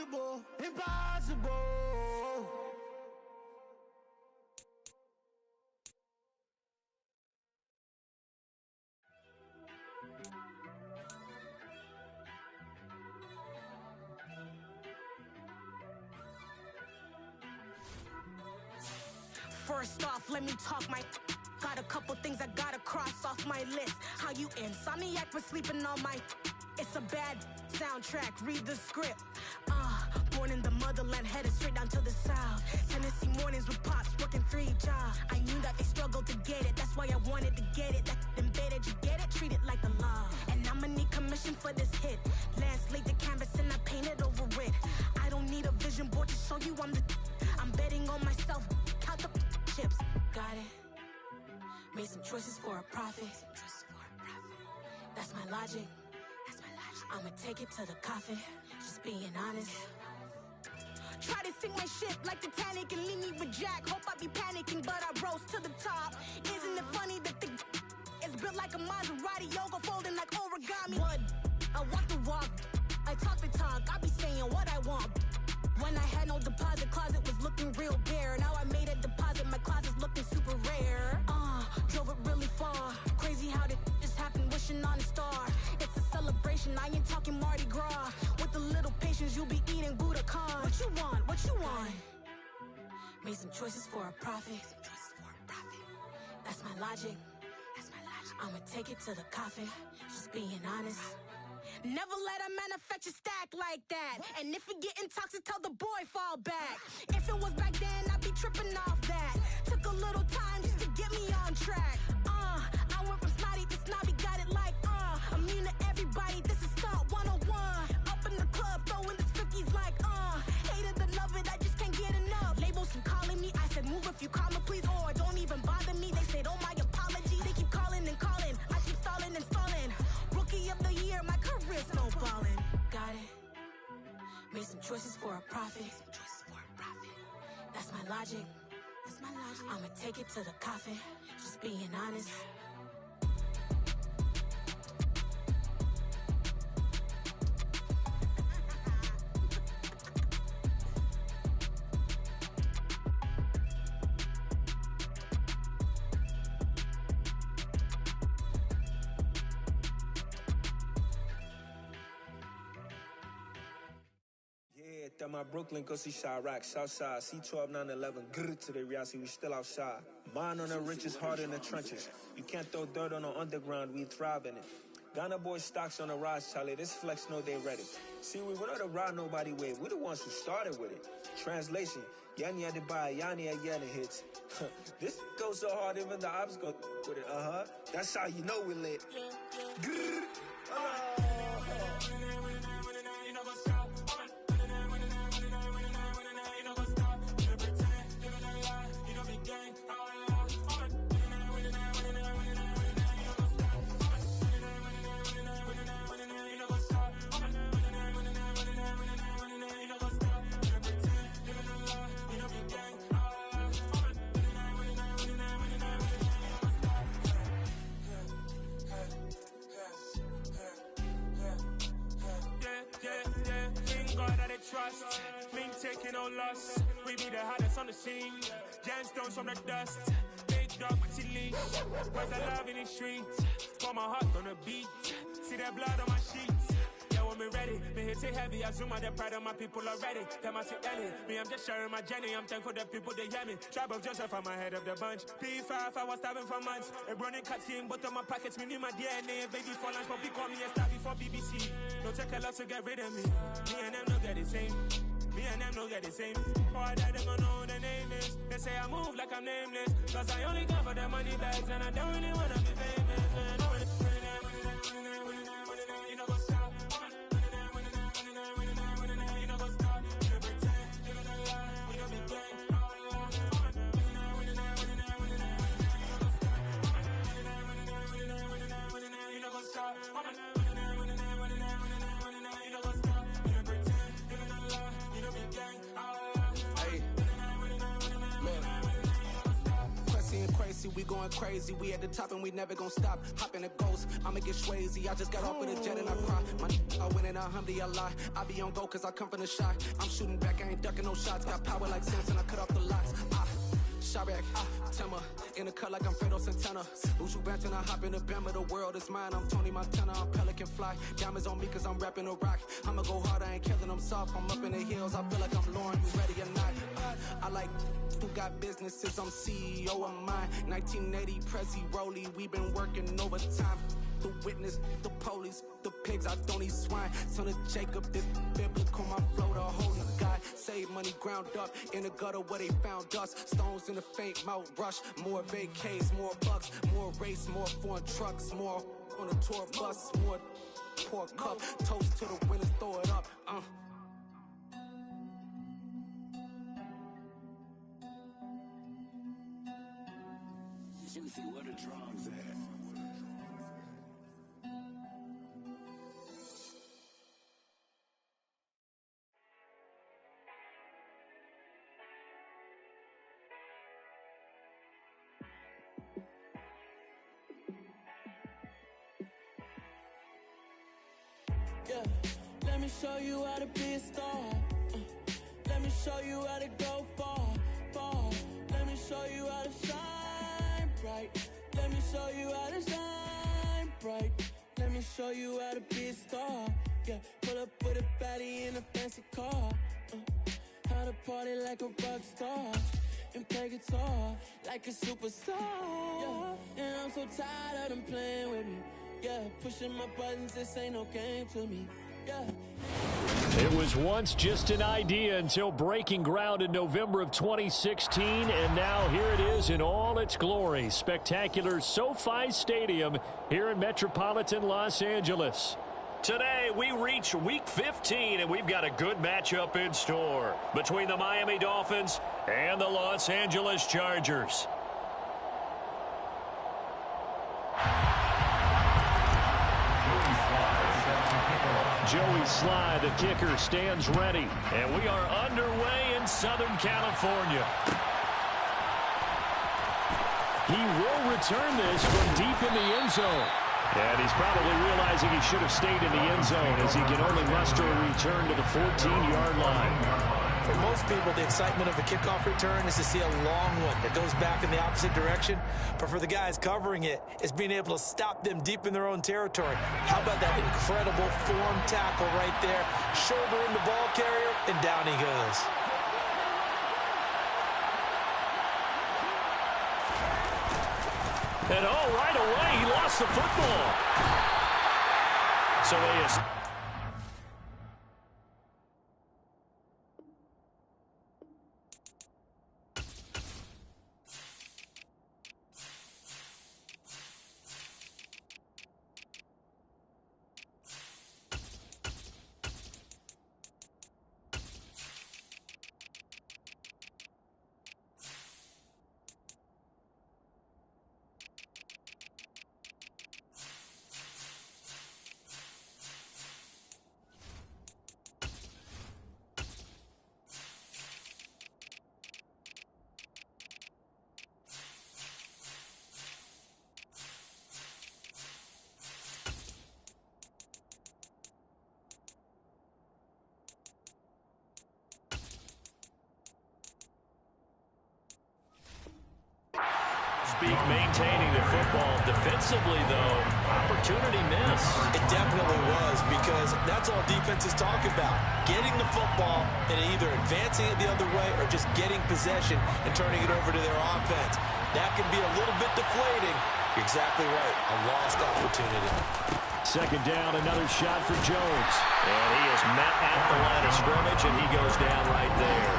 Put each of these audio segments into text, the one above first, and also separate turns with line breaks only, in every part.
impossible, impossible.
First off, let me talk my... Got a couple things I gotta cross off my list. How you insomniac for sleeping on my... It's a bad soundtrack, read the script. Born in the motherland, headed straight down to the south. Tennessee mornings with pops, working 3 jobs. I knew that they struggled to get it, that's why I wanted to get it. That embedded, you get it? Treat it like the law. And I'ma need commission for this hit. Lance laid the canvas and I painted over it. I don't need a vision board to show you I'm the... I'm betting on myself, count the chips. Got it. Made some choices for a profit. That's my logic. I'ma take it to the coffin. Just being honest. Try to sink my ship like Titanic and leave me with Jack. Hope I be panicking, but I rose to the top. Isn't it funny that the is built like a Maserati, yoga folding like origami? What? I walk the walk, I talk the talk. I be saying what I want. When I had no deposit, closet was looking real bare. Now I made a deposit, my closet's looking super rare. Drove it really far. Crazy how did just happen, wishing on a star. It's a celebration, I ain't talking Mardi Gras. With a little patience, you'll be eating Budokan. What you want? What you want? Made some choices for a profit. That's my logic. I'ma take it to the coffin. Just being honest. Never let a manufacture stack like that. And if it getting toxic, tell the boy fall back. If it was back then, I'd be tripping off that. Took a little time just to get me on track. I went from snotty to snobby, got it like, immune to everybody, this is stunt 101. Up in the club, throwing the 50s like, hate it, love it, I just can't get enough. Labels keep calling me, I said move if you call me please, or don't even bother me. They said, oh my apologies, they keep calling and calling. I keep stalling and stalling. Rookie of the year, my career snowballing. Got it. Made some choices for a profit. That's my logic. I'ma take it to the coffin. Just being honest.
At my Brooklyn, go see Chirac, Southside, C12, 911, grrr to the reality, we still outside. Mine on the richest, heart in the trenches. You can't throw dirt on the underground, we thrive in it. Ghana boys stocks on the rise, Charlie, this flex know they ready. See, we were not to ride nobody with, we the ones who started with it. Translation, Yanni had to buy, Yanni had Yanni hits. This goes so hard, even the ops go with it, That's how you know we lit. Grrr,
trust, mean taking no loss. We be the hottest on the scene. Gemstones from the dust. Big dog with your leash. Where's the love in the streets? Got my heart on the beat. See that blood on my sheets. Yeah, when me ready, me hit it heavy. I zoom out the pride of my people already. Them I say Ellie, me I'm just sharing my journey. I'm thankful that people they hear me. Tribe of Joseph, I'm ahead of the bunch. P5, I was starving for months. A running cut in bottom of my pockets. Me need my DNA, baby for lunch. But call me a star before BBC. Don't take a lot to get rid of me. Me and them no get the same. Me and them no get the same. Oh, I die, they gonna know who the name is. They say I move like I'm nameless. Cause I only come for the money bags. And I don't really wanna be famous, man. You know, go stop. You know, go stop. You pretend. We don't be gang. You know, go stop. We
going crazy. We at the top and we never gonna stop. Hop in a ghost, I'ma get Swayze. I just got off of the jet and I cry. My I win in a Humvee, I lie. I be on go cause I come from the shot. I'm shooting back, I ain't ducking no shots. Got power like Samson, I cut off the locks. Chirac, Timmer, in the cut like I'm Fredo Santana. Buju Banton, I hop in the Bama, the world is mine. I'm Tony Montana, I'm Pelican Fly. Diamonds on me cause I'm rapping a rock. I'ma go hard, I ain't killing them soft. I'm up in the hills, I feel like I'm Lauren, you ready or not? I like who got businesses, I'm CEO of mine. 1980, Prezi Rolly, we been working overtime. The witness, the police, the pigs, I don't eat swine. Son of Jacob, this biblical, my flow, the holy God. Save money ground up in the gutter where they found us. Stones in the faint Mount Rush. More vacays, more bucks, more race, more foreign trucks, more on a tour bus, more pour cup. Toast to the winners, throw it up.
Juicy, where the drums at?
Yeah, let me show you how to be a star. Let me show you how to go far, far. Let me show you how to shine bright. Let me show you how to shine bright. Let me show you how to be a star. Yeah, pull up with a baddie in a fancy car. How to party like a rock star and play guitar like a superstar. Yeah, and I'm so tired of them playing with me. Yeah, pushing my buttons, this ain't no game to me. Yeah.
It was once just an idea until breaking ground in November of 2016, and now here it is in all its glory. Spectacular SoFi Stadium here in metropolitan Los Angeles. Today, we reach Week 15, and we've got a good matchup in store between the Miami Dolphins and the Los Angeles Chargers. Joey Sly, the kicker, stands ready. And we are underway in Southern California. He will return this from deep in the end zone. And he's probably realizing he should have stayed in the end zone as he can only muster a return to the 14-yard line.
For most people, the excitement of a kickoff return is to see a long one that goes back in the opposite direction. But for the guys covering it, it's being able to stop them deep in their own territory. How about that incredible form tackle right there? Shouldering the ball carrier, and down he goes.
And right away, he lost the football. So he is... Maintaining the football. Defensively, though, opportunity miss.
It definitely was, because that's all defenses talk about. Getting the football and either advancing it the other way or just getting possession and turning it over to their offense. That can be a little bit deflating. You're exactly right. A lost opportunity.
Second down, another shot for Jones. And he is met at the line of scrimmage, and he goes down right there.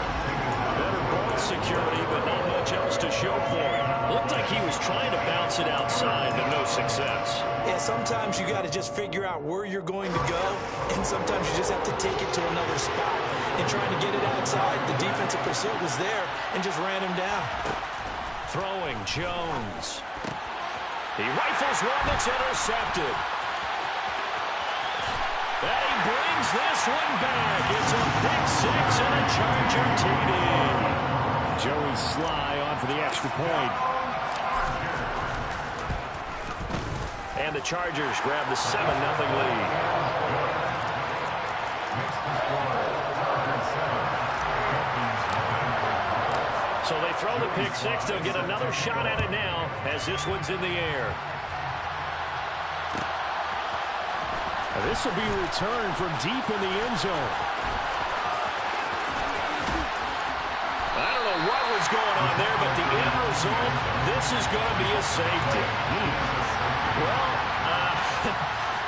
Better ball security, but not much else to show for it. Looked like he was trying to bounce it outside, but no success.
Yeah, sometimes you got to just figure out where you're going to go, and sometimes you just have to take it to another spot. And trying to get it outside, the defensive pursuit was there and just ran him down.
Throwing Jones. He rifles one that's intercepted. And he brings this one back. It's a pick six and a Charger TD. Joey Sly on for the extra point. And the Chargers grab the 7-0 lead. So they throw the pick six. They'll get another shot at it now as this one's in the air. This will be returned from deep in the end zone. I don't know what was going on there, but the end result, this is going to be a safety. Well,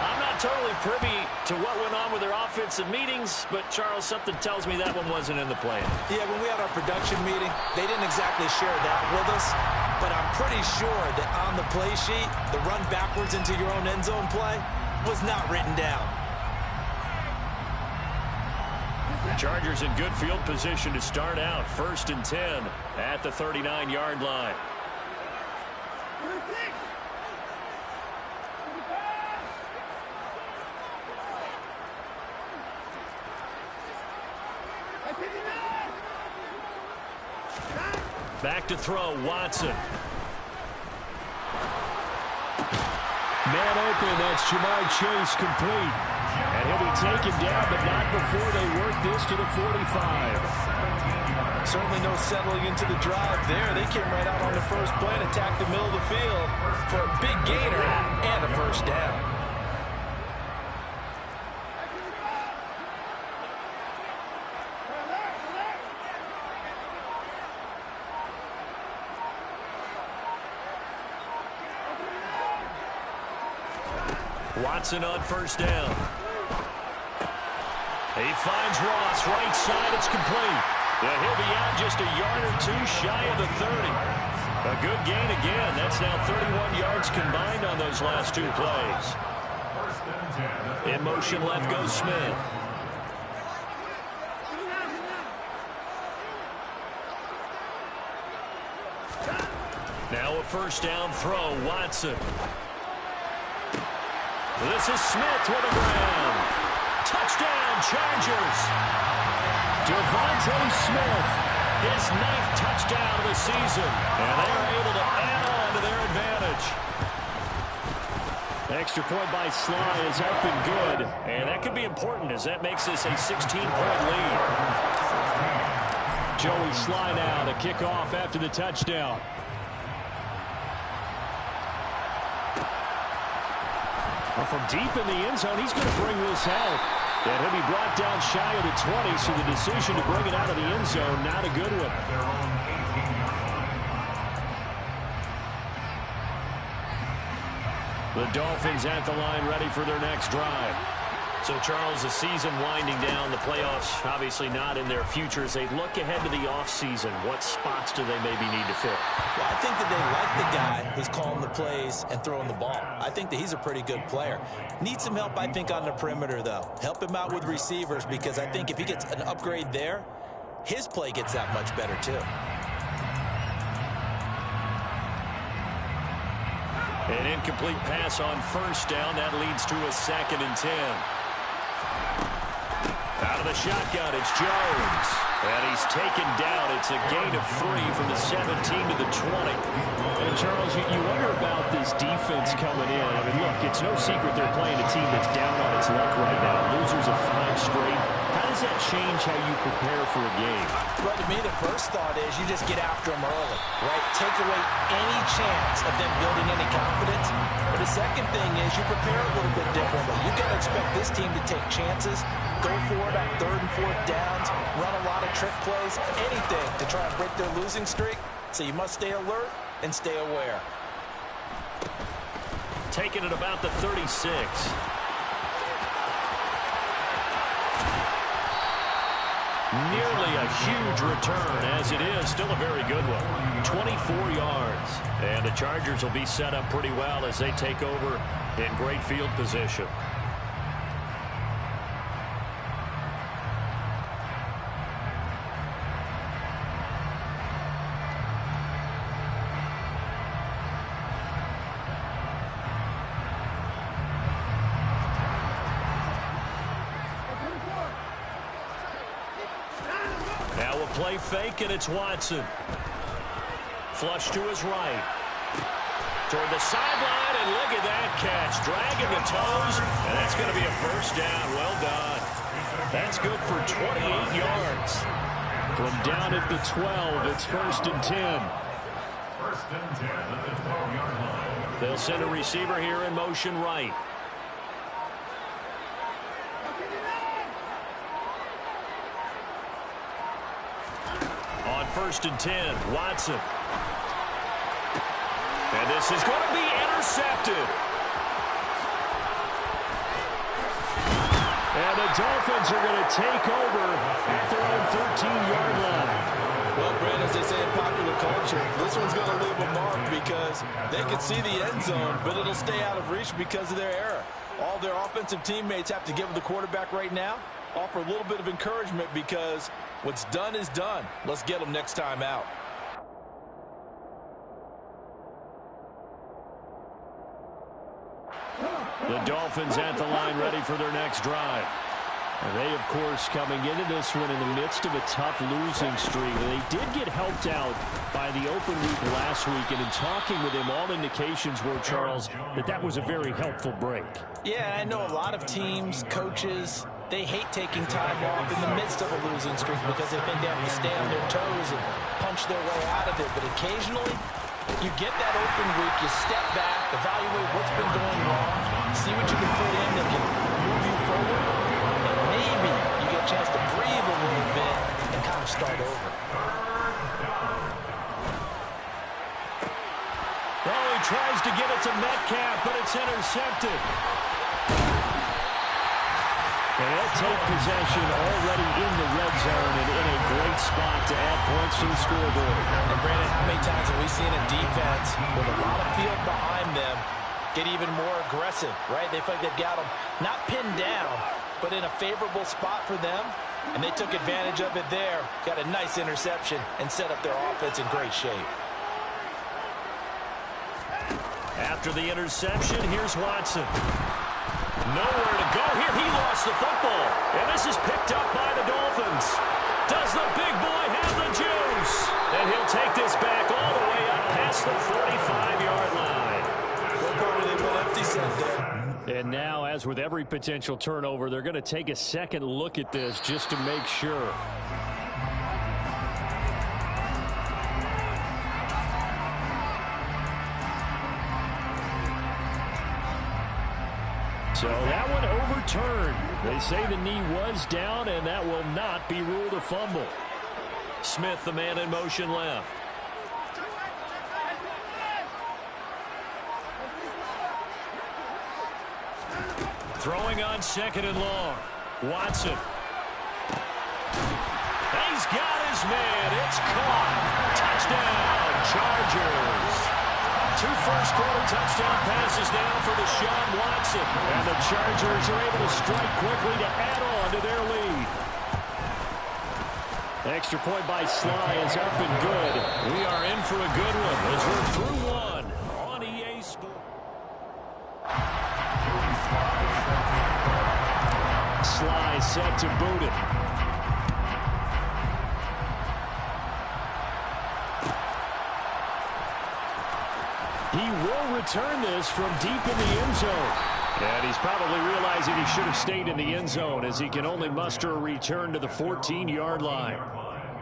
I'm not totally privy to what went on with their offensive meetings, but, Charles, something tells me that one wasn't in the plan.
Yeah, when we had our production meeting, they didn't exactly share that with us, but I'm pretty sure that on the play sheet, the run backwards into your own end zone play was not written down.
Chargers in good field position to start out. 1st and 10 at the 39-yard line. Back to throw, Watson.
Man open, that's Jamar Chase complete. And he'll be taken down, but not before they work this to the 45.
Certainly no settling into the drive there. They came right out on the first play and attacked the middle of the field for a big gainer and a first down.
Watson on first down. He finds Ross, right side, it's complete. Yeah, he'll be out just a yard or two shy of the 30. A good gain again. That's now 31 yards combined on those last two plays. In motion left goes Smith. Now a first down throw, Watson. This is Smith with a grab. Touchdown, Chargers.
Devontae Smith.
His 9th touchdown of the season. And they are able to add on to their advantage. Extra point by Sly is up and good. And that could be important as that makes this a 16-point lead.
Joey Sly now to kick off after the touchdown. From deep in the end zone, he's going to bring this out. And he'll be brought down shy of the 20, so the decision to bring it out of the end zone, not a good one.
The Dolphins at the line ready for their next drive. So, Charles, the season winding down, the playoffs obviously not in their future. As they look ahead to the offseason, what spots do they maybe need to fill?
Well, I think that they like the guy who's calling the plays and throwing the ball. I think that he's a pretty good player. Needs some help, I think, on the perimeter, though. Help him out with receivers, because I think if he gets an upgrade there, his play gets that much better, too.
An incomplete pass on first down. That leads to a 2nd and 10. Out of the shotgun, it's Jones. And he's taken down. It's a gain of 3 from the 17 to the 20.
And, Charles, you wonder about this defense coming in. I mean, look, it's no secret they're playing a team that's down on its luck right now. Losers of 5 straight. How does that change how you prepare for a game?
Well, to me, the first thought is you just get after them early, right? Take away any chance of them building any confidence. But the second thing is you prepare a little bit differently. You got to expect this team to take chances, go for it on 3rd and 4th downs, run a lot of trick plays, anything to try and break their losing streak. So you must stay alert and stay aware.
Taking it about the 36. Nearly a huge return, as it is still a very good one. 24 yards. And the Chargers will be set up pretty well as they take over in great field position. Play fake, and it's Watson. Flush to his right. Toward the sideline, and look at that catch. Dragging the toes, and that's going to be a first down. Well done. That's good for 28 yards. From down at the 12, it's 1st and 10.
1st and 10 at the 12-yard line.
They'll send a receiver here in motion right. On 1st and 10, Watson. And this is going to be intercepted. And the Dolphins are going to take over at their own 13-yard line.
Well, Brent, as they say in popular culture, this one's going to leave a mark because they can see the end zone, but it'll stay out of reach because of their error. All their offensive teammates have to give the quarterback right now, offer a little bit of encouragement because what's done is done. Let's get them next time out.
The Dolphins at the line ready for their next drive. And they, of course, coming into this one in the midst of a tough losing streak. They did get helped out by the open week last week, and in talking with him, all indications were, Charles, that was a very helpful break.
Yeah, I know a lot of teams, coaches, they hate taking time off in the midst of a losing streak because they think they have to stay on their toes and punch their way out of it. But occasionally, you get that open week, you step back, evaluate what's been going wrong, see what you can put in that can move you forward, and maybe you get a chance to breathe a little bit and kind of start over.
Oh, he tries to get it to Metcalf, but it's intercepted. And they'll take possession already in the red zone and in a great spot to add points to the scoreboard.
And Brandon, how many times have we seen a defense with a lot of field behind them get even more aggressive, right? They feel like they've got them not pinned down, but in a favorable spot for them, and they took advantage of it there, got a nice interception, and set up their offense in great shape.
After the interception, here's Watson. Nowhere to go here. He lost the football. And this is picked up by the Dolphins. Does the big boy have the juice? And he'll take this back all the way up past the 45-yard line.
What part of they went empty set there?
And now, as with every potential turnover, they're going to take a second look at this just to make sure. So that one overturned. They say the knee was down, and that will not be ruled a fumble. Smith, the man in motion left. Throwing on 2nd and long. Watson. He's got his man. It's caught. Touchdown, Chargers. 2 first-quarter touchdown passes now for Deshaun Watson. And the Chargers are able to strike quickly to add on to their lead. Extra point by Sly is up and good. We are in for a good one as we're through one on EA Sports. Sly set to boot it. He will return this from deep in the end zone. And he's probably realizing he should have stayed in the end zone as he can only muster a return to the 14-yard line.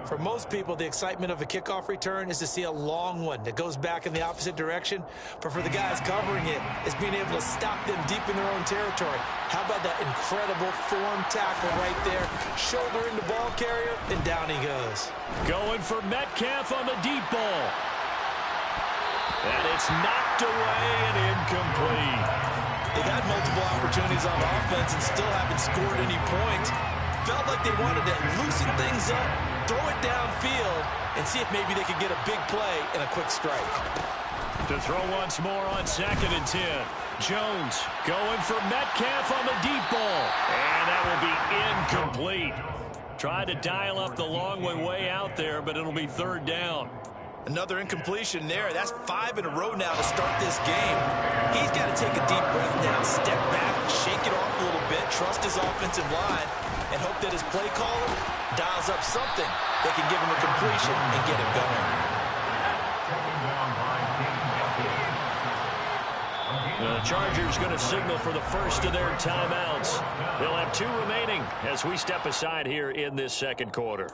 For most people, the excitement of a kickoff return is to see a long one that goes back in the opposite direction. But for the guys covering it, it's being able to stop them deep in their own territory. How about that incredible form tackle right there? Shoulder in the ball carrier, and down he goes.
Going for Metcalf on the deep ball. And it's knocked away and incomplete.
They've had multiple opportunities on offense and still haven't scored any points. Felt like they wanted to loosen things up, throw it downfield, and see if maybe they could get a big play and a quick strike.
To throw once more on 2nd and 10. Jones going for Metcalf on the deep ball. And that will be incomplete. Tried to dial up the long way out there, but it'll be 3rd down.
Another incompletion there. That's 5 in a row now to start this game. He's got to take a deep breath now, step back, shake it off a little bit, trust his offensive line, and hope that his play caller dials up something that can give him a completion and get him going.
The Chargers going to signal for the first of their timeouts. They'll have 2 remaining as we step aside here in this second quarter.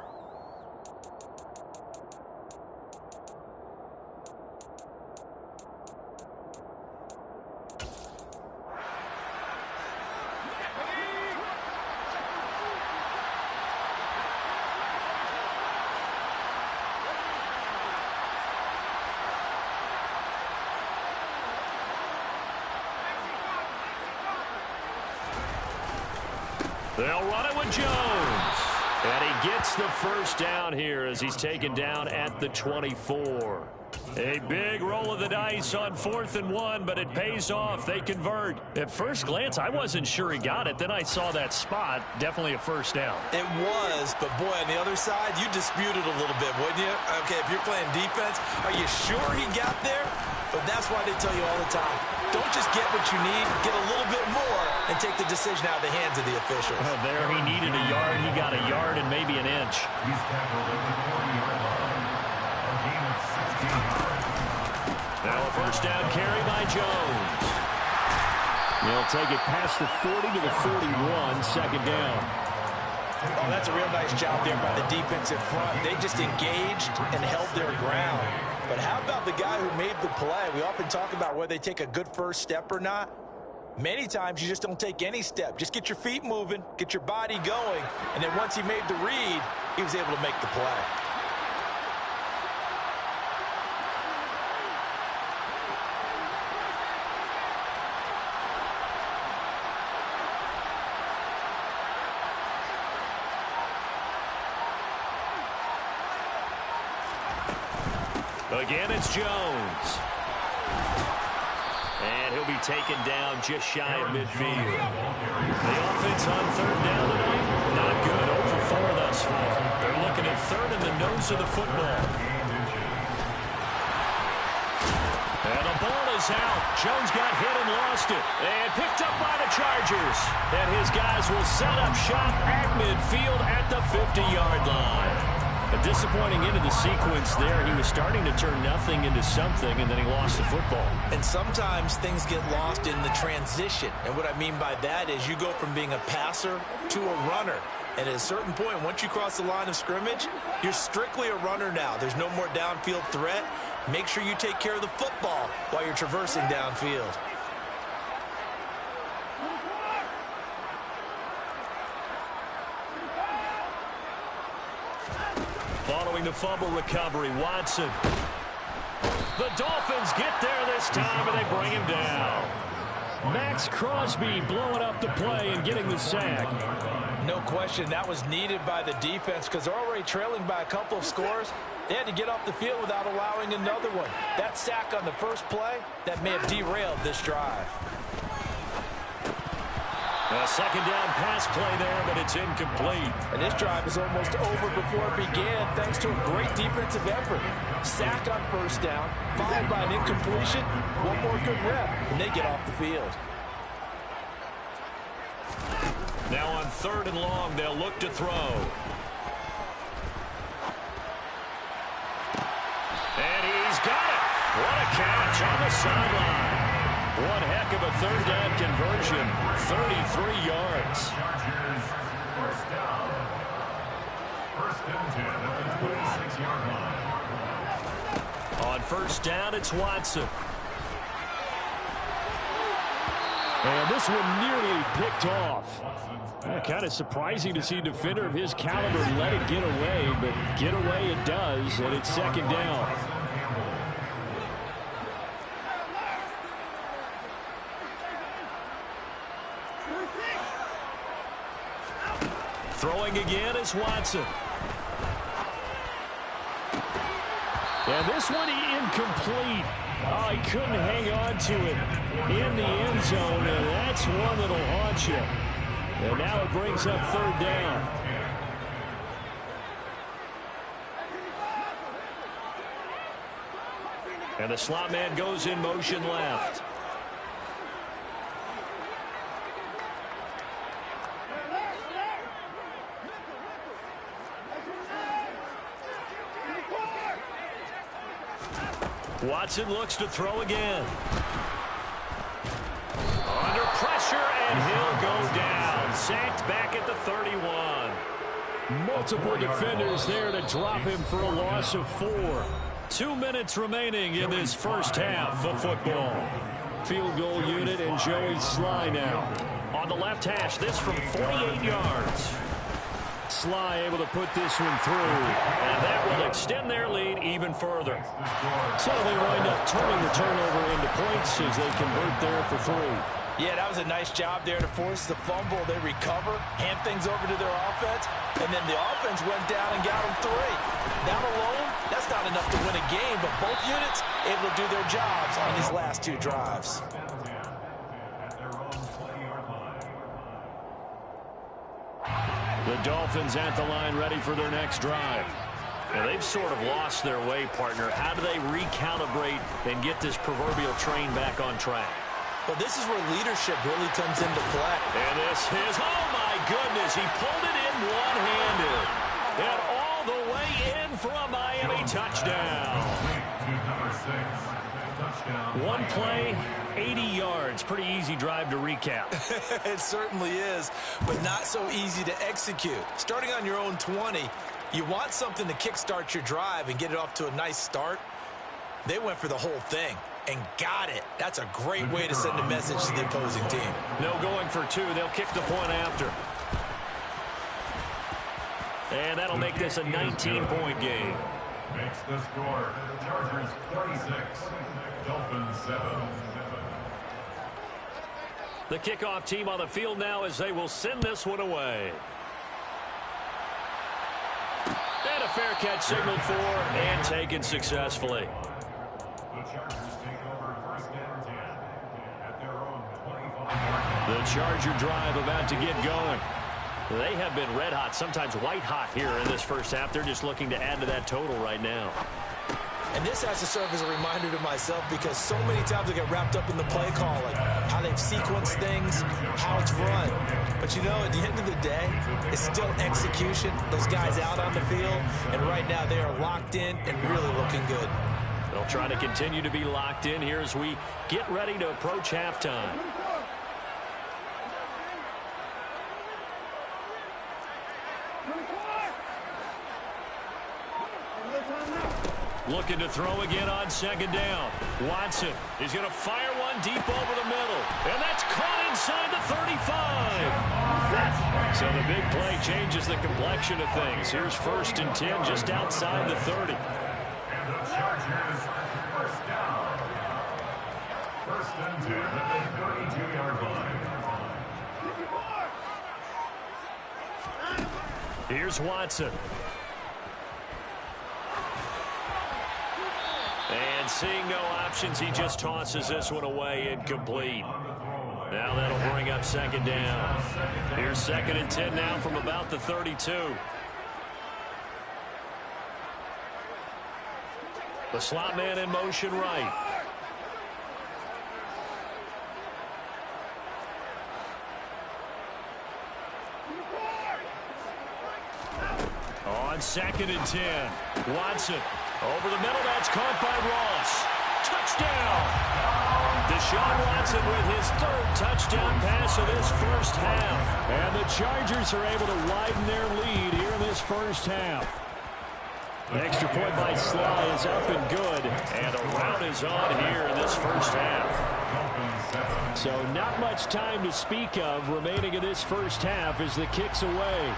They'll run it with Jones. And he gets the first down here as he's taken down at the 24. A big roll of the dice on 4th and 1, but it pays off. They convert. At first glance, I wasn't sure he got it. Then I saw that spot. Definitely a first down.
It was, but boy, on the other side, you dispute it a little bit, wouldn't you? Okay, if you're playing defense, are you sure he got there? But that's why they tell you all the time, don't just get what you need, get a little bit more, and take the decision out of the hands of the officials.
Well, there he needed a yard. He got a yard and maybe an inch.
He's tackled at the 40-yard line. A gain of 16 yards.
Now a first down carry by Jones. He'll take it past the 40 to the 41, second down.
Oh, that's a real nice job there by the defensive front. They just engaged and held their ground. But how about the guy who made the play? We often talk about whether they take a good first step or not. Many times you just don't take any step. Just get your feet moving, get your body going, and then once he made the read, he was able to make the play.
Again, it's Jones. And he'll be taken down just shy of midfield. The offense on 3rd down tonight, not good. 0 for 4 thus far. They're looking at 3rd in the nose of the football. And the ball is out. Jones got hit and lost it. And picked up by the Chargers. And his guys will set up shop at midfield at the 50-yard line. A disappointing end of the sequence there. He was starting to turn nothing into something, and then he lost the football.
And sometimes things get lost in the transition. And what I mean by that is you go from being a passer to a runner. And at a certain point, once you cross the line of scrimmage, you're strictly a runner now. There's no more downfield threat. Make sure you take care of the football while you're traversing downfield.
Following the fumble recovery, Watson. The Dolphins get there this time, and they bring him down. Max Crosby blowing up the play and getting the sack.
No question, that was needed by the defense because they're already trailing by a couple of scores. They had to get off the field without allowing another one. That sack on the first play, that may have derailed this drive.
A second down pass play there, but it's incomplete.
And this drive is almost over before it began thanks to a great defensive effort. Sack on first down, followed by an incompletion, one more good rep, and they get off the field.
Now on 3rd and long, they'll look to throw. And he's got it. What a catch on the sideline. One heck of a 3rd down conversion. 33 yards.
Chargers, first down. 1st and 10 at the 26-yard line.
On 1st down, it's Watson. And this one nearly picked off. Kind of surprising to see a defender of his caliber let it get away, but get away it does, and it's 2nd down. Throwing again is Watson. And this one incomplete. Oh, he couldn't hang on to it in the end zone, and that's one that'll haunt you. And now it brings up 3rd down. And the slot man goes in motion left. Watson looks to throw again. And he'll go down. Sacked back at the 31.
Multiple defenders there to drop him for a loss of 4.
2 minutes remaining in this first half of football.
Field goal unit and Joey Sly now.
On the left hash, this from 48 yards.
Sly able to put this one through.
And that will extend their lead even further.
So they wind up turning the turnover into points as they convert there for 3.
Yeah, that was a nice job there to force the fumble. They recover, hand things over to their offense, and then the offense went down and got them 3. That alone, that's not enough to win a game, but both units able to do their jobs on these last 2 drives.
The Dolphins at the line ready for their next drive. Now, they've sort of lost their way, partner. How do they recalibrate and get this proverbial train back on track?
Well, this is where leadership really comes into play.
And this is, oh my goodness, he pulled it in one-handed. And all the way in for a Miami touchdown. One play, 80 yards. Pretty easy drive to recap.
It certainly is, but not so easy to execute. Starting on your own 20, you want something to kickstart your drive and get it off to a nice start. They went for the whole thing and got it. That's a great way to send a message to the opposing team.
No going for 2. They'll kick the point after. And that'll make this a 19-point game.
Makes the score Chargers 36, Dolphins 7.
The kickoff team on the field now as they will send this one away. And a fair catch signaled for and taken successfully.
The Chargers take over first and 10 at their own 25.
The Charger drive about to get going. They have been red hot, sometimes white hot here in this first half. They're just looking to add to that total right now.
And this has to serve as a reminder to myself because so many times I get wrapped up in the play calling, how they've sequenced things, how it's run. But you know, at the end of the day, it's still execution. Those guys out on the field, and right now they are locked in and really looking good.
They'll try to continue to be locked in here as we get ready to approach halftime. Looking to throw again on second down. Watson is going to fire one deep over the middle. And that's caught inside the 35. So the big play changes the complexion of things. Here's 1st and 10 just outside the 30.
And the Chargers first down. 1st and 10 at the 32-yard line.
Here's Watson. And seeing no options, he just tosses this one away incomplete. Now that'll bring up second down. Here's 2nd and 10 now from about the 32. The slot man in motion right. On 2nd and 10, Watson. Over the middle, that's caught by Ross. Touchdown! Deshaun Watson with his 3rd touchdown pass of this first half.
And the Chargers are able to widen their lead here in this first half. The extra point by Sly is up and good.
And a rout is on here in this first half.
So not much time to speak of remaining in this first half as the kick's away.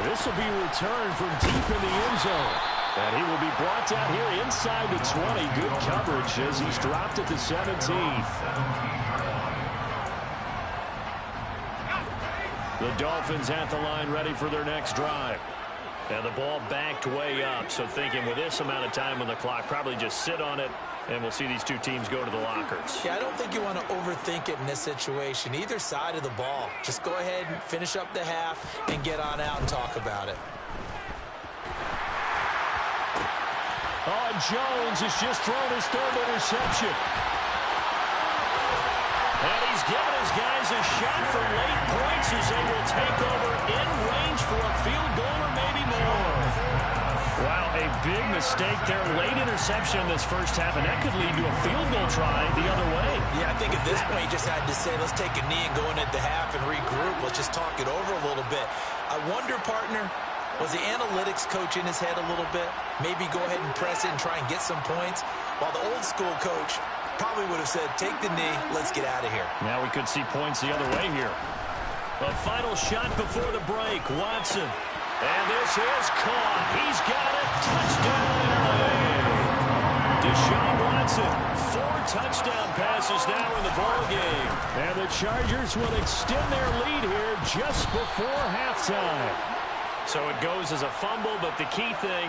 This will be returned from deep in the end zone. And he will be brought down here inside the 20. Good coverage as he's dropped at the 17.
The Dolphins at the line ready for their next drive. And the ball backed way up. So thinking with this amount of time on the clock, probably just sit on it. And we'll see these 2 teams go to the lockers.
Yeah, I don't think you want to overthink it in this situation. Either side of the ball. Just go ahead and finish up the half and get on out and talk about it.
Oh, Jones has just thrown his 3rd interception.
And he's given his guys a shot for late points as they will take over in range for a field goal or maybe more. Wow, a big mistake there. Late interception in this first half, and that could lead to a field goal try the other way.
Yeah, I think at this point you just had to say, let's take a knee and go into the half and regroup. Let's just talk it over a little bit. I wonder, partner, was the analytics coach in his head a little bit? Maybe go ahead and press it and try and get some points? While the old school coach probably would have said, take the knee, let's get out of here.
Now we could see points the other way here. The final shot before the break, Watson. And this is caught. He's got it. Touchdown, LA. Deshaun Watson, 4 touchdown passes now in the ballgame. And the Chargers will extend their lead here just before halftime. So it goes as a fumble, but the key thing,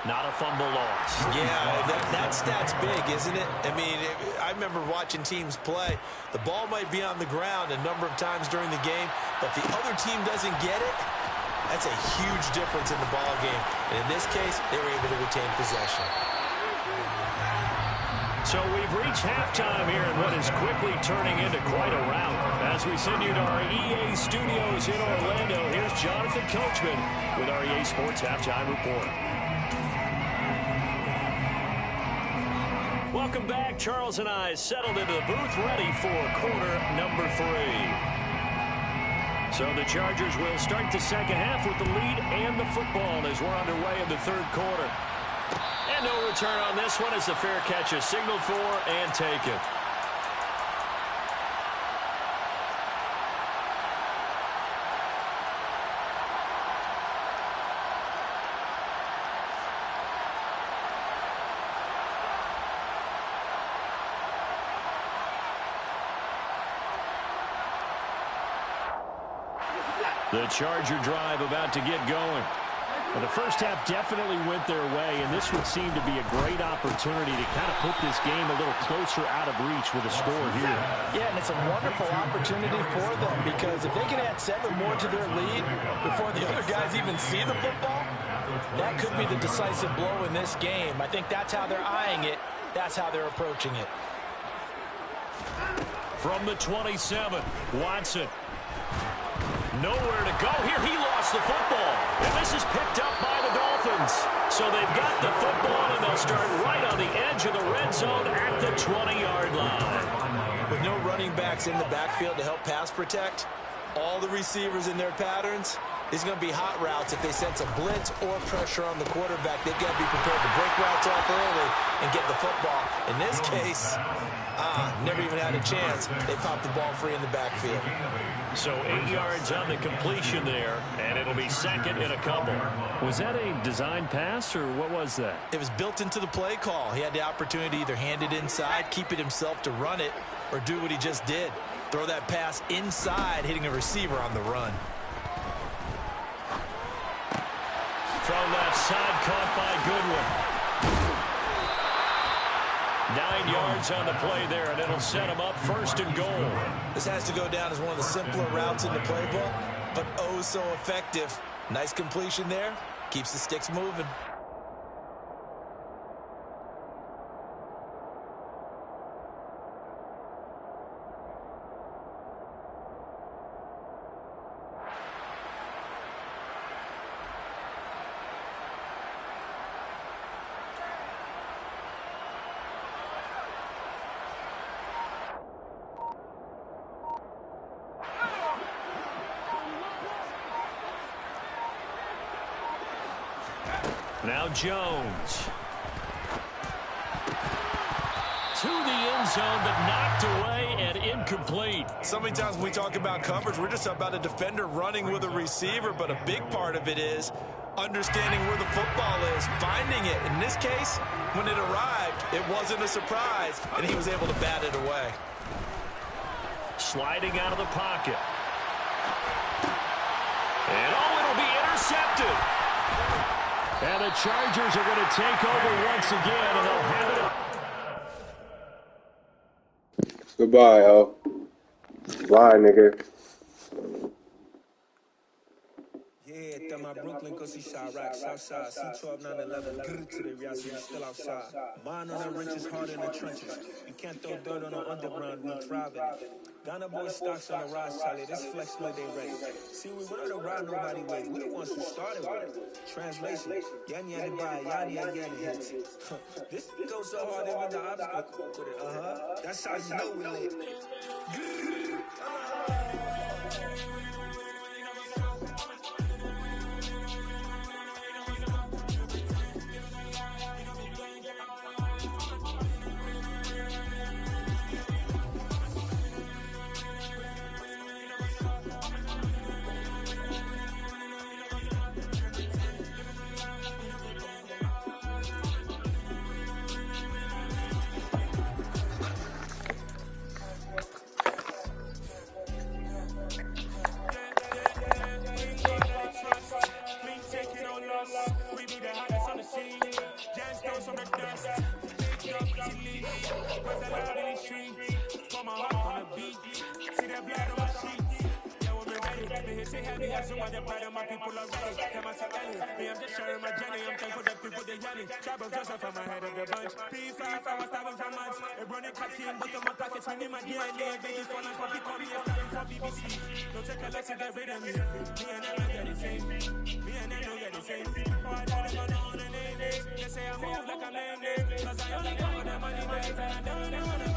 not a fumble loss.
Yeah, that stat's big, isn't it? I mean, I remember watching teams play. The ball might be on the ground a number of times during the game, but if the other team doesn't get it, that's a huge difference in the ball game. And in this case, they were able to retain possession.
So we've reached halftime here in what is quickly turning into quite a rout. As we send you to our EA studios in Orlando, here's Jonathan Coachman with our EA Sports Halftime Report. Welcome back. Charles and I settled into the booth, ready for quarter number 3. So the Chargers will start the second half with the lead and the football as we're underway in the third quarter. And no return on this one as the fair catch is signaled for and taken. The Charger drive about to get going. Well, the first half definitely went their way, and this would seem to be a great opportunity to kind of put this game a little closer out of reach with a score here.
Yeah, and it's a wonderful opportunity for them because if they can add 7 more to their lead before the other guys even see the football, that could be the decisive blow in this game. I think that's how they're eyeing it. That's how they're approaching it.
From the 27, Watson. Nowhere to go here. He lost the football. And this is picked up by the Dolphins. So they've got the football, and they'll start right on the edge of the red zone at the 20-yard line.
With no running backs in the backfield to help pass protect, all the receivers in their patterns, it's going to be hot routes if they sense a blitz or pressure on the quarterback. They've got to be prepared to break routes off early and get the football. In this case, never even had a chance. They popped the ball free in the backfield.
So 8 yards on the completion there, and it'll be second and a couple. Was that a design pass, or what was that?
It was built into the play call. He had the opportunity to either hand it inside, keep it himself to run it, or do what he just did. Throw that pass inside, hitting a receiver on the run.
From left side, caught by Goodwin. 9 yards on the play there, and it'll set him up first and goal.
This has to go down as one of the simpler routes in the playbook, but oh so effective. Nice completion there. Keeps the sticks moving.
Now Jones. To the end zone, but knocked away and incomplete.
So many times when we talk about coverage, we're just about a defender running with a receiver, but a big part of it is understanding where the football is, finding it. In this case, when it arrived, it wasn't a surprise, and he was able to bat it away.
Sliding out of the pocket. And it'll be intercepted. And the Chargers are going to take over once again, and they'll have it.
Goodbye, ho. Bye, nigga.
Yeah, that my Brooklyn, cause he Chirac, Southside, C12, 911, grr to the reality, we still outside. Mine on the riches, heart in the trenches. You can't throw dirt on the underground, we thrive in it. Ghana boy stocks on the rise, Charlie, this flex where they ready. See, we went on the ride nobody ways, we the ones who started with it. Translation, yani yani bye, yani yani hits. This goes so hard, even the ops go with it, That's how you know we lit.
Don't take a lot to get rid of me. Me and them don't get the same. Me and them don't get the same. Oh, I don't even know the name is. They say I move like I'm named. Cause I only got the money, baby. I don't know what I'm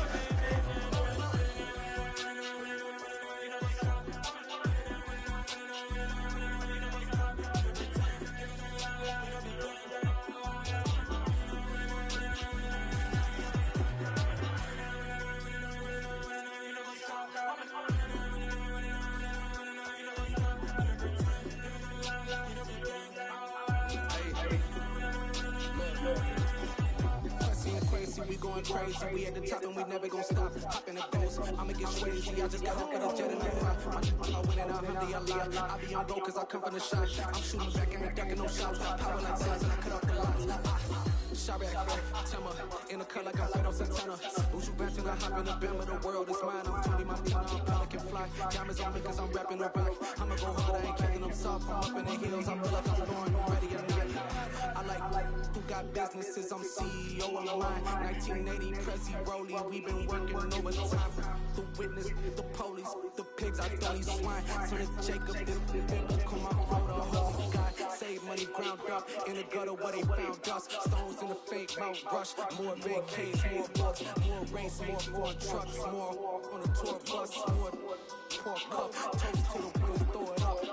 crazy, we at the top and we never gon' stop. Hopping the ghost, I'ma get crazy. I just got off of the jet and I cry. I win it, I be on go cause I come from the shot. I'm shooting back, I ain't ducking no shots. Power like Taz and I cut off the lights. Chirac, Timmer, in the cut like I'm Fredo Santana. Who's you back till I hop in the Bama, the world is mine. I'm Tony Montana, I'm Pelican fly. Diamonds on me cause I'm rapping the rock. I'ma go hard, I ain't kicking them soft. I'm up in the hills, I feel like I'm born already at night. I like who got businesses, I'm CEO of mine. 1980 Prezi Rollie, we been working overtime. The witness, the police, the pigs, I thought he's swine. Turn it Jacob, this biblical, my road, a holy God. Save money ground up in the gutter where they found us. Stones in the fake Mount Rush. More vacays, more books, more race, more foreign trucks, more on a tour bus, more pork cup. Toast to the winners, throw it up.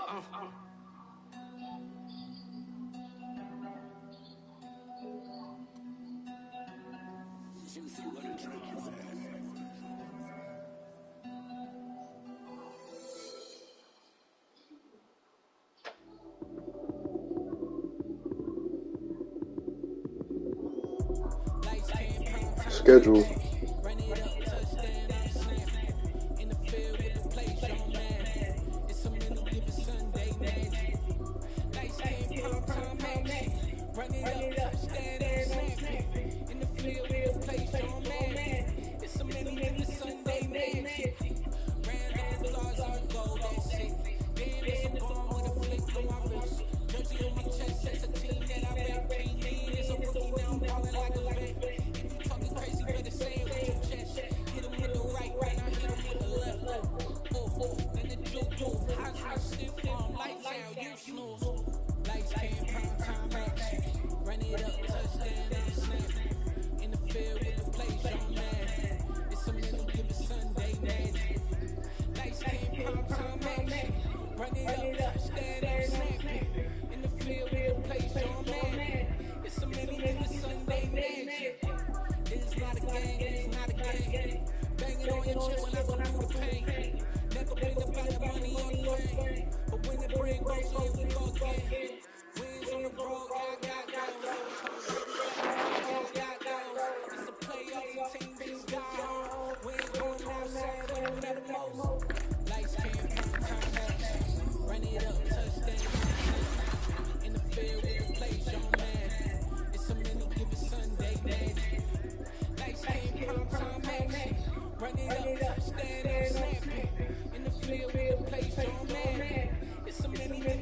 Juicy, what a drums at.
Schedule.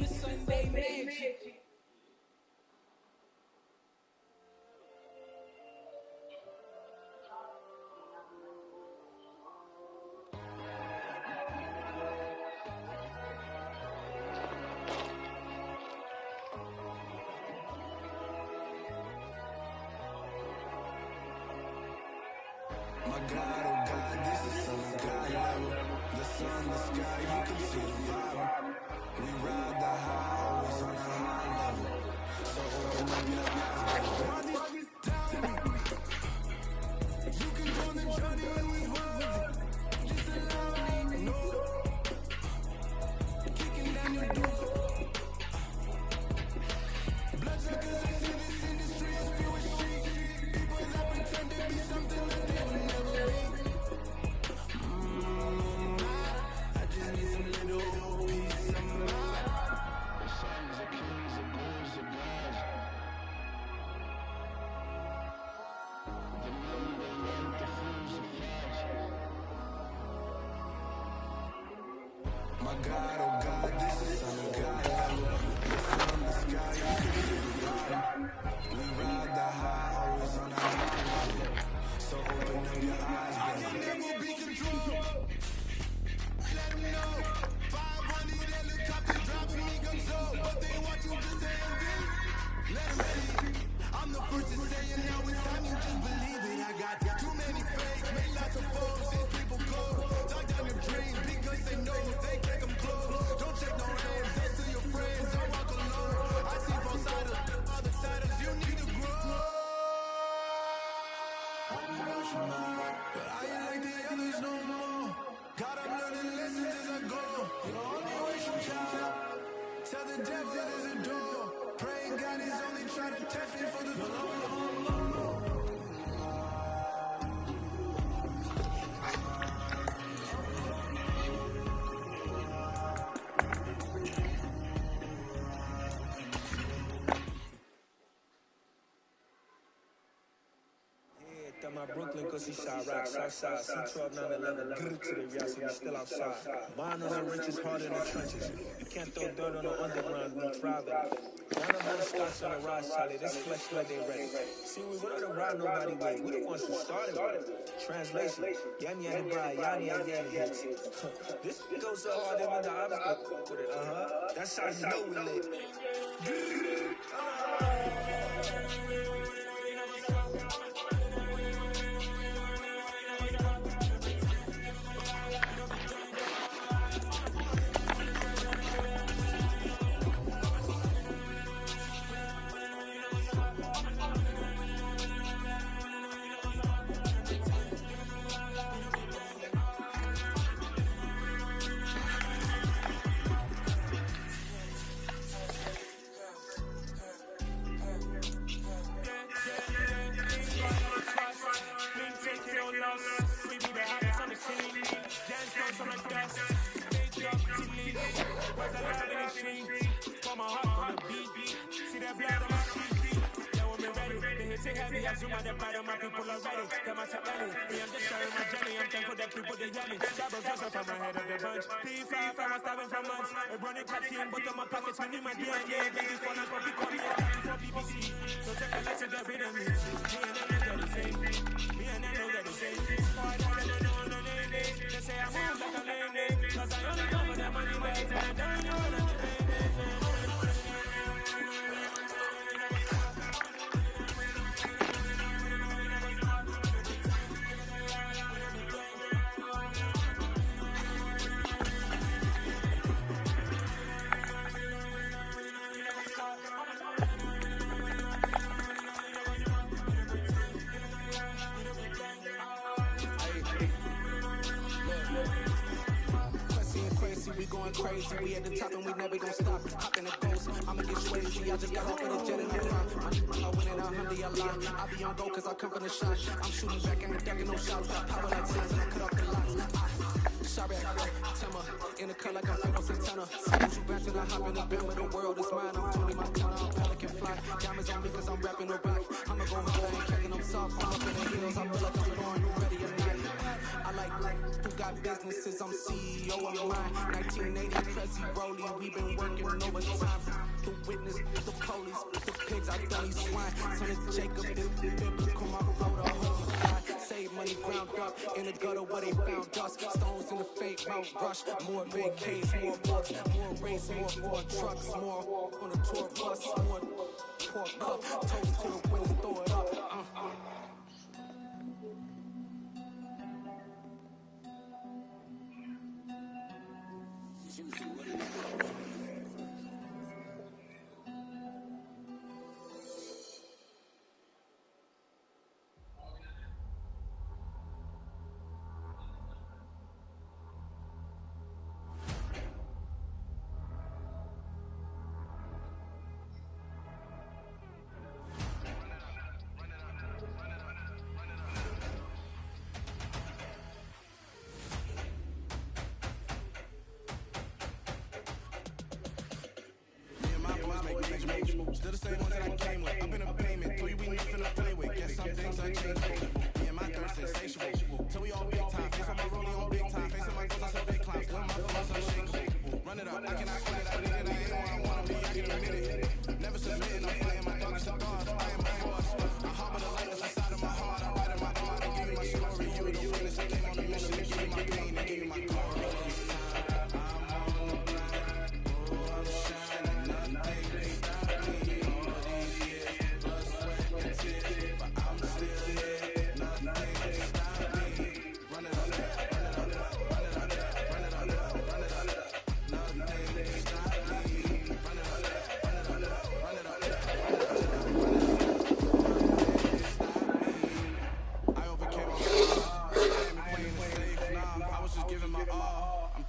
Sunday
My God, oh God, this is Son of God level. The sun, the sky, you can see the vibe. We ride the high, always on a high level. So open up your eyes, baby. Tell me, you can go on the journey and we worth it. Just allow me to know. Kicking down your door. Bloodsuckers, I see this industry is filled with shit. People that pretend to be something that they will never be. I just need some little peace of mind. The sons of kings, the boys of gods. The men they want the fools of flies. My God, oh God, this is Son of God level. The sun, the sky, you can see the vibe. We ride the high, always on a high level. So open up your eyes, baby. I can never be controlled. Let them know. 500 helicopters driving me control, but they want you to say MD. Let them see. I'm the first to say it now. It's time you just believe it. I got too many fakes, made lots of foes. These people cold. Dog down your dreams because they know they take them close. Don't check no hands, that's to your friends. Don't walk alone. I see both sides, other siders. You need to grow. But I ain't like the others no more. God, I'm learning lessons as I go. You're only way from child. Tell the devil there's a door. Praying God is only trying to test me for the long.
My Brooklyn, cause he Chirac, Southside, C12, 911, grr to the reality, we still outside. Mine on the riches, hard in the trenches. You can't throw dirt on the underground, we thrive in it. Down the Scotch on the rise, Charlie, this flex like they ready. See, we wouldn't ride nobody way, we the ones who started with it. Translation, yan yan bye, yan yan yan hits. This goes so hard, even the obstacle with it, That's how you know we lit.
Crazy, we at the top and we never gon' stop. Hop in the ghost, I'ma get crazy. I just got off of the jet and I fly. I win in 100 a lot. I be on go cause I come from the shot. I'm shooting back, I ain't ducking no shots. Got power like Tins and I cut off the lots. Sorry, Timmer, in the cut like I'm Fredo Santana. Push you back to the hop in the band, but the world is mine. I'm Tony Montana, I'm Pelican Fly. Diamonds on me cause I'm rapping her back. I'ma go hard, I ain't kicking them soft. I'm up in the heels, I feel like I'm born, you ready or not. I like who got businesses, I'm CEO of mine. 1980 Prezi Rollie, we been working overtime. The witness, the police, the pigs, I done these swine. Son of Jacob, this biblical, my flow, the whole God. Save money ground up in the gutter where they found us. Stones in the fake Mount Rush. More vacays, more bucks, more race, more Ford trucks, more on the tour bus, more pork cup. Toast to the winners, throw it up.
Still the same ones that I came with. Up in a payment, told you we nothing to play with. Guess some things I changed. Me and my thirst insatiable. Till we all big time. Face on my rollie on big time. Facing my goals, I said big climb. Still my feelings unshakable. Run it up, I cannot quit it. I need it, I ain't where I wanna be, I can admit it. Never submitting, I'm fighting my darkest of thoughts. I am a force. I harbor the lightness inside of my heart. I write in my art and give you my story. You were the witness. I came on a mission to give you my pain and give you my glory.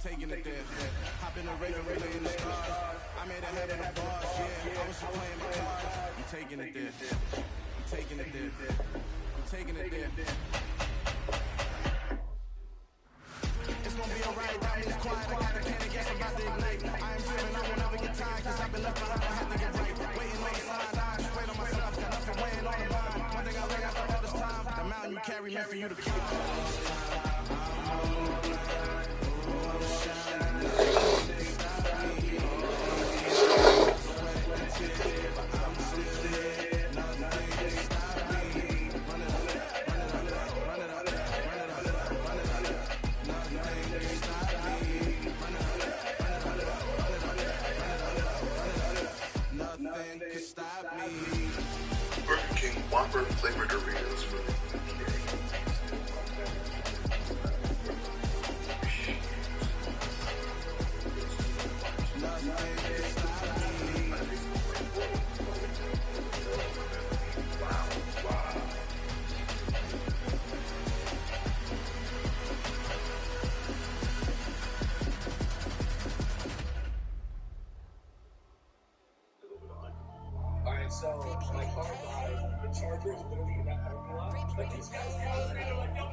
Taking it there, hop in the Raven, playing the stars. I made it happen, the bars, yeah. I was just playing my cards. I'm taking it there, I'm taking it there, I'm taking it there. It's gonna be alright, that means quiet. I got a can of gas, I'm about to ignite. I am driven, I won't never get tired, cause I've been left behind, I have to get right. Waiting on the sidelines, straight on myself, got nothing weighing on the mind. One thing I learned after all this time, the mountain you carry meant for you to climb.
Burger King Whopper flavored Doritos for me.
So my car by the Charger is literally in that parking lot. But these guys are like, no,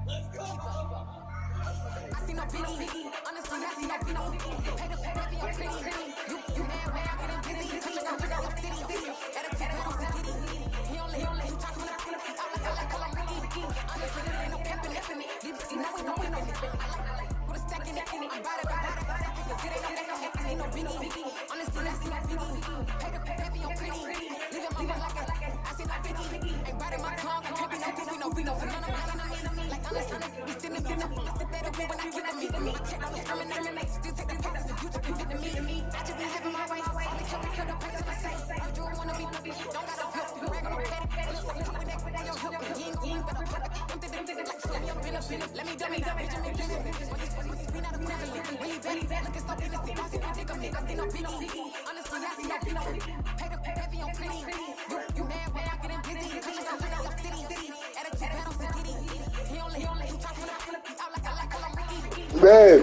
let's go.
I see no biggie, honestly, I see no biggie. Pay the baby, I'm pretty. You mad way, I'm getting busy. Come and go, your city. At a kid, I'm giddy. He only, you talk when I like call him Ricky. Honestly, there ain't no pep in it. You know we know it. I like, put a stack in it. I'm about it. Cause it ain't no biggie. Honestly, I see no biggie. Pay the baby, I'm pretty. Leave him like a, I see no biggie. Ain't biting my tongue, I can't be no. For none of my enemies. Like honestly, we still in the I sit there to win when I get to me. I check on the discriminate. Still take the passes if you took it to me. I just be having my way. Only kill the pace if I say. You don't wanna be don't got a pill. You rag on the petty. Look like you with that on your hip. You ain't gon' better put it. Them like slow me up in a minute. Let me dummy. We not a never living. When he bad, look at so innocent. I see no predicament. I see no biggie. Honestly, I see no biggie. Pay the baby, I'm pretty. You mad way, I'm getting busy. Come and go, your city. At a kid, I'm so giddy. He only, you talk when I like call him Ricky.
Man.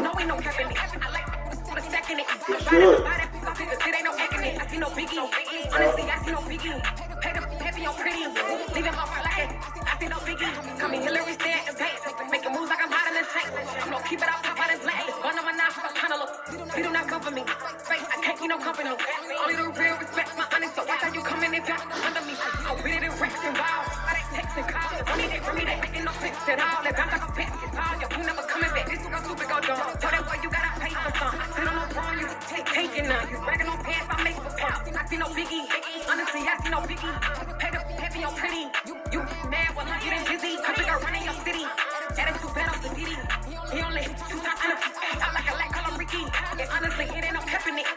No, we no capping it. I like put a stack in it.
Sure.
It ain't no hacking it. I see no biggie. Honestly, I see no biggie. Pay the baby, I'm pretty. Leave him off like it. I see no biggie. Call me Hillary Stanton, making moves like I'm hot in the tank. You know, keep it out, top out his black. One of my knives, I'm kind of look. You do not come for me. I can't keep no company. Only the real respect my honest. So watch how you come in and down under me. I'm with it in Rex and Wild. I they text and call. Money they for me, they making no sense at all. They bounce like a pet. You never coming back. This is go super go dumb. Tell that boy you gotta pay for some. Sit on no throne, you take taking none. You bragging on pants, I make for pump. I see no biggie. Honestly, I see no biggie. Pay the heavy on pretty. You mad when I'm getting busy. Come pick up running your city. Attitude bad off the city. He only two times honest. I like call him Ricky. And honestly, it ain't no cap in it.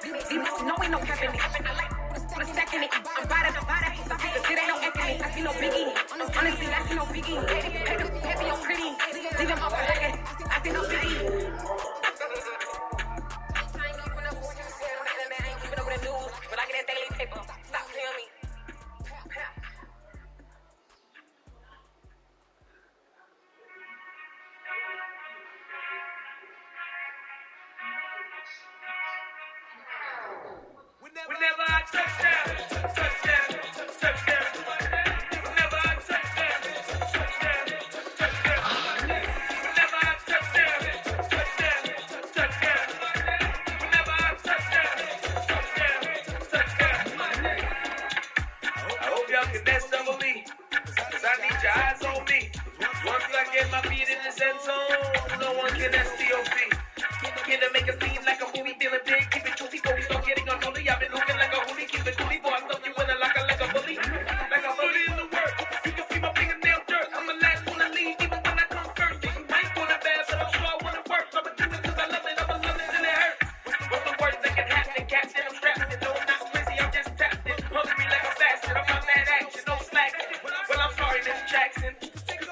No, ain't no cap in it. I like put a stack in it. I'm bad at it. It ain't no F in it. I see no biggie. Honestly, I see no biggie. Pay the heavy on pretty.
Leave him off again. I think I'm busy. But I get that daily paper. Stop playing me.
Whenever I touchdown, touchdown, touchdown. Whenever I touchdown, touchdown, touchdown. Whenever I touchdown, touchdown, touchdown. Whenever I touchdown, touchdown, touchdown. I hope y'all can dance over me, 'cause I need your eyes on me. Once I get my feet in this end zone, no one can STOP. Can I make a scene like a movie, feeling big, keep it juicy, so we start getting unholy. I've been looking like a hoodie, keep it coolie, boy, I stuff you in it like a bully. Like a bully in the work, you can see my fingernail dirt. I'm the last one to leave, even when I come first. You ain't gonna bad, but I'm sure I wanna work. I'ma do it 'cause I love it, I'ma love it till it hurts. What's the worst that can happen? Captain, I'm strapped in, no, I'm not crazy, I'm just tapped in. Hungry like a bastard, I'm on that action, no slack. Well, I'm sorry, Miss Jackson.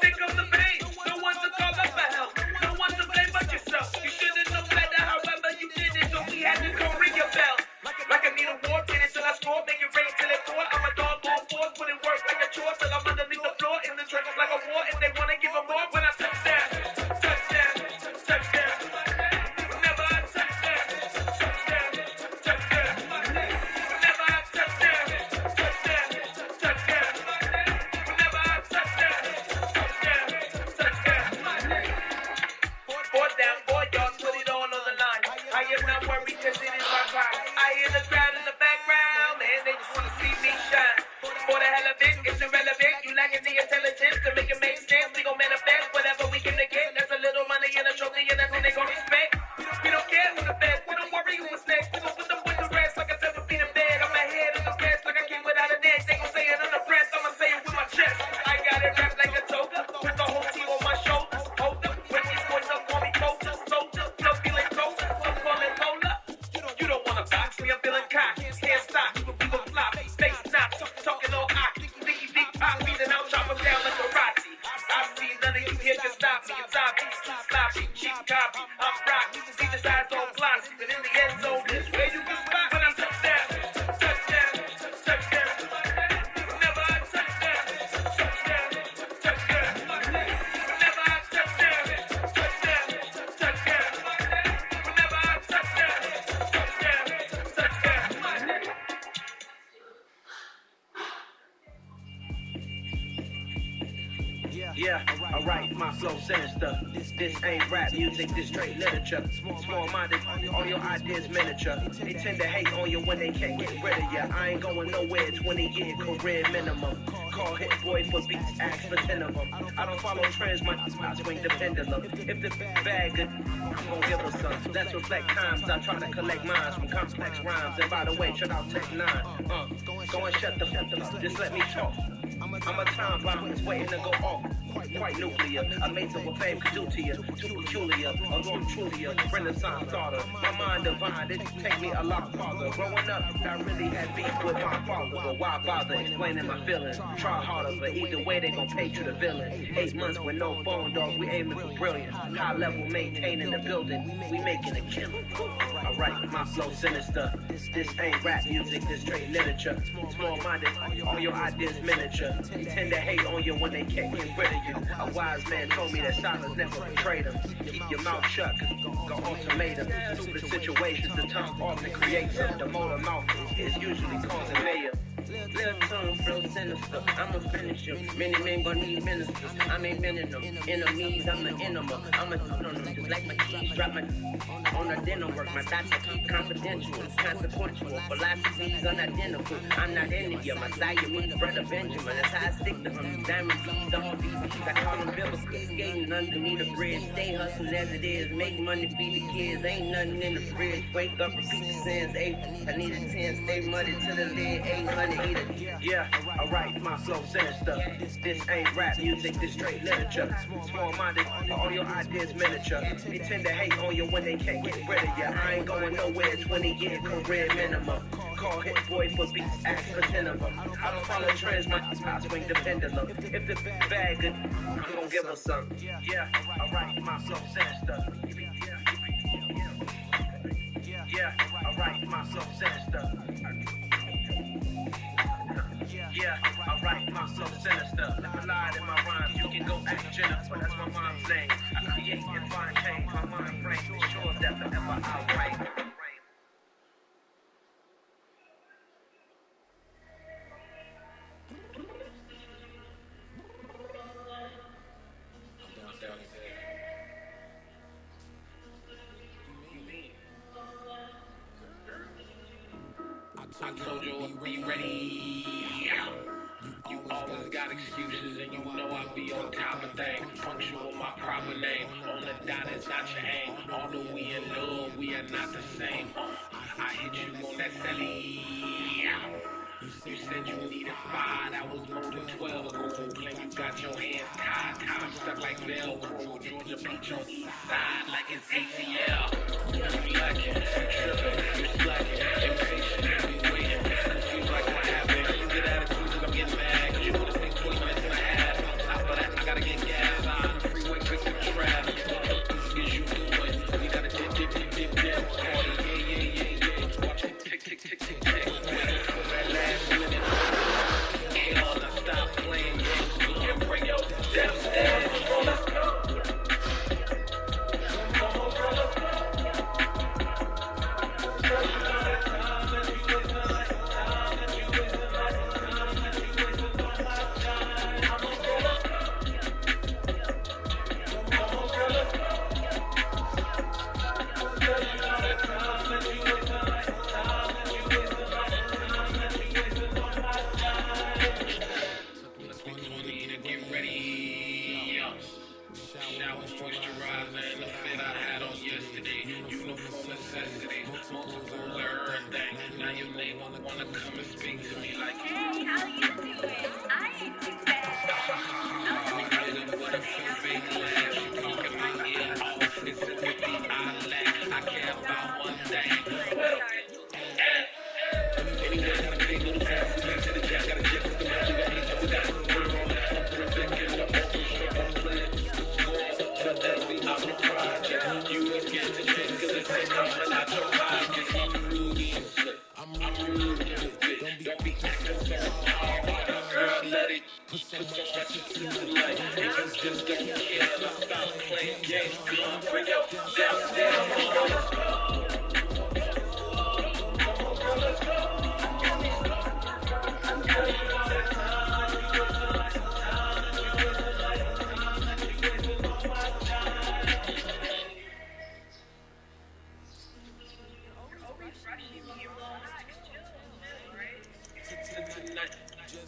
Think of the pain, no one to call up for help. No one to blame but yourself. You should've known better, however you did it, so we had to go ring your bell. Like I need a war, get it till I score, make it rain till it pour. I'm a dog on force, put it work like a chore till I'm underneath the floor. In the trenches like a war, if they wanna give them more. When I touchdown, touchdown, touchdown. Whenever I touchdown, touchdown, touchdown. Whenever I touchdown, touchdown, touchdown. Whenever I touchdown, touchdown, touchdown. Fourth down, 4 yards, put it on the line. I am not worried 'cause it is my time. I hear the crowd in the background, and they just wanna see me shine. For the hell of it, it's irrelevant. You lacking the intelligence to make it make sense. We gon' manifest whatever we can get. That's a little money and a trophy, and that's what they gon' respect. We don't care who's the best, we don't worry who's next. We gon' put them with the rest like I never beat them dead. I'm ahead of the rest like I came without a net. They gon' say it on the press, I'ma say it with my chest. I got it wrapped like a toga, with the whole team on my shoulders. Hold up, when these boys up, call me soldier, soldier. Flow feeling colder, I'm calling cola. You don't wanna box me, I'm feeling cocky. Can't stop, we gon' flop. Face knock, talking all hockey. Sticky deep pop, beating out, chop 'em down like karate. I see none of you here can stop me. It's obvious, too sloppy, cheap copy. I'm rocky, see the sides all glossy. But in the end zone, this where you can spot. When I touchdown, touchdown, touchdown. Whenever I touchdown, touchdown, touchdown. Whenever I touchdown, touchdown, touchdown. Whenever I touchdown, touchdown, touchdown. Yeah, alright, my flow sinister. This ain't rap music, this straight literature. Small-minded, all your ideas miniature. They tend to hate on you when they can't get rid of you. I ain't going nowhere, 20-year career minimum. Call Hit Boy for beats, ask for 10 of them. I don't follow trends, I swing the pendulum. If the bag good, I'm gon' give her some. Let's reflect times, I try to collect minds from complex rhymes. And by the way, check out Tech 9. Go and shut the fuck up, just let me talk. I'm a time bomb, it's waiting to go off. Quite nuclear, amazing what fame could do to you. Too peculiar, although I'm truly a renaissance starter. My mind divine, it take me a lot farther. Growing up, I really had beef with my father. But why bother explaining my feelings? Try harder, but either way they gon' paint you the villain. 8 months with no phone, dog, we aiming for brilliance. High level maintaining the building, we making a killing. Alright, my flow sinister. This ain't rap music, this straight literature. Small-minded, all your ideas miniature. They tend to hate on you when they can't get rid of you. A wise man told me that silence never betrayed him. Keep your mouth shut, go ultimatum. Stupid situations, the tongue often creates them. The motor mouth is usually causing mayhem. Little tongue, flow sinister, I'ma finish you. Many men gon' need ministers, I ain't been in them. Enemies, I'm the enema. I'ma put on them, just like my keys, drop my on the dinner work. My thoughts are keep confidential, consequential. Philosophies unidentical, I'm not into you. My Siamese brother Benjamin, that's how I stick to him. Diamond D's, all BBs, I call them biblical. Skating underneath the bridge, stay hustling as it is. Make money, feed the kids, ain't nothing in the fridge. Wake up, repeat the sins, 8. I need a 10, stay muddy to the lid, 800. Yeah, alright, my flow sinister. This ain't rap music, this straight literature. Small-minded, all your ideas miniature. They tend to hate on you when they can't get rid of you. I ain't going nowhere, 20-year career minimum.
call hit boy for beats, ask for 10 of them. I don't follow trends, I swing the pendulum. If the bag good, I'm gonna give her some. Yeah, I write myself saying stuff. Yeah, I write myself saying stuff. Yeah, I write myself sinister. Never lied in my rhymes, you can go ask Jennifer. That's my mom's name. I create and find change. My mind frame is sure that forever I write. I told you be ready. You always got excuses and you know I be on top of things. Punctual my proper name. On the dot is not your aim. Although we in love, we are not the same. I hit you on that belly. You said you needed 5, that was more than 12 ago. Claim you got your hands tied, time stuck like Velcro. Georgia Beach on east side like it's ATL. You slacking, you slacking, impatient, you waiting. Seems like what happened. Good attitude, cause I'm getting mad. Cause you wanna take 20 minutes and a half. On top of that, I gotta get gas on the freeway, fixing the traffic. What the is you doing? We gotta dip, party, yeah. Watch it tick, tick, tick, tick, tick. Last minute, hell, now stop playing games. And bring your steps down. Let's go.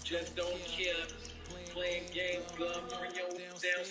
Just don't care. Playing games, love, bring your downstairs.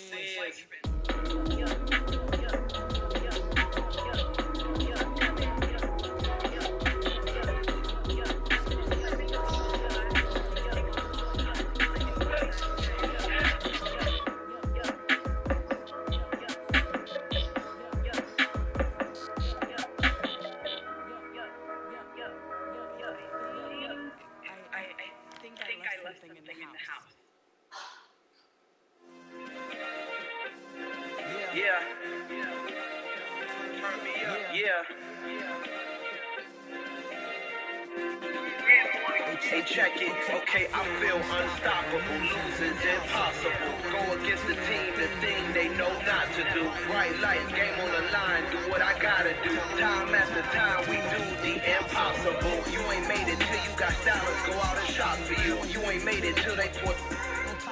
Hey, check it. Okay, I feel unstoppable. Losing's impossible. Go against the team, the thing they know not to do. Right life, game on the line. Do what I gotta do. Time after time, we do the impossible. You ain't made it till you got dollars. Go out and shop for you. You ain't made it till they put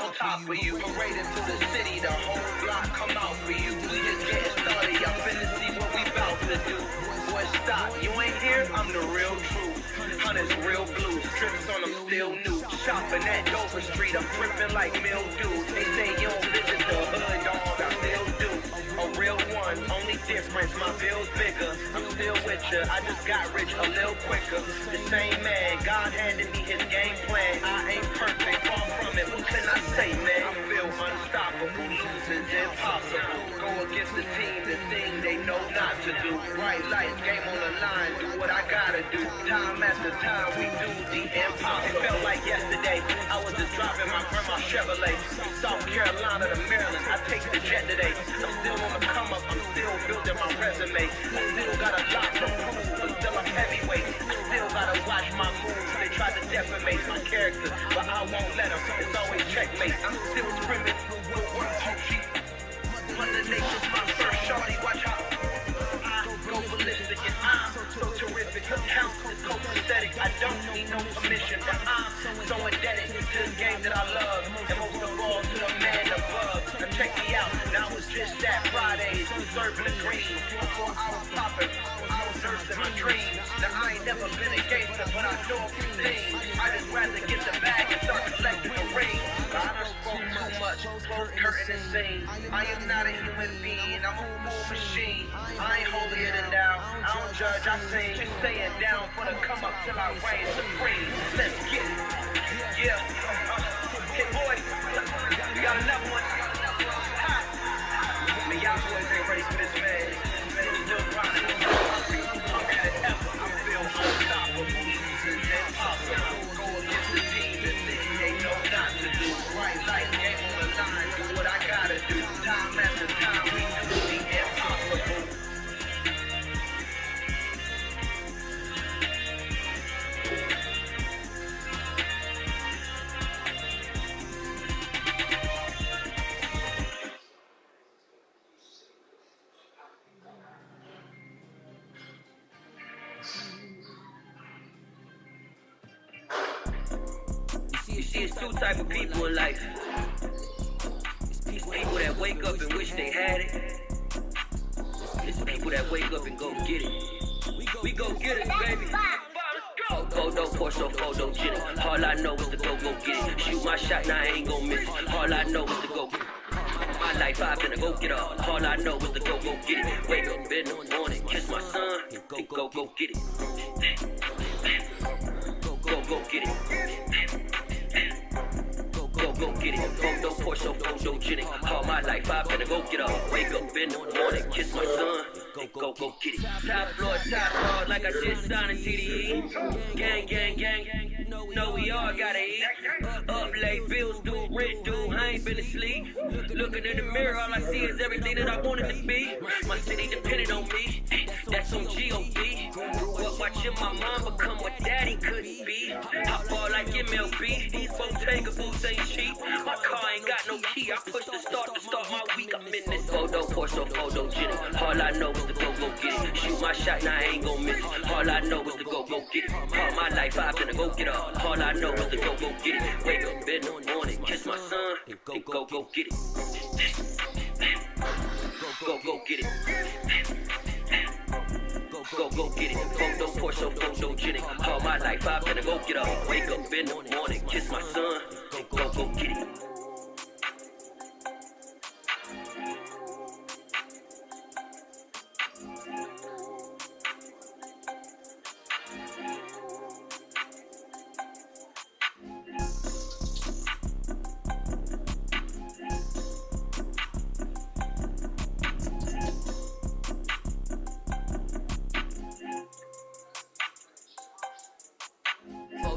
on top of you. Paraded through the city, the whole block come out for you. We just getting started. Y'all finna see what we bout to do. Boy, stop. You ain't here? I'm the real truth. Hunters real blue. Strips on them still new. Shopping at Dover Street. I'm ripping like mildew. They say you don't visit the hood, dog. I still do. A real one. Only difference, my bill's bigger. I'm still with ya. I just got rich a little quicker. The same man. God handed me his game plan. I ain't perfect. Far from it. What can I say, man? I feel unstoppable.
unstoppable. Losing's impossible. Go against the team, the thing they know not to do. Bright lights, game on the line, do what I gotta do. Time after time, we do the impossible. It felt like yesterday, I was just driving my grandma's Chevrolet. South Carolina to Maryland, I take the jet today. I'm still on the come up, I'm still building my resume. I still got a lot to prove, but still I'm heavyweight. I still gotta watch my moves, they try to defamate my character, but I won't let them, it's always checkmate. I'm still screaming, we'll work, Hochi. Mother Nature's my first shorty, watch how I go ballistic and I'm so terrific. Count is copacetic, I don't need no permission, but I'm so indebted to the game that I love, and most of all to the man above. Now check me out, now it's just that Fridays, I'm serving the green. Before I was popping, I was nursing my dreams. Now I ain't never been a gangster, but I know a few things. I just rather get the bag and start collecting the rings. I done spoke too much, both curtain and sing. I am not a human being, I'm a full machine. I ain't holier than thou, I don't judge, I sing. Staying down for the come up till I reign supreme. Let's get it, yeah. Hey boys, we got another one. Man, y'all boys ain't ready for this, man. Still grinding, I'm at it ever. I feel unstoppable. Losing's impossible. Go against the team, the thing they know not to do. Bright light, game on the line, do what I gotta do. Time after time, we do the impossible. You see, it's two type of people in life. It's people that wake up and wish they had it. It's people that wake up and go get it. We go get it, baby. Photo, Porsche, photo, get it. All I know is to go get it. Shoot my shot, now I ain't gon' miss it. All I know is to go get it. My life, I finna go get it. All I know is to go get it. Wake up in the morning, kiss my son, and go get it. Go get it. Go get it. Photo, Porsche, photo, get it. All my life, I finna go get it. Wake up in the morning, kiss my son, go get it. Top floor, like I just signed a CDE. Gang, know we all gotta eat. Up late, bills due, rent due, I ain't been asleep. Looking in the mirror, all I see is everything that I wanted to be. My city depended on me, that's on G.O.D. Watching my mom become what daddy couldn't be. I ball like MLB, these Bottega boots ain't cheap. My car ain't got no key, I push the start to start my week. I'm in this photo, Porsche, photo, Jenny. All I know is to go get it. Shoot my shot, now I ain't gon' miss it. All I know is to go get it. All my life, I finna go get it. All I know is to go get it. Wake up in the morning, kiss my son, and go get it. Go get it. Go get it. Photo, Porsche, photo, Jenny. All my life, I finna go get it. Wake up in the morning, kiss my son, and go get it.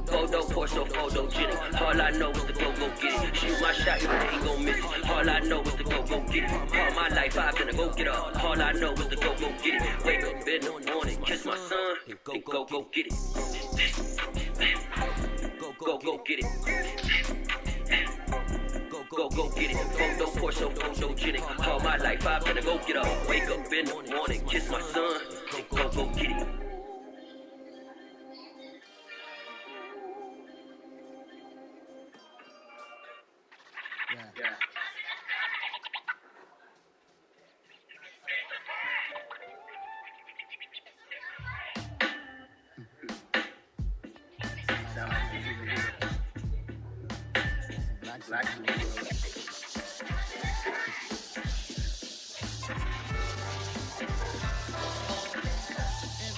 Photo, Porsche, photo, Jenny. All I know is to go get it. Shoot my shot, I ain't gon' miss it. All I know is to go get it. All my life, I finna go get it. All I know is to go get it. Wake up in the morning, kiss my son, and go get it. Go get it. Go get it. Photo, Porsche, photo, Jenny. All my life, I finna go get it. Wake up in the morning, kiss my son, and go get it. Yeah. Black.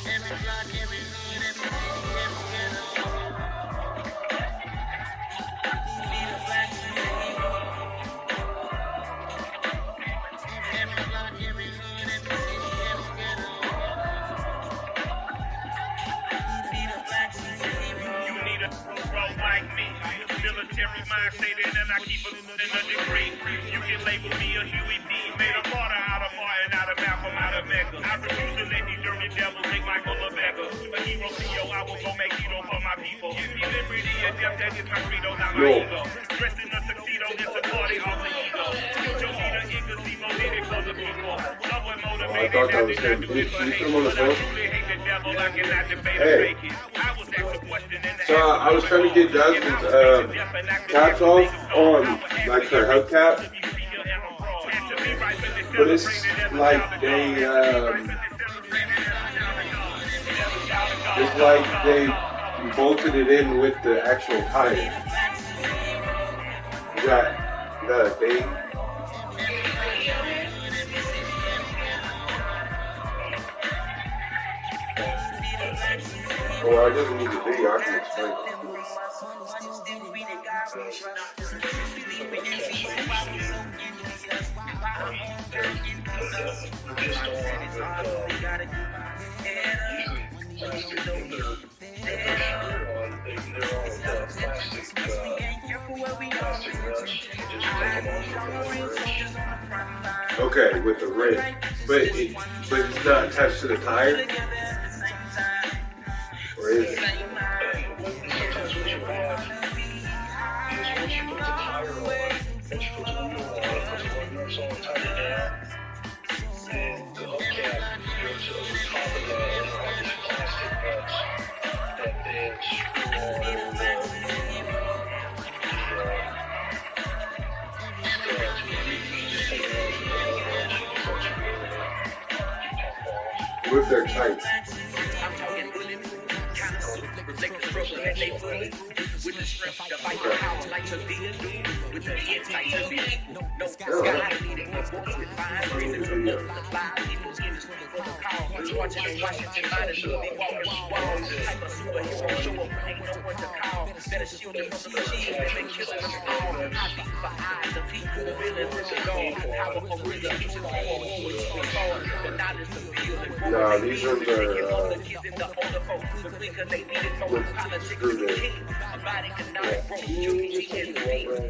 Every block, every hood, every city, every ghetto. Be the black
military mind stated, and I keep us in a degree. You can label me a Huey D. Made a martyr out of Martin, out of Malcolm, out of Mecca. I refuse to let these dirty devils make Michael LeBecca. A hero CEO, I will go make hero for my people. Give me liberty or death, that is my credo, not my ego. Dressed in a tuxedo, it's a party, all the ego. Your leader, Igazimo, did it for the people. Someone motivated,
I thought that was him. You still on the phone? Hey. So I was trying to get Jasmine's caps off on like her hubcap, but it's like they bolted it in with the actual tire. Is that a thing? Well, I doesn't need to be, I can explain. Okay, with the rim. But it's not attached to the tire? Or is it?
Sometimes what you have is once you put the tire on, once you put the wheel on, put the one nuts on, tighten it down, then the hubcap goes over the top of that, and all these plastic nuts that then screw on
With their tight.
With the strength to fight the power like to be a dude. With the insight to be equal. No sky leading the books with fine reason to multiply. People's industry for the power. Once watching in Washington, minus will be walking the walls. Type of superhero show up, ain't no one to call. Better shield it from the machine and make killing us all. I beat for eyes, the people, the villains, it's a goal. Powerful rhythm, each is more with you and more. But not as the field and
nah, these ones are
because they need it for politics and the king. A body cannot grow, you can be.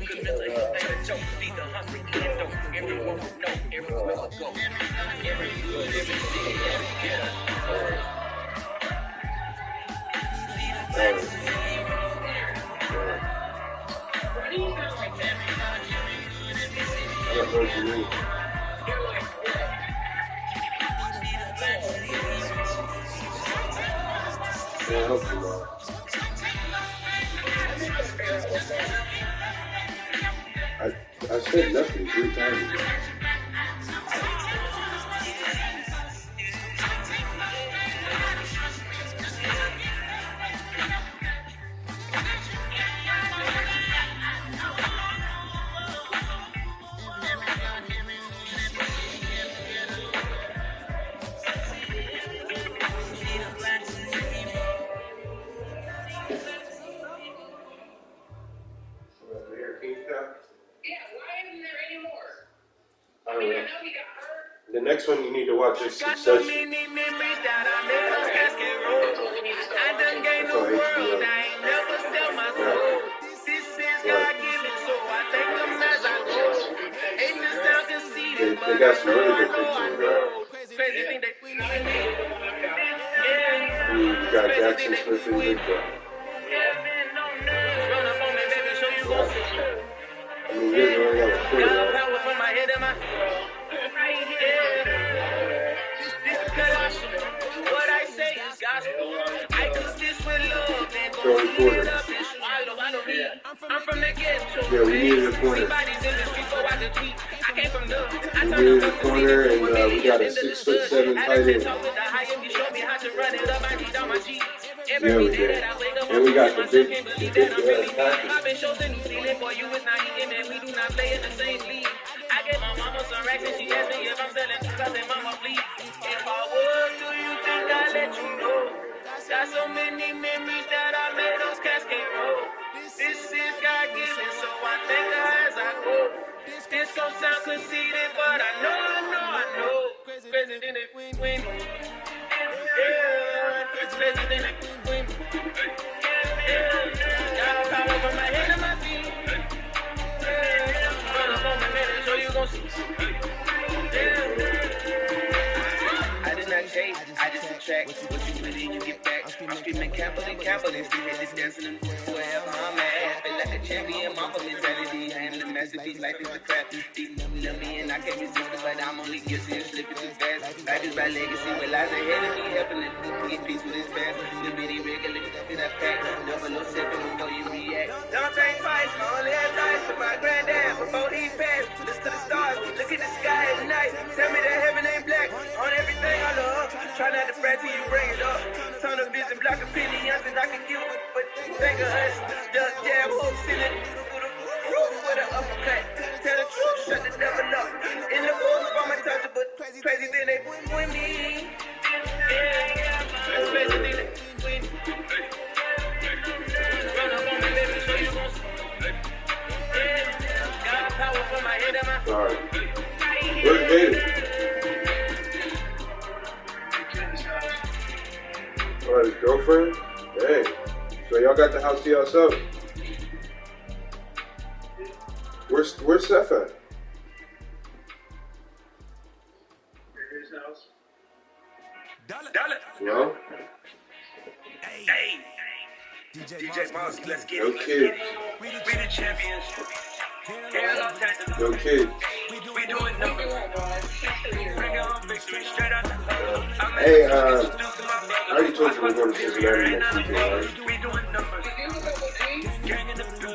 Camilla, you think a joke, be the hungry kid, don't everyone will know, everywhere will go. Every good, every city, every ghetto.
I don't know what you mean. Yeah, I hope you are. I said nothing 3 times. The next one you need to watch is Succession. That's on HBO. They got some really good pictures, bro. You got Jackson Smith and Jigsaw. I mean, you really have a clue, though.
What I say is gospel. I do this with love and I'm from the ghetto.
Yeah, we needed a corner. We needed a corner, and we got a 6'7" tight end. Yeah, we did. And we got the big tackle.
I've been chosen New Zealand for you, it's not eating, and we do not play in the same league. I gave my mama some racks and she asked me if I'm selling because then mama please. If I was, do you think I'd let you know? Got so many memories that I made those cats can't roll. This is God given, so I thank God as I go. This gon' sound conceited, but I know. Crazy than it win. Yeah, it's crazy than it win. Yeah, got power from my head to my feet. track. What you put in, you get back. I'm screaming capital, capitalist. We hit this dancing in wherever I'm at. Feel like a champion, mama mentality. I am the masterpiece, life is the craft. Deep love me and I can't resist it, but I'm only guilty of slipping too fast. Life is by legacy, but lies ahead of me, helping it get peace with this past. The bitty regular, in that pack. Double 07 before you react. Don't think twice, only advice to my granddad before he passed. Listen to the stars, look at the sky at night. Tell me that heaven ain't black on everything I love. Try not to fret till you bring it up. Turn the vision, block a penny, youngsters I can give it. But think of us, duck, jab, hook, ceiling, through the roof with an uppercut. Tell the truth, shut the devil up. In the booth, I'm a touch, but crazy then they with me. Yeah, crazy then they with me. Run up on me, baby, so you gon' got power for my head and my
Sorry. Where's Gator? Oh, his girlfriend? Hey. So y'all got the house to yourself? Where's Seth at?
His house.
Well?
Hey. DJ Moss, let's get
No
it.
kids.
We the champions. Here in Los Angeles.
No kids.
We doing numbers. Bring on victory straight out the hole.
Hey, I already told you we're going to Cincinnati next weekend, right?
We doing numbers.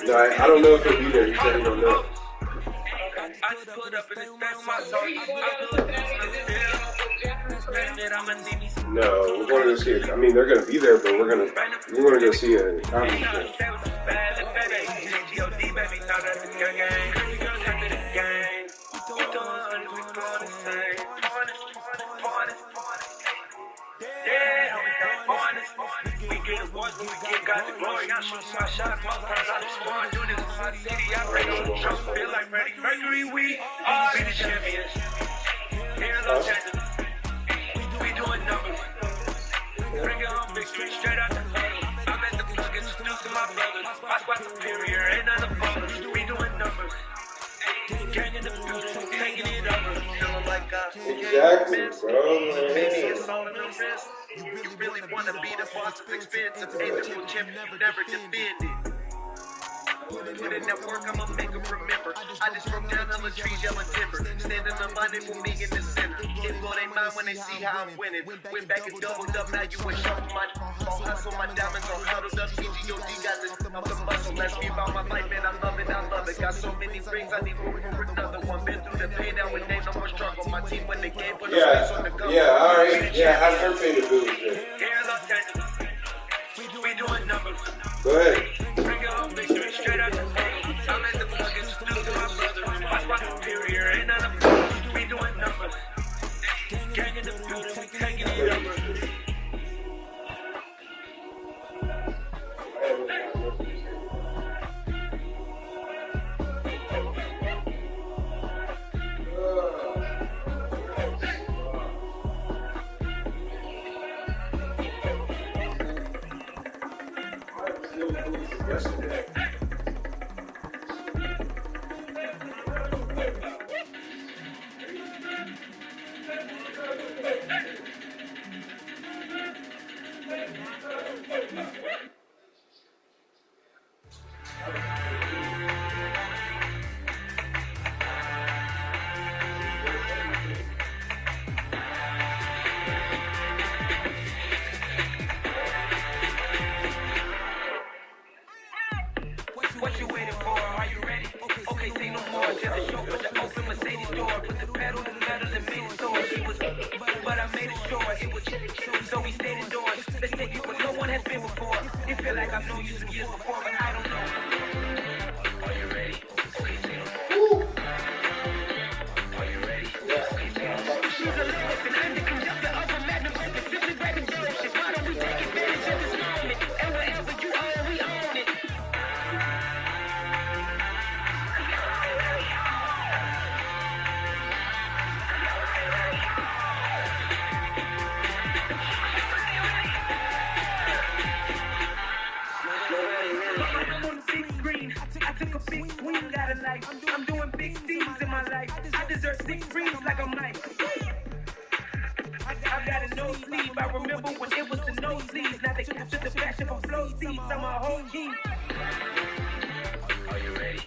No, I don't know if he'll be there. He said he don't know.
I just put up in this bag with my soul.
No, we're going to go see it. I mean, they're going to be there, but we're going to go see a comedy show.
We get awards when we get God the glory. I shoot my shot, my friends, I just want to do this in my city. I bring on the trust, feel like Freddie Mercury. We are the champions. Here in Los Angeles, we doing numbers. Bring it home, victory straight out the huddle. I'm at the plug, introduced to my brothers. My squad superior, ain't none of ballers. We doing numbers. Gang in the building, taking it over. Feeling like
Exactly, bro.
baby, it's all in the wrist. You really want to be the boss of expensive. Ain't the champion, you never defended. Put in that work, I'ma make them remember. I just broke down hella trees, yelling timber. Standing on my name with me in the center. It blow they mind when they see how I'm winning. Went back and doubled up, now you a sharp. My hustle, my diamonds are huddled up. CGOD got this off the muscle. Let's be about my life, man. I love it, I love it. Got so many rings, I need room for another one. Been through the pain, now it ain't no more struggle. My team, when they came, put a face on the go.
Yeah, alright. Yeah, have her pay the bills then.
Here in Los Angeles, we doing numbers.
Go ahead.
Bring it home, victory straight out the hole. I'm at the plug, introduced to my brothers. My squad superior, ain't none of them. We doing numbers. Gang in the building, we taking it over.
Yesterday.
What you waiting for? Are you ready? Okay, say no more. Just a show with the open Mercedes door. Put the pedal to the metal and made it soar. He was, but I made it sure it was. So we stayed indoors. Let's take it where no one has been before. It feel like I've known you some years before, but I don't know. Are you ready? Okay, say no more. Are you ready? Okay, say no more. She's a listen, I'm the conductor of a magnum. Simply breaking directions. Why don't we take advantage of this moment? And wherever you are, we own it. I'm doing big things in my life. I deserve 6 rings like I'm Mike. I've got a no sleep. believe. I remember when it was the nosebleeds. Now they captured the passion from flow seats. I'm a whole key. Are you ready?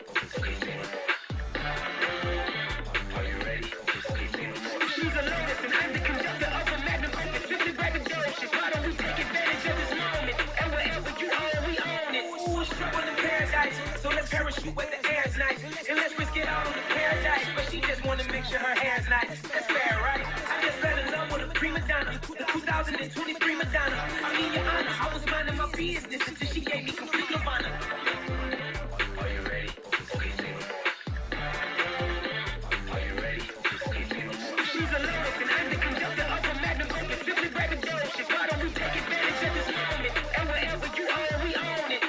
Are you ready? She's a lotus and I'm the conductor of a magnum opus. Simply braggadocious. Why don't we take advantage of this moment? And wherever you own, we own it. Ooh, shooting in paradise. So let's parachute where the air's nice. And let's risk it all in the paradise. But she just wanna make sure her hair's nice. That's fair, right? I just fell in love with a prima donna. The 2023 Madonna. I mean, your honor, I was minding my business until she gave me complete nirvana. Are you ready? Okay, say no more. Are you ready? Okay, say no more. She's a lyric and I'm the conductor of a magnum opus. Simply braggadocious. Why don't we take advantage of this moment? And wherever you own, we own it.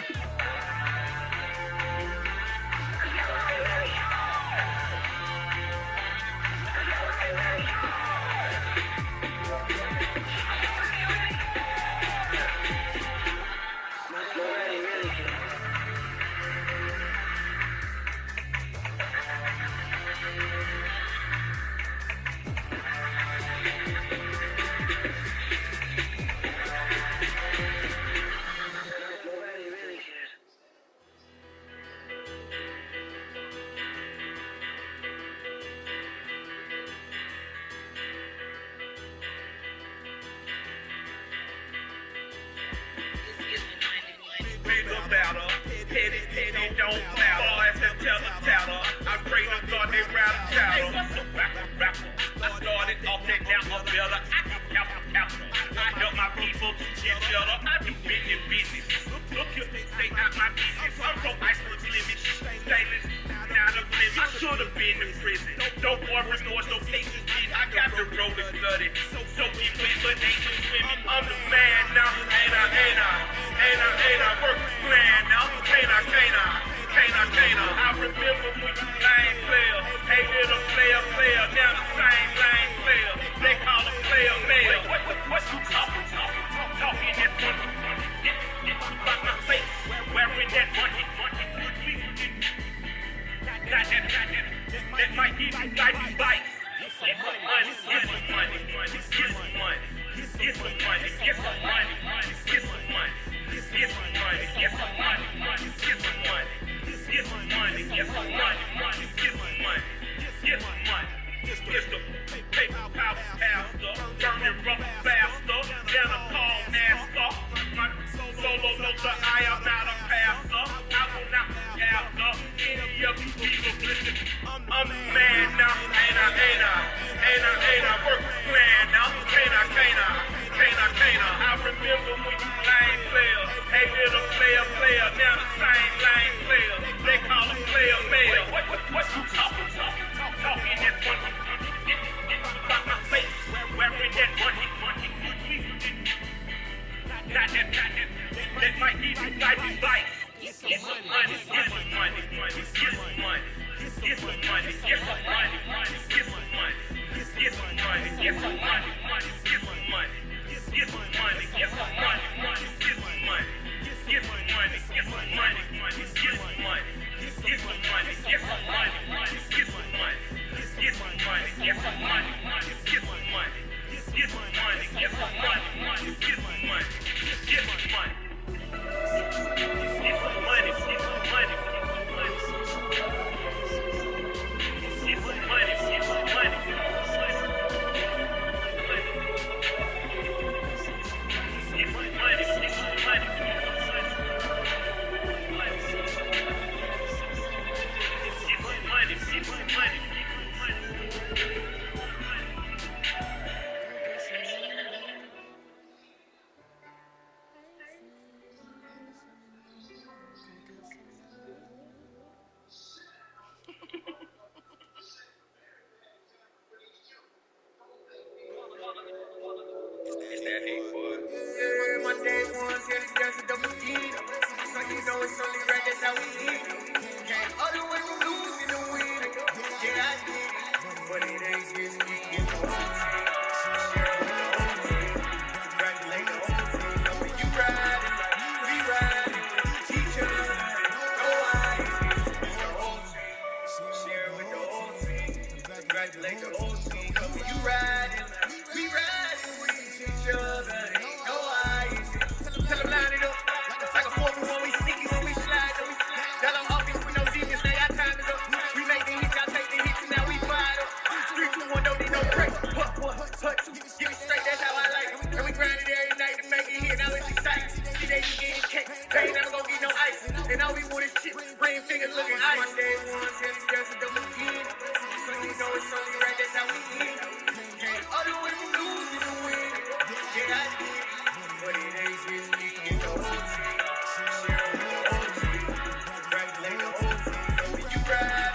But it ain't just me and the whole team. Share with the whole team. Congratulate the whole team. So when you ride,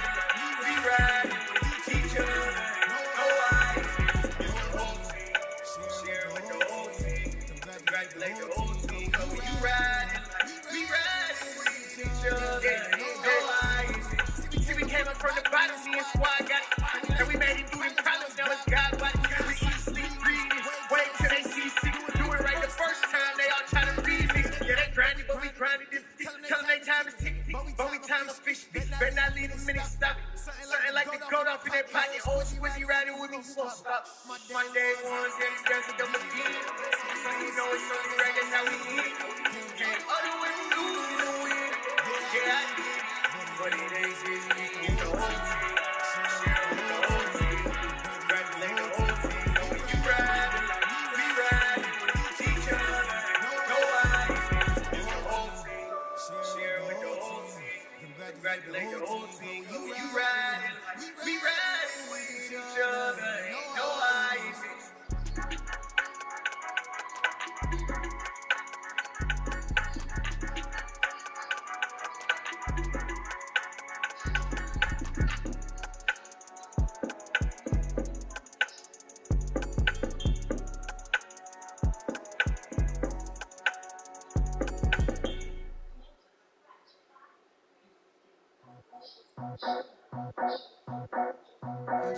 we ride with each other. No eyes. It's the whole team. Share with the whole team. Congratulate the whole team. So when you ride, we ride with each other. No eyes. See, we came up from the bottom, me and squad got it. And we made it through them problems. Now it's God watching. We eat, sleep, breathe. Wait till they see sick. Do it right the first time. They all try to remix. Yeah, they grinding, but we grinding this. Tell them they time is ticking, but we time officially. Better not leave a minute, stop it. Something like the gold off in their pocket. Oh, she with me riding with me, you won't stop. Monday, one, then it's dancing them again. So you know it's only right, that's how we eat. Can't other way to lose in the win. Yeah, I did. But it ain't just me and the whole team. Share with the whole team. Congratulate the whole team. So when you ride, we ride with each other. No eyes. It's the whole team. Share with the whole team. Congratulate the whole team. So when you ride, we ride with each other. Ain't no eyes.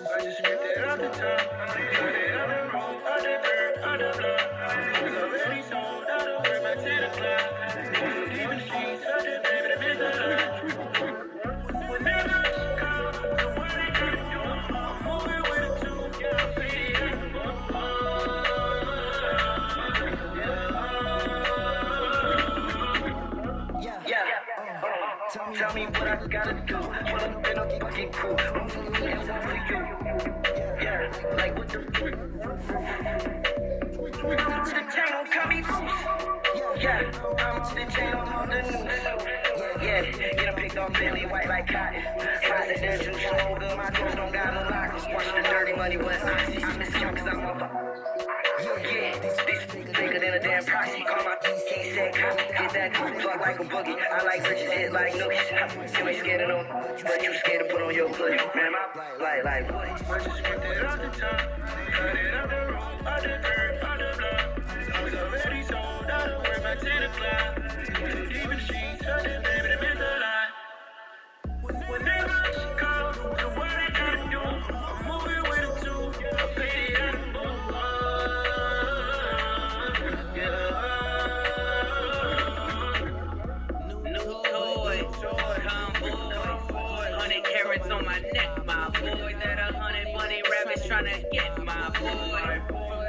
I just ripped it off the top, put it on the road, on the dirt, on the block. It's already sold out of work by 10 o'clock. Leave the streets, I just baby, the midnight. Whenever it's cold, the way they do, I'm moving with a two, yeah, I'm faded. Tell me what I gotta do. Pull up in a fucking crew. Hands up for you. Yeah, like what the freak? The chain on Cubby Bruce. Yeah, the chain on the news. Yeah, get a picked off Billy White like cotton. Hot the dance and so good, my doors don't got no lockers. Watch the dirty money when I miss you cause I'm a yeah, this bigger than a damn proxy. Call my DC, said copy. Hit that fuck like a boogie. I like riches, hit like nookies. You ain't scared of no, but you scared to put on your hood. Man, my like I just ripped it off the top. Cut it up the road, on the dirt, on the block. I was already sold out of work by 10 o'clock. Leave the streets, I just baby, the midnight. Whenever it's cold, the way they gotta do, I'm moving with a two. I paid it out. On my neck, my boy. That 100 bunny rabbits tryna get my boy.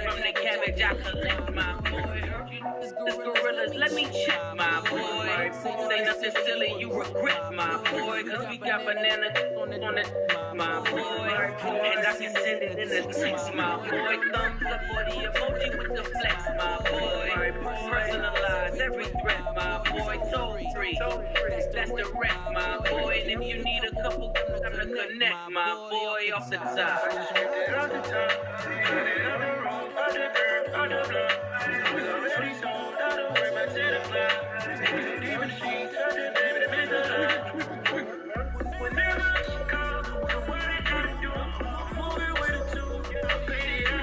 From the cabbage I collect my boy. This gorillas, let me check my boy. Say nothing silly, you regret my boy. Cause we got banana on it, my boy. And I can send it in the text, my boy. Thumbs up for the emoji with the flex, my boy. Personalize every threat, my boy. Toll free, that's the rep, my boy. And if you need a couple, I'm to connect, my boy, off the top. On the top, on the road, on the dirt, on the block. I was already sold out of work by 10 o'clock. Leave the streets, I just baby, the midnight. Whenever it's cold, the way they gotta do, I'm moving with a two. Yeah, I'm faded.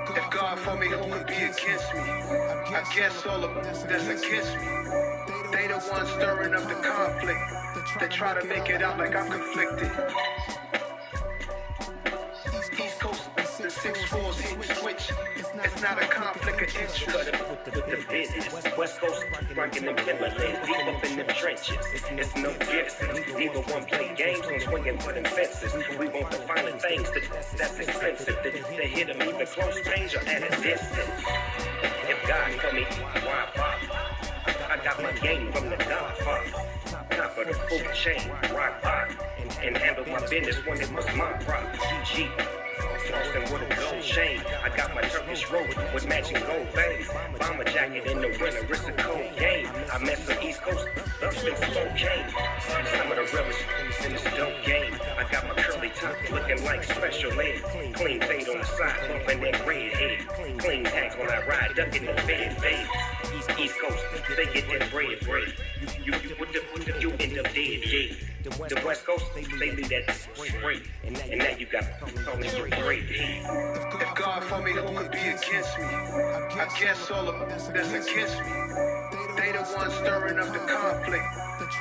If God for me, who would be against me? I guess all of them that's against me. They the ones stirring up the conflict. They try to make it out like I'm conflicted. East Coast, the 6-4s hit switch. It's not a conflict of interest.
Cut it with the business. West Coast rocking the Timberlands, deep up in them trenches. It's no gifts. Neither one play games, no swinging for them fences. We want the finer things that's expensive. To hit them even close range or at a distance. If God for me, why bother? I got my game from the Godfather. Not for the food chain, rock bottom. and handle my business when it was my problem. GG. Flossing with a gold chain. I got my Turkish robe with matching gold veins. Bomber jacket in the winter, it's a cold game. I met some East Coast ups in Spokane. Some of the realest in this dope game. I got my curly top looking like special ed. Clean fade on the side, bumping that red head. Clean tags when I ride, ducking the fade. East Coast, they get that bread. You end up dead. The West Coast, they leave that straight. And now you got all in your great heat.
If God for me, who could be against me? I guess all of them that's against me. They the ones stirring up the conflict.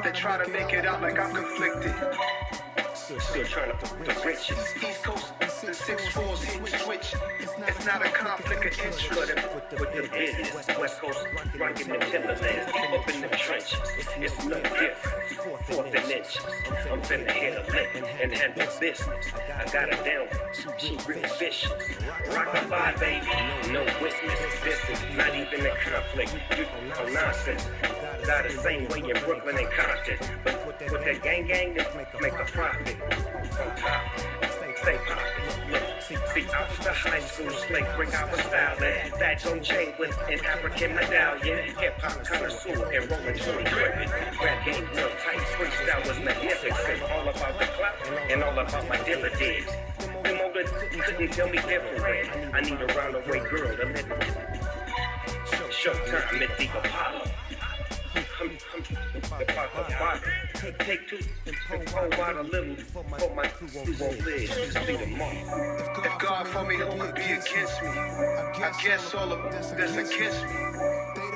They try to make it out like I'm conflicted.
Still trying to put the riches.
East Coast, the 6-4s hitting switch. It's not a conflict of interest.
With the business, West Coast, rocking the Timberlands, deep up in the trenches. It's no different, fourth and inches. I'm finna hit a lick and handle business. I got it down, she real vicious. Rock-a-bye, baby, no witness. This is not even a conflict, no nonsense. Got the same way in Brooklyn and Compton. But with that gang, make a profit. On top, stay poppin'. Look, see, I was the high school slave, break out a style that don't chain with an African medallion. Hip-hop connoisseur and rolling 20 drippin'. Rap game real tight, freestyle was magnificent. All about the clout and all about my dividends. Them older couldn't tell me different. I need a round-away girl to live with. Showtime at the Apollo. Take two and pour out a little for my who won't live. Just be the mark.
If God for me, who could be against me? I guess all of them that's against me.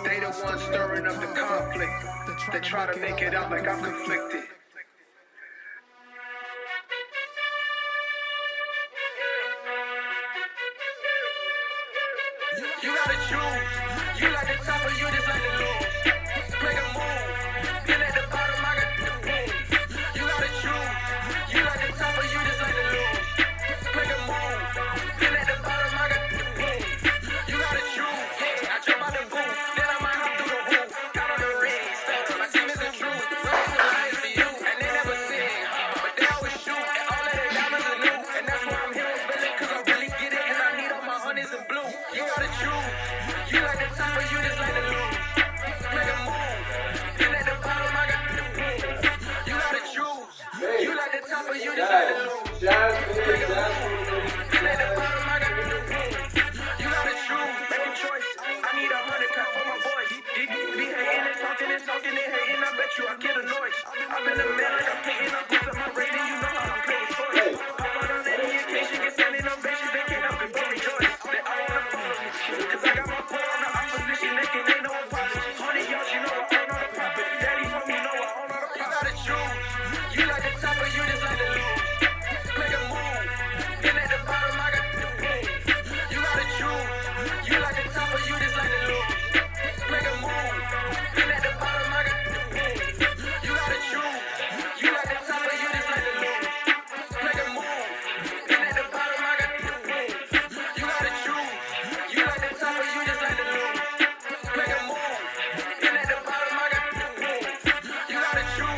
They the ones stirring up the conflict. They try to make it out like I'm conflicted.
You gotta choose. You like the top or you just like the low. Make a move. Then at the bottom, I got the boom. You gotta choose. You like the top or you just like the low. Make a move. Then at the bottom, I got the boom. You gotta choose. Hey, I jump out the booth. Then I might hop through the roof. Got on the rings. My team is the truth. Running the lines for you. And they never sing. But they always shoot. And all of their diamonds are new. And that's why I'm here spilling. Cause I really get it. And I need all my honeys in blue. You gotta choose. You like the top or you just like the low. Make a move. Then at the bottom, I got the boom. You gotta choose. You like the top or you just like the low. Make a move. Then at the bottom, I got the boom. You gotta choose. Make a choice. I need 100 cut for my boys. Be hating and talking and hating. I bet you I get a noise. I've been a man like I'm picking up boots up my rating. You know how I play with toys. Pop out on any occasion, get standing on benches. They can't help it but rejoice. They all wanna follow me. Cause I got my foot on the opposition. They can't ain't no apology. Honey, y'all, you know I own all the profit. Daddy from me know I own all the profit. You gotta choose. You like the top or you just like the low. Make a move. Then at the bottom, I got the boom. You gotta choose. You like the top or you just like the low. Make a move. Then at the bottom, I got the boom. You gotta choose. You like the top or you just like the low. Make a move. Then at the bottom, I got the boom. You gotta choose. You like the top or you just like the low. Make a move. Then at the bottom, I got the boom. You gotta choose.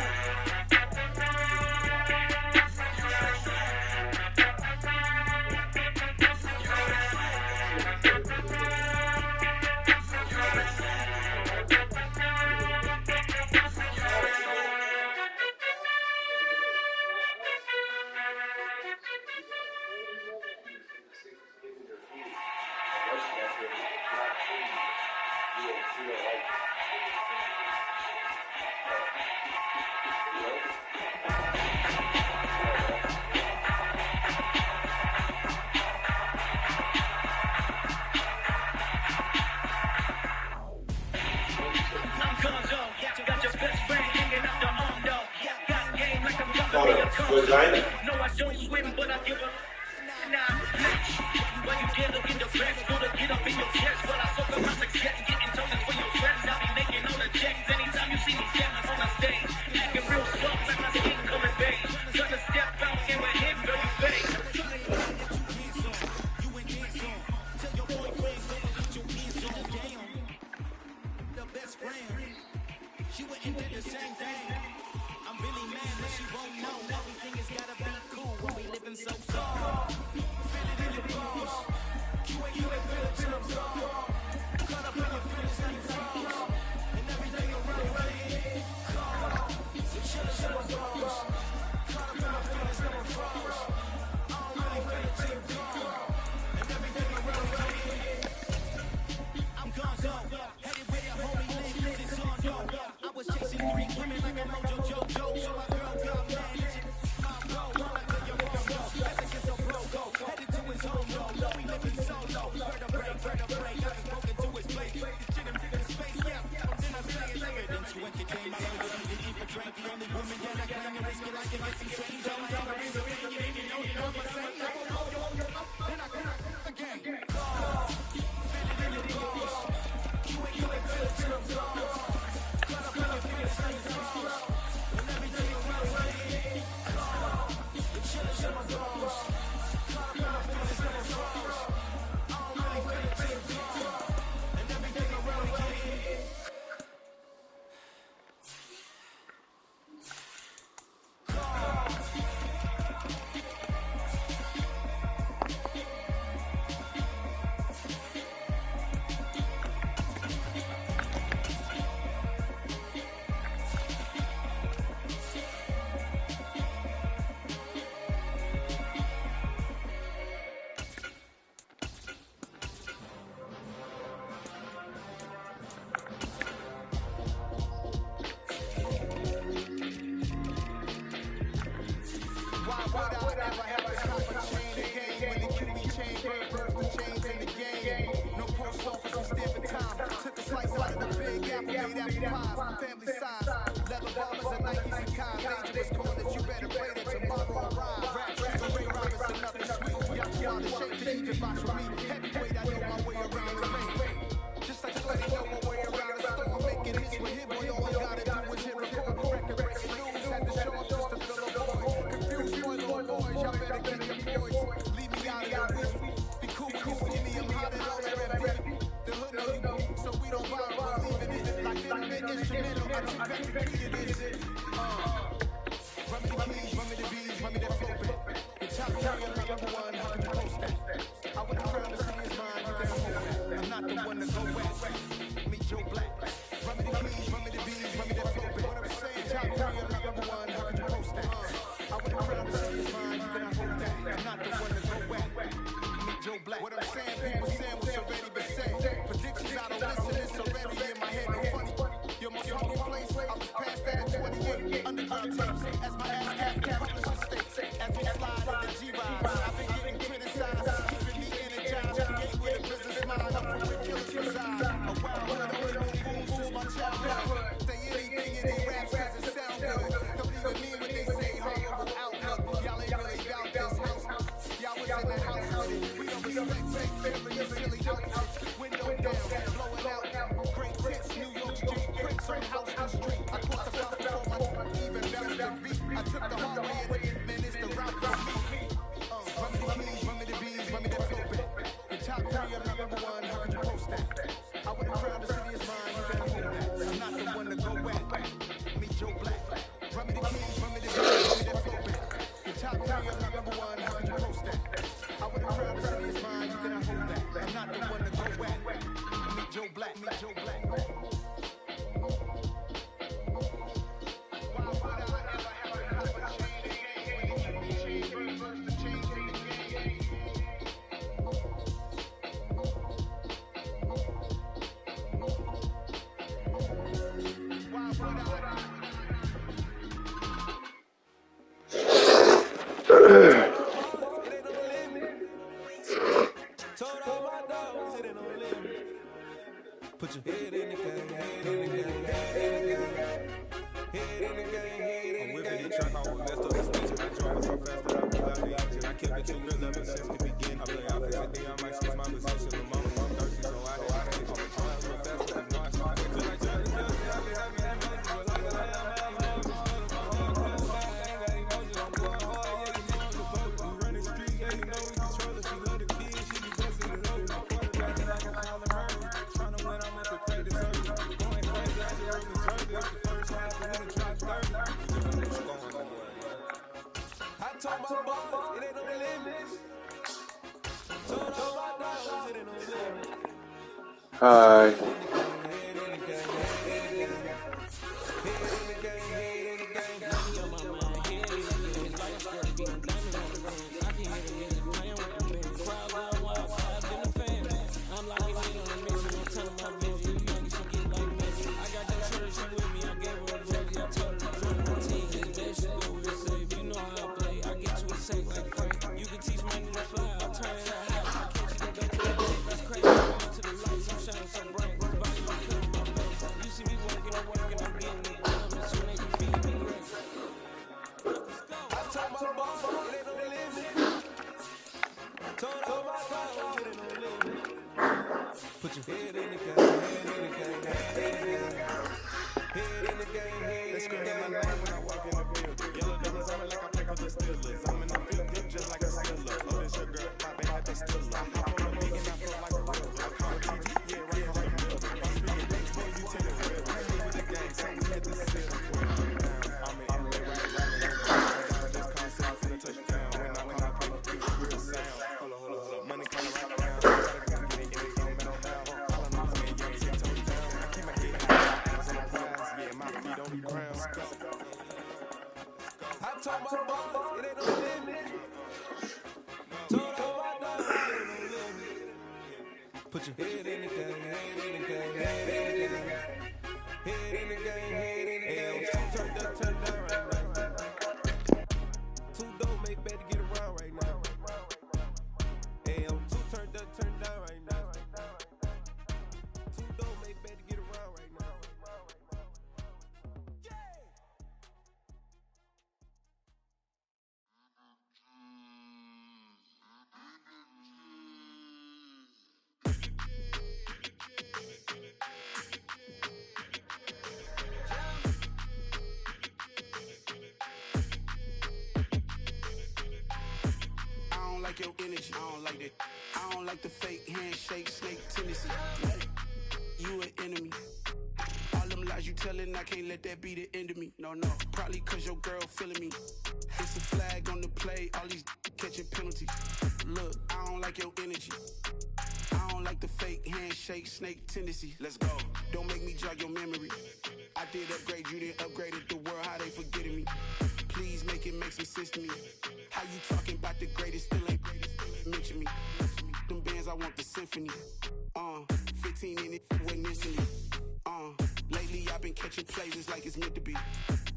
Vagina.
No, I don't swim, but I give a when you get up in the best, go to get up in your chest. But I talk about success, getting told for your friends. I'll be making all the checks anytime you see me standing on the stage. Acting real soft like my skin coming beige. Trying to step out and with him, girl, you fake. The best friend, she went and did the same thing. I'm really mad that she won't know everything is
you ain't feel it till I'm gone. Caught up in your feelings, now you froze. And everything around me, cold. The chillers in my bones. Caught up in my feelings, now I'm froze. I don't really feel it till you're gone. And everything around me, I'm gone, headed where your homie lives, it's on, yo. I was chasing 3 women like a Mojo Jojo, so my girl got mad, my road, like where your mom go, as I get so broke, go, headed to his home, yo, no, we living solo, vertebrae, I just broke into his place, this shit in space, yeah, then I say it's evidence, you entertain my love, you eat for drink, the only woman that I claim to risk it like it makes me strange, all my other reason, you didn't know my same, then I come again, feel it in your bones, you ain't feel it till I'm gone. Caught up in your feelings, now you froze. And everything around me, cold. The chillers in my bones. Caught up in my feelings, now I'm froze. I don't really feel it till you're gone. And everything around me. Family size, leather bombers and Nikes and cars. Dangerous corners, you better pray that tomorrow arrives. Rap, Ray Robinson, nothing sweet. Got you out of shape to even box with me. Heavyweight, I know my way around the ring. Just like Sweaty know my way around the store. Making hits with him, boy, all I gotta do is hit record. Record breaks news, had to show up just to fill a void. Confused boy, little boys, y'all better get your boys. Leave me out of your whiskey. Be cool when you see me, I'm hot and all that empty. The hood know you, so we don't borrow, believe in it. Like intimate instrumental, I took back the key to this. Run me the keys, run me the bees, run me that flow back. The top carrier, my number one, how can you post that? I would have crowned the city is mine, you better hold that. I'm not the one to go back. Meet Joe Black. Run me the keys, run me the bees, run me that flow back. What I'm saying, top carrier, my number one, how can you post that? I would have crowned the city is mine, you better hold that. I'm not the one to go back. Meet Joe Black. What I'm saying, people saying what's already been said. Predictions, I don't listen, it's already in my head, no funny. Your most hungry place, I was past that at 28. Underground tapes, as my ass captain publishes states. As we slide in the G-Ride, I've been getting criticized, keeping me energized. Create with a business mind, up for where killers reside. A wild hood, only known fools since my childhood. Say anything in these raps cause it sound good. Don't even mean what they say, horrible outlook. Y'all ain't really about this house. Y'all was in the house with it. We don't respect fake family, silly outfits. Window down, blowing out. Great hits, New York Street, prints on House and Street. I caught the bounce before my even bounced the beat. I took the hard way and man, it's the route for me. Run me the keys, run me the bees, run me that flow back. The top 3, I'm not number one, how could you post that? I would have crowned the city is mine, you better hold that. I'm not the one to go back. Meet Joe Black. Run me the keys, run me the bees, run me that flow back. The top 3, I'm not number one, how could you post that? I would have crowned the city is mine, you better hold that. I'm not the one to go back. Meet Joe Black, meet Joe Black.
Put your head in the game, head in the game, head in the game, head in the game, head in the game. I'm whipping the track, I was messed up the station. I drove it so fast that I was out the action. I kept it too real ever since the beginning. I play offense and then I might switch my position. But mama, I'm thirsty, so I hit it. I'm trying real fast, but you know I shot it. Feel like Johnny Kelly, I be having that money. But like I am, I ain't know I'm smoking. My heart cold, I ain't got emotions. I'm going hard, yeah, you know I'm the boat. We run the streets, yeah, you know we control it. She love the kids, she be busting it open. My quarterback, and I can call him her. Trying to win, I'm at the play this early. Going crazy, I just wrote the jersey. It's the first half, and we done dropped 30.
Hi.
Put your head in the game, head in the game, head in the game. Head in the game, head in the game. They scream my name when I walk in the building. Yellow diamonds on me like I pick up the Steelers. I'm in the field deep just like a Steeler. Oh, this your girl, poppin' at the Steeler. I hop on the beat and I feel like a real. I call it TT, yeah, right across the middle. I'm speaking next day, you tell it real. I ain't with the gang, so we hit the center. I'm in LA right now. This concept finna touch down. When I pull up, with the sound. Hold up. Money coming right around. I told my boss it ain't no limit. Told all my dogs it ain't no limit. Put your head in the game, head in the game, head in the game. Head in the game, head in the game. Turn down right now. Too dope, make better get around right now. Hey, I'm too turned down right now. Too dope, make better get around right now. I don't like your energy, I don't like that. I don't like the fake handshake, snake tendency. You an enemy. All them lies you telling, I can't let that be the end of me. No, probably cause your girl feeling me. It's a flag on the play, all these catching penalties. Look, I don't like your energy. I don't like the fake handshake, snake tendency. Let's go. Don't make me jog your memory. I did upgrade, you didn't upgrade it. The world, how they forgetting me. Please make it make some sense to me. How you talking about the greatest, still ain't greatest, mention me. Them bands, I want the symphony. 15 in it, wasn't instantly. Lately I've been catching plays, it's like it's meant to be.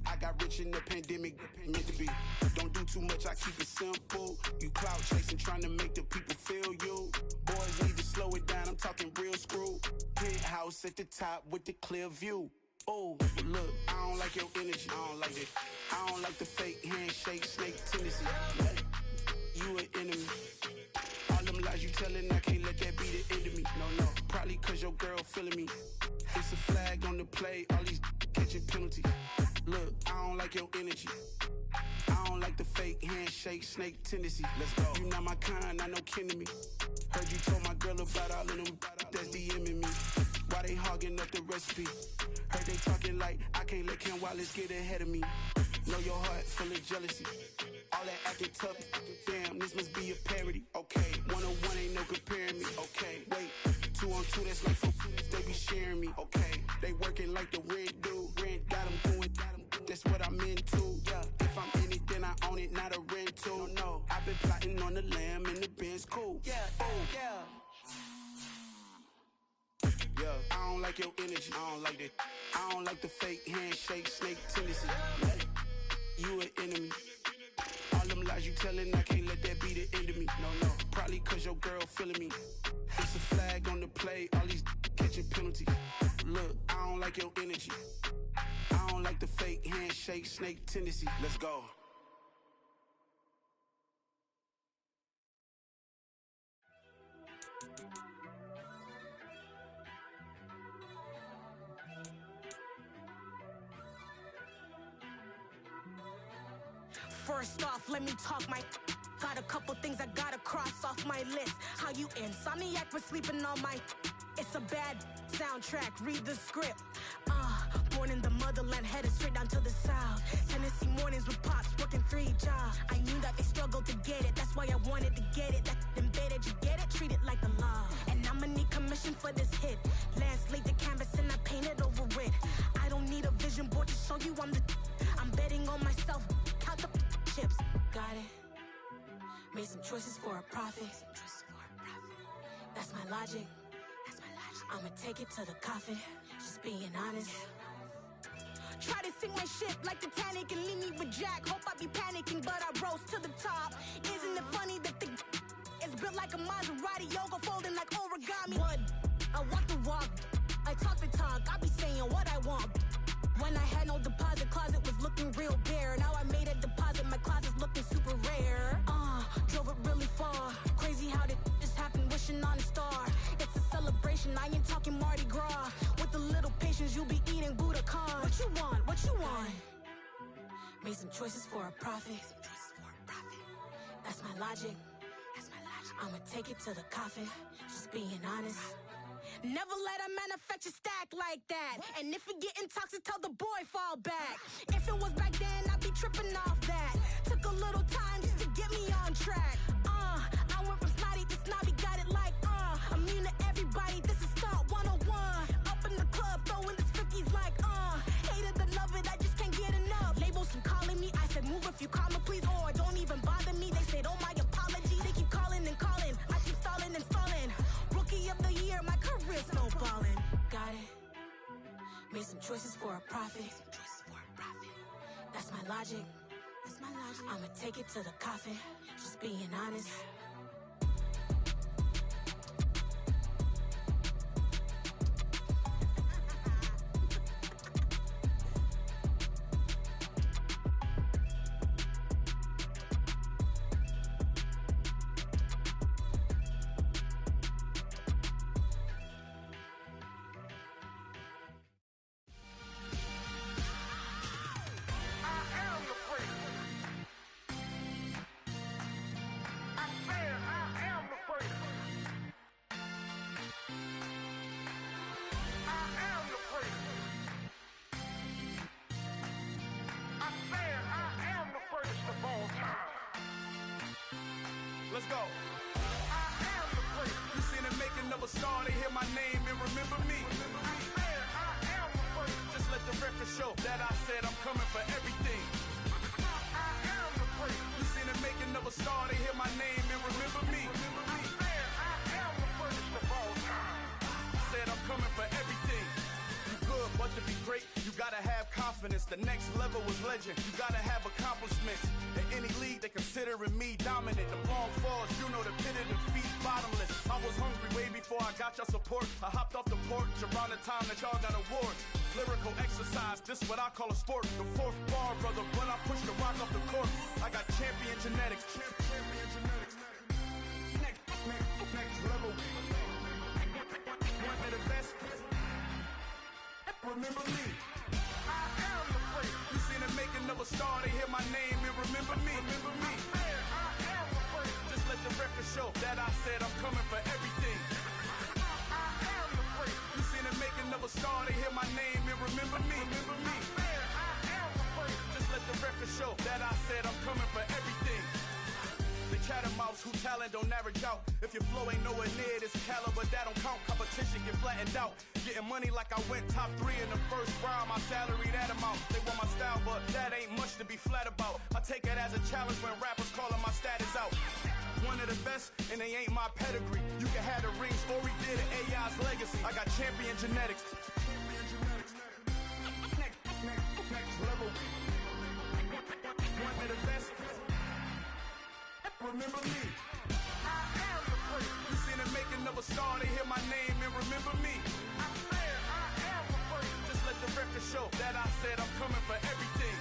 I got rich in the pandemic, meant to be. Don't do too much, I keep it simple. You clout chasing, trying to make the people feel you. Boys need to slow it down, I'm talking real screw. Penthouse at the top with the clear view. Oh, look, I don't like your energy, I don't like it. I don't like the fake handshake, snake tendency. You an enemy. All them lies you telling, I can't let that be the end of me. No, probably cause your girl feeling me. It's a flag on the play, all these catching penalties. Look, I don't like your energy. I don't like the fake handshake, snake tendency. Let's go. You not my kind, I know kin to me. Heard you told my girl about all of them that's DMing me. Why they hogging up the recipe? Heard they talking like I can't let Ken Wallace get ahead of me. Know your heart full of jealousy. All that acting tough, damn, this must be a parody. Okay, 101 ain't no comparing me. Okay, wait, 2 on 2, that's like 4, they be sharing me. Okay, they working like the rent do. Rent got them doing, that's what I'm into. Yeah, if I'm in it, then I own it, not a rental. No, I've been plotting on the lamb and the Benz cool. Yeah, I don't like your energy, I don't like that. I don't like the fake handshake, snake tendency. You an enemy. All them lies you telling, I can't let that be the end of me. No, probably cause your girl feeling me. It's a flag on the play, all these catching penalties. Look, I don't like your energy. I don't like the fake handshake, snake tendency. Let's go.
First off, let me talk my. Got a couple things I gotta cross off my list. How you insomniac for sleeping on my. It's a bad soundtrack, read the script. Born in the motherland, headed straight down to the south. Tennessee mornings with pops, working 3 jobs. I knew that they struggled to get it, that's why I wanted to get it. That embedded, you get it, treat it like the law. And I'ma need commission wishing for this hit. Lance laid the canvas and I painted over it. I don't need a vision board to show you I'm betting on myself. Count the chips. Got it. Made some choices for a profit. That's my logic. I'ma take it to the coffin. Just being honest. Try to sink my ship like Titanic and leave me with Jack. Hope I be panicking, but I rose to the top. Isn't it funny that the is built like a Maserati, yoga folding like origami? What? I walk the walk, I talk the talk. I be saying what I want. When I had no deposit, closet was looking real bare. Now I made a deposit, my closet's looking super rare. Drove it really far. Crazy how did this happen, wishing on a star. It's a celebration, I ain't talking Mardi Gras. With a little patience, you'll be eating Budokan. What you want? What you want? Made some choices for a profit. That's my logic. I'ma take it to the coffin. Just being honest. Never let a manufacture stack like that. And if it getting toxic, tell the boy fall back. If it was back then, I'd be tripping off that. Took a little time just to get me on track. I went from snotty to snobby, got it like immune to everybody, this is Stunt 101. Up in the club, throwing this 50s like hate it, love it, I just can't get enough. Labels keep calling me, I said move if you call me please, or don't even bother me. They said oh my apology, they keep calling and calling. I keep stalling and stalling. Rookie of the year, my career's snowballing. Got it. Made some choices for a profit. That's my logic. I'ma take it to the coffin. Just being honest.
Let's go. I am the place. You seen the making of a star, they hear my name and remember me. I am the place. Just let the record show that I said I'm coming for everything. I am the place. You seen the making of a star, they hear my name and remember me. I am the first of all time. Said I'm coming for everything. You good, but to be great, you gotta have confidence. The next level was legend. You gotta have accomplishments. In any league, they considering me dominant. The long falls, you know the pit of defeat, bottomless. I was hungry way before I got your support. I hopped off the porch around the time that y'all got awards. Lyrical exercise, this what I call a sport. The fourth bar, brother, when I push the rock off the court. I got champion genetics. Champion genetics. Next level. One of the best. Remember me. I am the place. You seen the making of a star, they hear my name and remember me. Remember me. I am the place. Just let the record show that I said I'm coming for everything. I am the place. You seen the making of a star, they hear my name and remember me. Remember me. I am the place. Just let the record show that I said I'm coming for everything. The chattermouths who talent don't average out. If your flow ain't nowhere near this caliber, that don't count. Competition get flattened out. Getting money like I went top 3 in the first round. My salary that amount. They want my style, but that ain't much to be flat about. I take it as a challenge when rappers calling my status out. One of the best, and they ain't my pedigree. You can have the ring, story did it, AI's legacy. I got champion genetics. Next level. One of the best. Remember me. I am the place. You seen the making of a star, they hear my name and remember me. I am the place. Just let the record show that I said I'm coming for everything.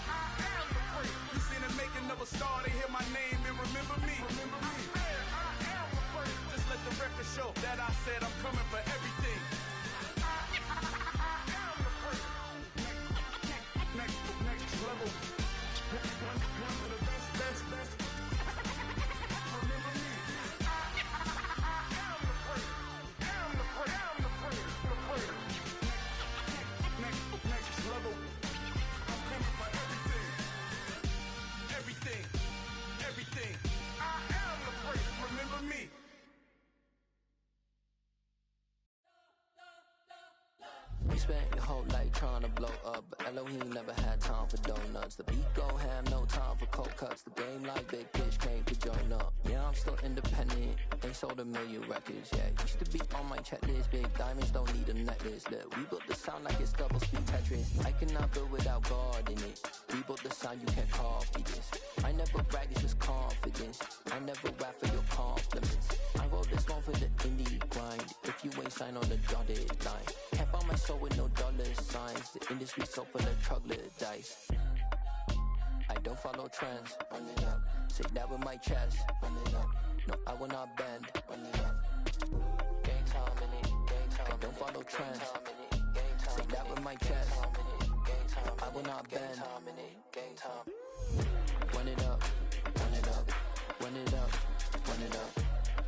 I am the place. You seen the making of a star, they hear my name and remember me. Remember me. I am the place. Just let the record show that I said I'm coming for everything. I am the place.
spent your whole life trying to blow up, but Elohim never had time for donuts. The beat go ham, no time for cold cuts. The game like big pitch came to join up. Yeah, I'm still independent, ain't sold a million records yet. Used to be on my checklist, big diamonds don't need a necklace. Look, we built the sound like it's double speed Tetris. I cannot build without God in it. We built the sound, you can't copy this. I never brag, it's just confidence. I never rap for your compliments. I wrote this one for the indie grind. If you ain't signed on the dotted line, can't buy my soul with no dollar signs. The industry so full of troglodytes. I don't follow trends. Run it up. Say that with my chest. Run it up. No, I will not bend. Run it up. Game time in it. Game time. I don't follow trends. Say that with my chest. I will not bend. Game time. Run it up. Run it up. Run it up. Run it up.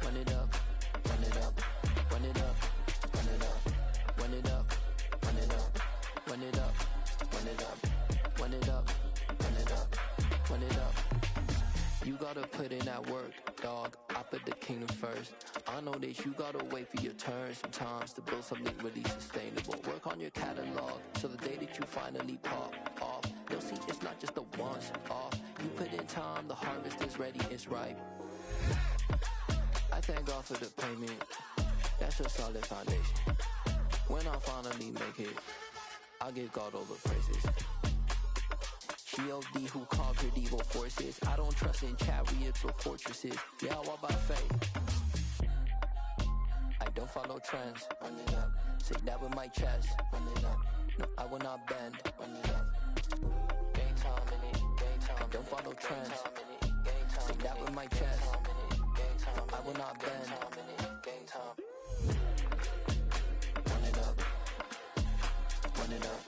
Run it up. Run it up. Run it up. Run it up. Run it up. Run it up. Run it up. Run it up. Run it up. Run it up. Run it up. You gotta put in that work, dog. I put the kingdom first. I know that you gotta wait for your turn sometimes to build something really sustainable. Work on your catalog, so the day that you finally pop off, you'll see it's not just a once off. You put in time, the harvest is ready, it's ripe. I thank God for the payment. That's a solid foundation. When I finally make it, I'll give God all the praises. G.O.D. who conquered evil forces. I don't trust in chariots or fortresses. Yeah, I walk by faith. I don't follow trends. Run it up. Say that with my chest. Run it up. No, I will not bend. Run it up. Game time in it. Game time. I don't follow trends. Say that with my chest. I will not bend. Game time. Run it up. Run it up.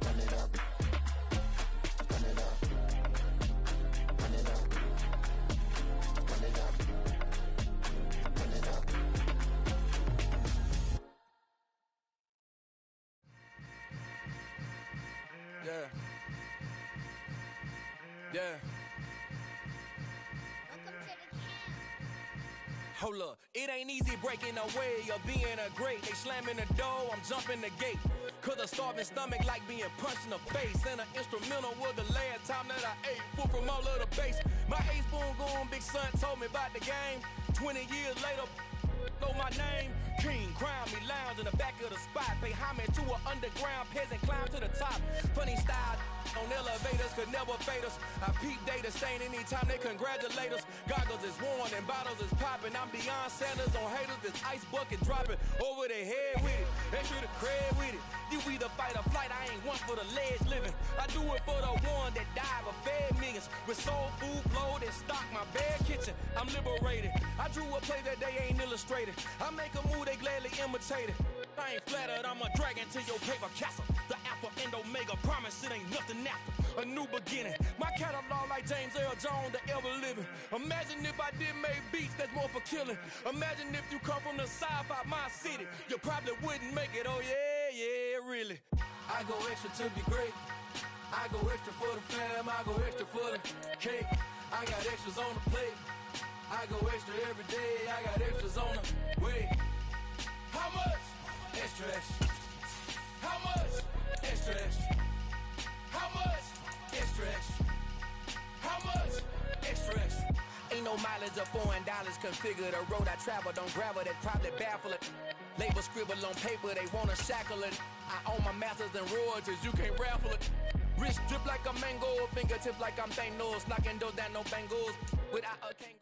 Run it up. Run it up. Run it up. Run it up. Run it up.
Yeah. Yeah. Hold up, it ain't easy breaking away or being a great. They slamming the door, I'm jumping the gate. Cause a starving stomach like being punched in the face. And an instrumental was the last time that I ate. Food from all of the base. My ace spoon goon, big son told me about the game. 20 years later, know my name. King, crown me, lounge in the back of the spot. Pay homage to an underground peasant, climb to the top. Funny style on elevators could never fade us. I peep data stain anytime they congratulate us. Goggles is worn and bottles is popping. I'm Deion Sanders on haters, this ice bucket dropping over their head with it. They should have cred with it. You either fight or flight, I ain't one for the ledge living. I do it for the one that died but fed millions. With soul food flowed and stocked my bare kitchen. I'm liberated. I drew a play that they ain't illustrated. I make a move, they gladly imitate it. I ain't flattered, I'm a dragon to your paper castle. The Alpha and Omega, promise it ain't nothing after. A new beginning. My catalog like James Earl Jones, the ever living. Imagine if I did make beats that's more for killing. Imagine if you come from the sci-fi my city. You probably wouldn't make it, oh yeah, really. I go extra to be great. I go extra for the fam, I go extra for the cake. I got extras on the plate. I go extra every day, I got extras on the way. How much? Extra, extra. How much? Extra, extra. How much? Extra, extra. How much? Extra, extra. Ain't no mileage of $4 configure the road I travel. Don't gravel, that probably baffle it. Label scribble on paper, they wanna shackle it. I own my masters and royalties, you can't raffle it. Wrist drip like a mango, fingertips like I'm Thanos. Knocking doors down, no bangles. Without a king.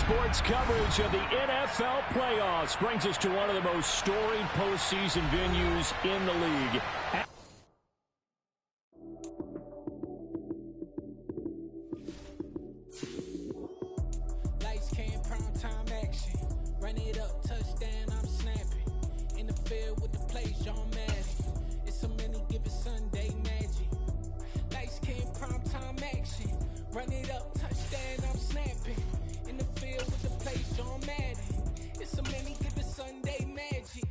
Sports coverage of the NFL playoffs brings us to one of the most storied postseason venues in the league.
Lights came, prime time action. Run it up, touchdown, I'm snapping. In the field with the plays, John Madden. It's so many, give it Sunday magic. Lights Run it up, touchdown, I'm snapping. In the field with the place, John Madden. It's a many given Sunday magic.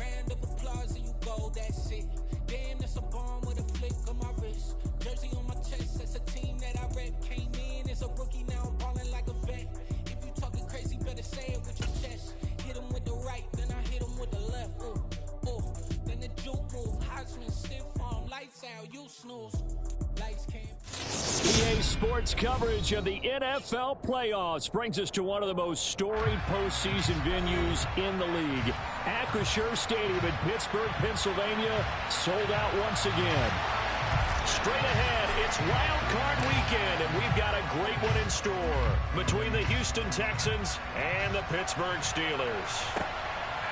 Round of applause and you go, that's it. Damn, that's a bomb with a flick on my wrist. Jersey on my chest, that's a team that I rep. Came in as a rookie, now I'm ballin' like a vet. If you talking crazy, better say it with your chest. Hit him with the right, then I hit him with the left. Ooh, ooh. Then the juke move, Heisman stiff arm, lights out, you snooze. Lights came.
EA Sports coverage of the NFL playoffs brings us to one of the most storied postseason venues in the league. Acrisure Stadium in Pittsburgh, Pennsylvania, sold out once again. Straight ahead, it's Wild Card Weekend, and we've got a great one in store between the Houston Texans and the Pittsburgh Steelers.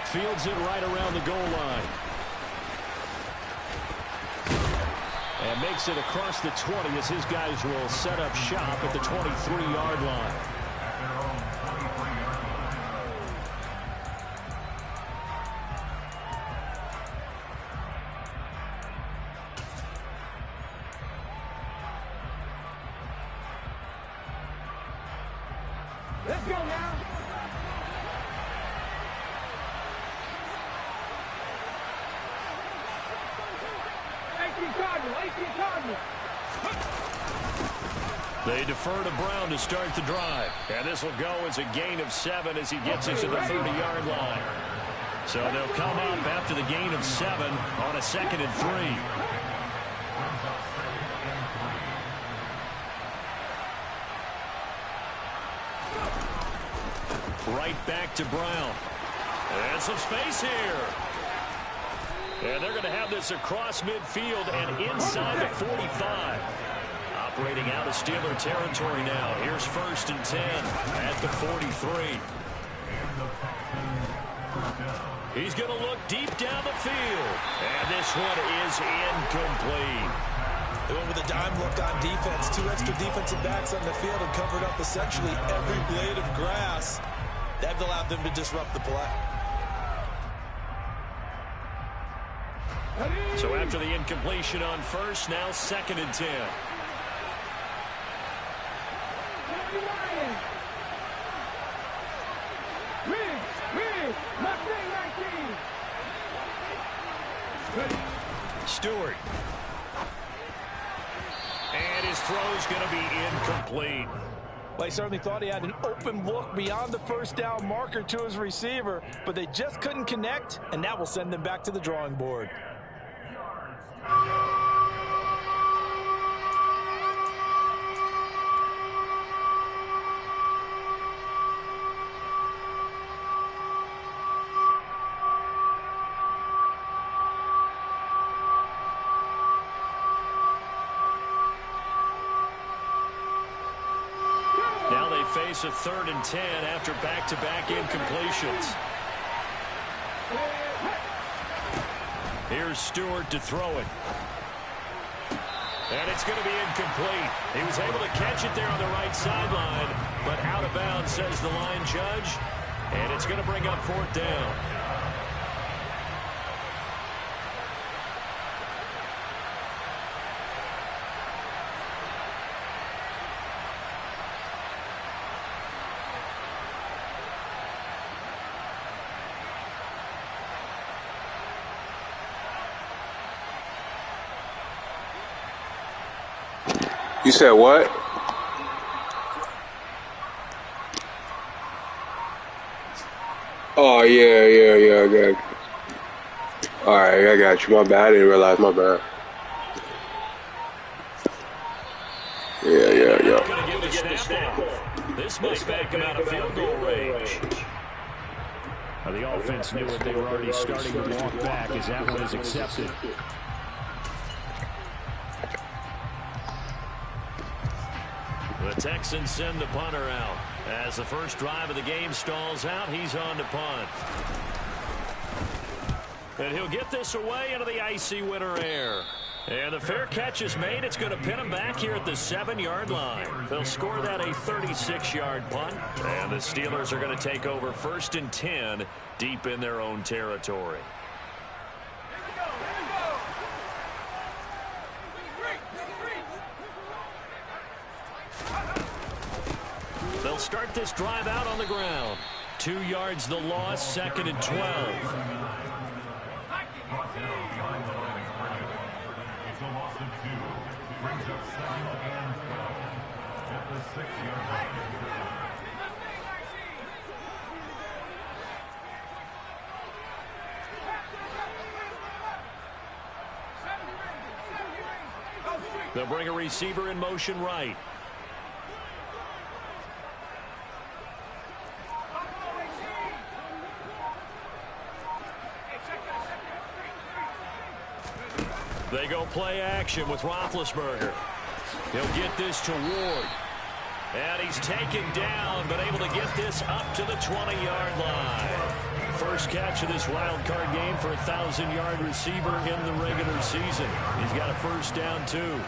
Fields it right around the goal line. And makes it across the 20 as his guys will set up shop at the 23-yard line.
Let's go now.
They defer to Brown to start the drive. And this will go as a gain of 7 as he gets it to the 30-yard line. So they'll come up after the gain of 7 on a 2nd and 3. Right back to Brown. And some space here. And they're going to have this across midfield and inside the 45. Operating out of Steeler territory now. Here's 1st and 10 at the 43. He's going to look deep down the field. And this one is incomplete.
They went with a dime look on defense. 2 extra defensive backs on the field and covered up essentially every blade of grass. That allowed them to disrupt the play.
So after the incompletion on 1st, now 2nd and 10. Stewart. And his throw's going to be incomplete.
Well, he certainly thought he had an open look beyond the 1st down marker to his receiver, but they just couldn't connect, and that will send them back to the drawing board.
Now they face a 3rd and 10 after back-to-back incompletions. Here's Stewart to throw it. And it's going to be incomplete. He was able to catch it there on the right sideline, but out of bounds, says the line judge. And it's going to bring up 4th down.
You said what? Oh, yeah, I got you. Alright, I got you. My bad, I didn't realize, my bad. Yeah.
Gonna give the snap off. This might back him out of field goal range. Now the offense knew it. They were already starting to walk back as that one is accepted. The Texans send the punter out. As the first drive of the game stalls out, he's on to punt. And he'll get this away into the icy winter air. And the fair catch is made. It's going to pin him back here at the 7-yard line. They'll score that a 36-yard punt. And the Steelers are going to take over 1st and 10 deep in their own territory. They'll start this drive out on the ground. 2 yards the loss, 2nd and 12.
It's a loss of 2. Brings up 2nd and 12. At the 6-yard line.
They'll bring a receiver in motion right. They go play action with Roethlisberger. He'll get this to Ward. And he's taken down, but able to get this up to the 20-yard line. First catch of this wild card game for a 1,000-yard receiver in the regular season. He's got a first down, too.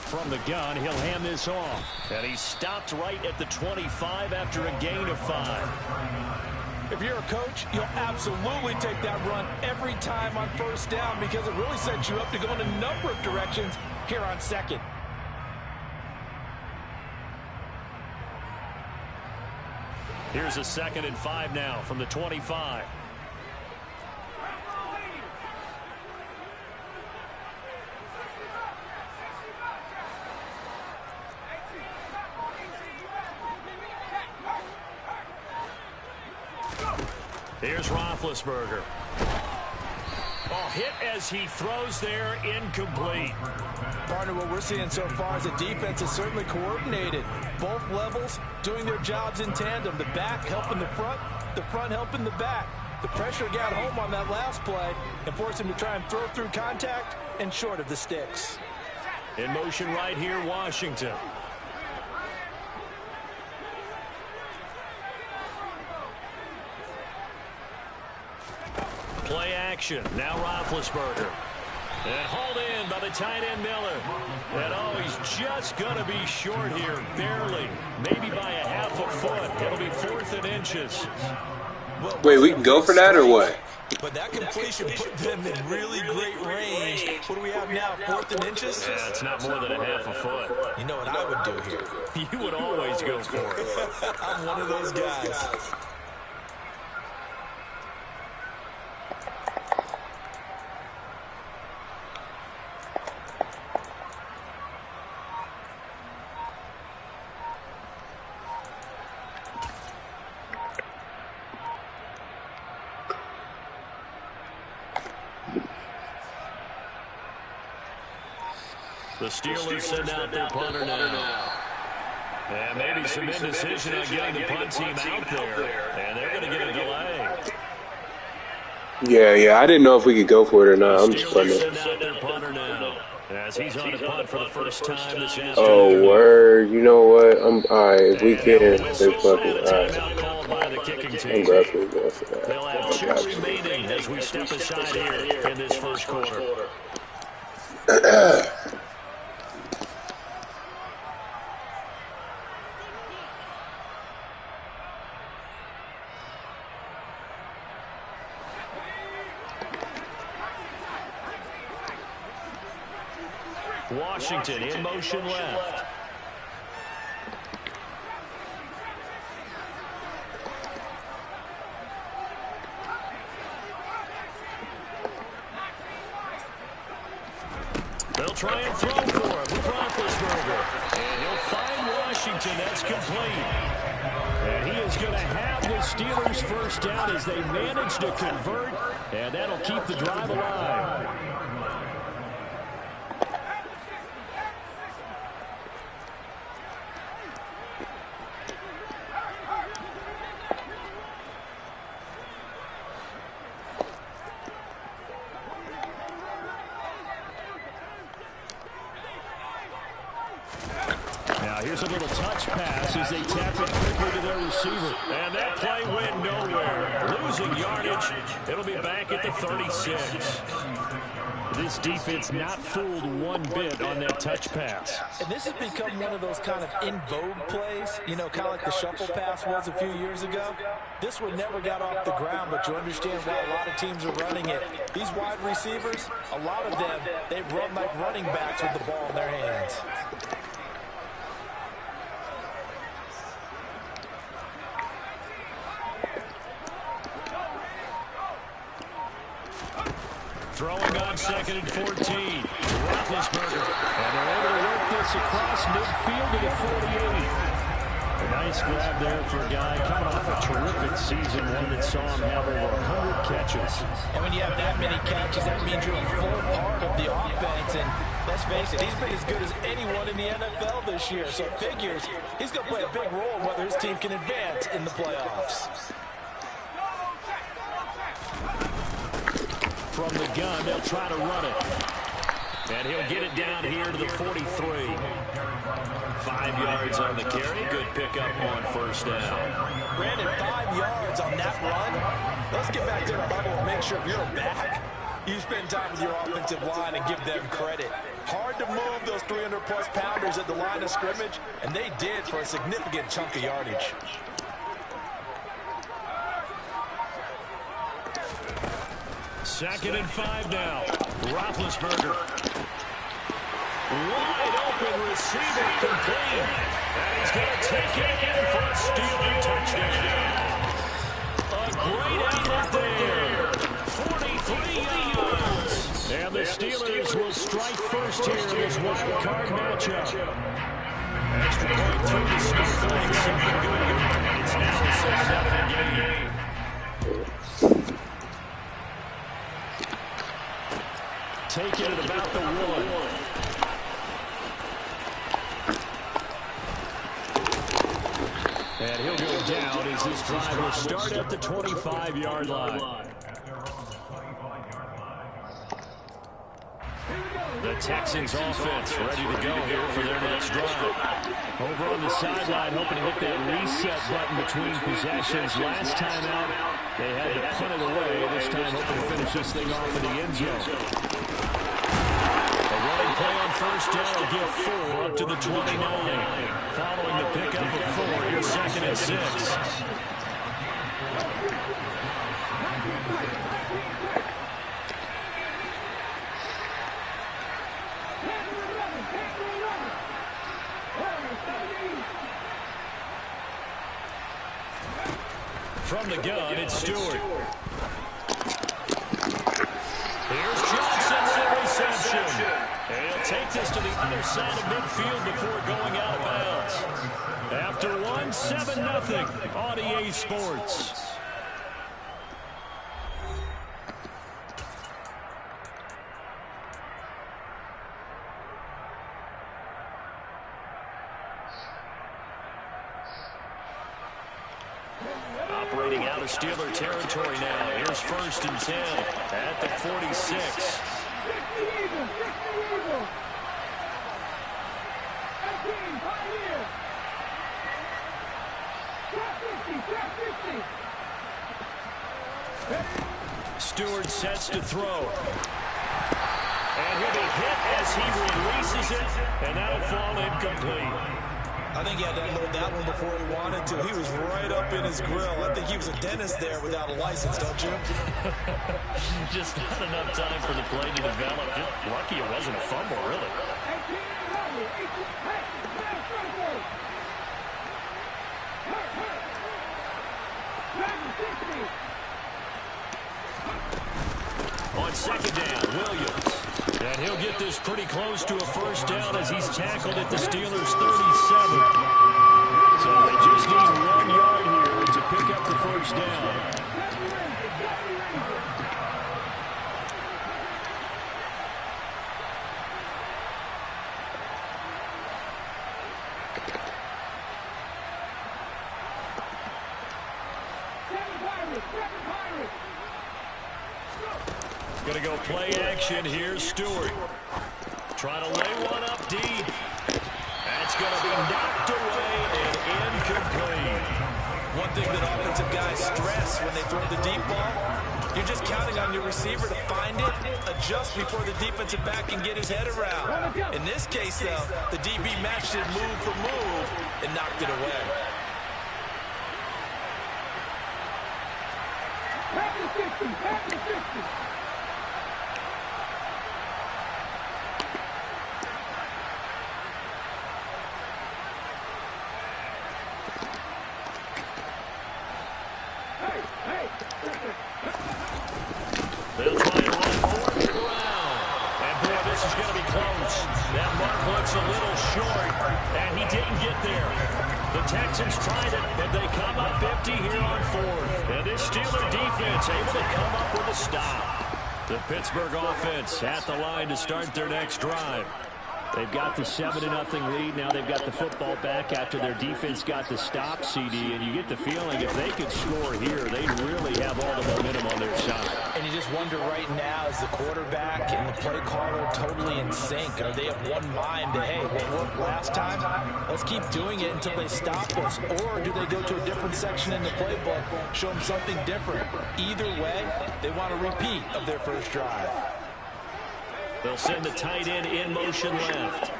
From the gun, he'll hand this off. And he's stopped right at the 25 after a gain of 5.
If you're a coach, you'll absolutely take that run every time on first down because it really sets you up to go in a number of directions here on 2nd.
Here's a 2nd and 5 now from the 25. Here's Roethlisberger. Oh, hit as he throws there, incomplete.
Partner, what we're seeing so far is the defense is certainly coordinated. Both levels doing their jobs in tandem. The back helping the front helping the back. The pressure got home on that last play and forced him to try and throw through contact and short of the sticks.
In motion right here, Washington. Play action. Now Roethlisberger. And hauled in by the tight end Miller. And oh, he's just going to be short here. Barely. Maybe by a half a foot. It'll be 4th and inches.
Well,
wait, we can go for that or what?
But that completion put them in really great range. What do we have now, 4th and inches?
Yeah, it's not more than a half a foot.
You know what I would do here?
You would always go for it.
I'm one of those guys.
The Steelers send out their punter now. And maybe some indecision on getting the punt team out there. And they're going to get a delay.
Yeah, I didn't know if we could go for it or not. I'm just
Steelers
playing
send out their punter now. As he's on the punt for the first time this afternoon.
Oh, word. You know what? I'm alright. If we can, they're fucking alright. I'm definitely going for that.
They'll have 2 remaining as we step aside here in this first quarter. Washington in motion left. They'll try and throw for it with Roethlisberger. And he'll find Washington. That's complete. And he is going to have the Steelers first down as they manage to convert. And that'll keep the drive alive. Here's a little touch pass as they tap it quickly to their receiver. And that play went nowhere. Losing yardage. It'll be back at the 36. This defense not fooled one bit on that touch pass.
And this has become one of those kind of in vogue plays, you know, kind of like the shuffle pass was a few years ago. This one never got off the ground, but you understand why a lot of teams are running it. These wide receivers, a lot of them, they run like running backs with the ball in their hands.
Throwing on 2nd and 14. Roethlisberger. And they're able to work this across midfield to the 48. A nice grab there for a guy coming off a terrific season, one that saw him have over 100 catches.
And when you have that many catches, that means you're a full part of the offense. And let's face it, he's been as good as anyone in the NFL this year. So it figures he's going to play a big role in whether his team can advance in the playoffs.
From the gun, they'll try to run it. And he'll get it down here to the 43. 5 yards on the carry. Good pickup on first down.
Brandon, 5 yards on that run. Let's get back to the huddle and make sure if you're back, you spend time with your offensive line and give them credit. Hard to move those 300-plus pounders at the line of scrimmage, and they did for a significant chunk of yardage.
Second and 5 now. Roethlisberger. Wide open receiver complete. And he's going to take it in for a Steeler touchdown. A great effort there. 43 yards. And the Steelers will strike first here in this wild card matchup. Extra point through the Snowflakes. It's now a 7-0 game. Take it at about the 1. And he'll go down as this drive will start at the 25-yard line. The Texans offense ready to go here for their next drive. Over on the sideline, hoping to hit that reset button between possessions. Last time out, they had to punt it away. This time, hoping to finish this thing off in the end zone. Play on first down will give 4 up to the 29. Following the pickup of 4, here's 2nd and 6. From the gun, it's Stewart. Here's Johnson with a reception. And he'll take this to the other side of midfield before going out of bounds. After 1, 7-0 on EA Sports. Operating out of Steeler territory now. Here's 1st and 10 at the 46. Stewart sets to throw. And he'll be hit as he releases it, and that'll fall incomplete.
I think he had to unload that one before he wanted to. He was right up in his grill. I think he was a dentist there without a license, don't you?
Just not enough time for the play to develop. Just lucky it wasn't a fumble, really. On 2nd down, Williams. And he'll get this pretty close to a first down as he's tackled at the Steelers' 37. So they just need 1 yard here to pick up the first down. Going to go play action. Here's Stewart. Trying to lay one up deep. That's going to be knocked away and incomplete.
One thing that offensive guys stress when they throw the deep ball, you're just counting on your receiver to find it, adjust before the defensive back can get his head around. In this case, though, the DB matched it move for move and knocked it away.
Pass the 50.
They'll try and run forward to the ground. And, boy, this is going to be close. That mark looks a little short, and he didn't get there. The Texans tried it, but they come up 50 here on fourth. And this Steeler defense able to come up with a stop. The Pittsburgh offense at the line to start their next drive. They've got the 7-0 lead. Now they've got the football back after their defense got the stop, CD. And you get the feeling if they could score here, they'd really have all the momentum on their side.
And you just wonder right now, is the quarterback and the play caller totally in sync? Are they of one mind that, hey, what worked last time? Let's keep doing it until they stop us. Or do they go to a different section in the playbook, show them something different? Either way, they want a repeat of their first drive.
They'll send the tight end in motion left.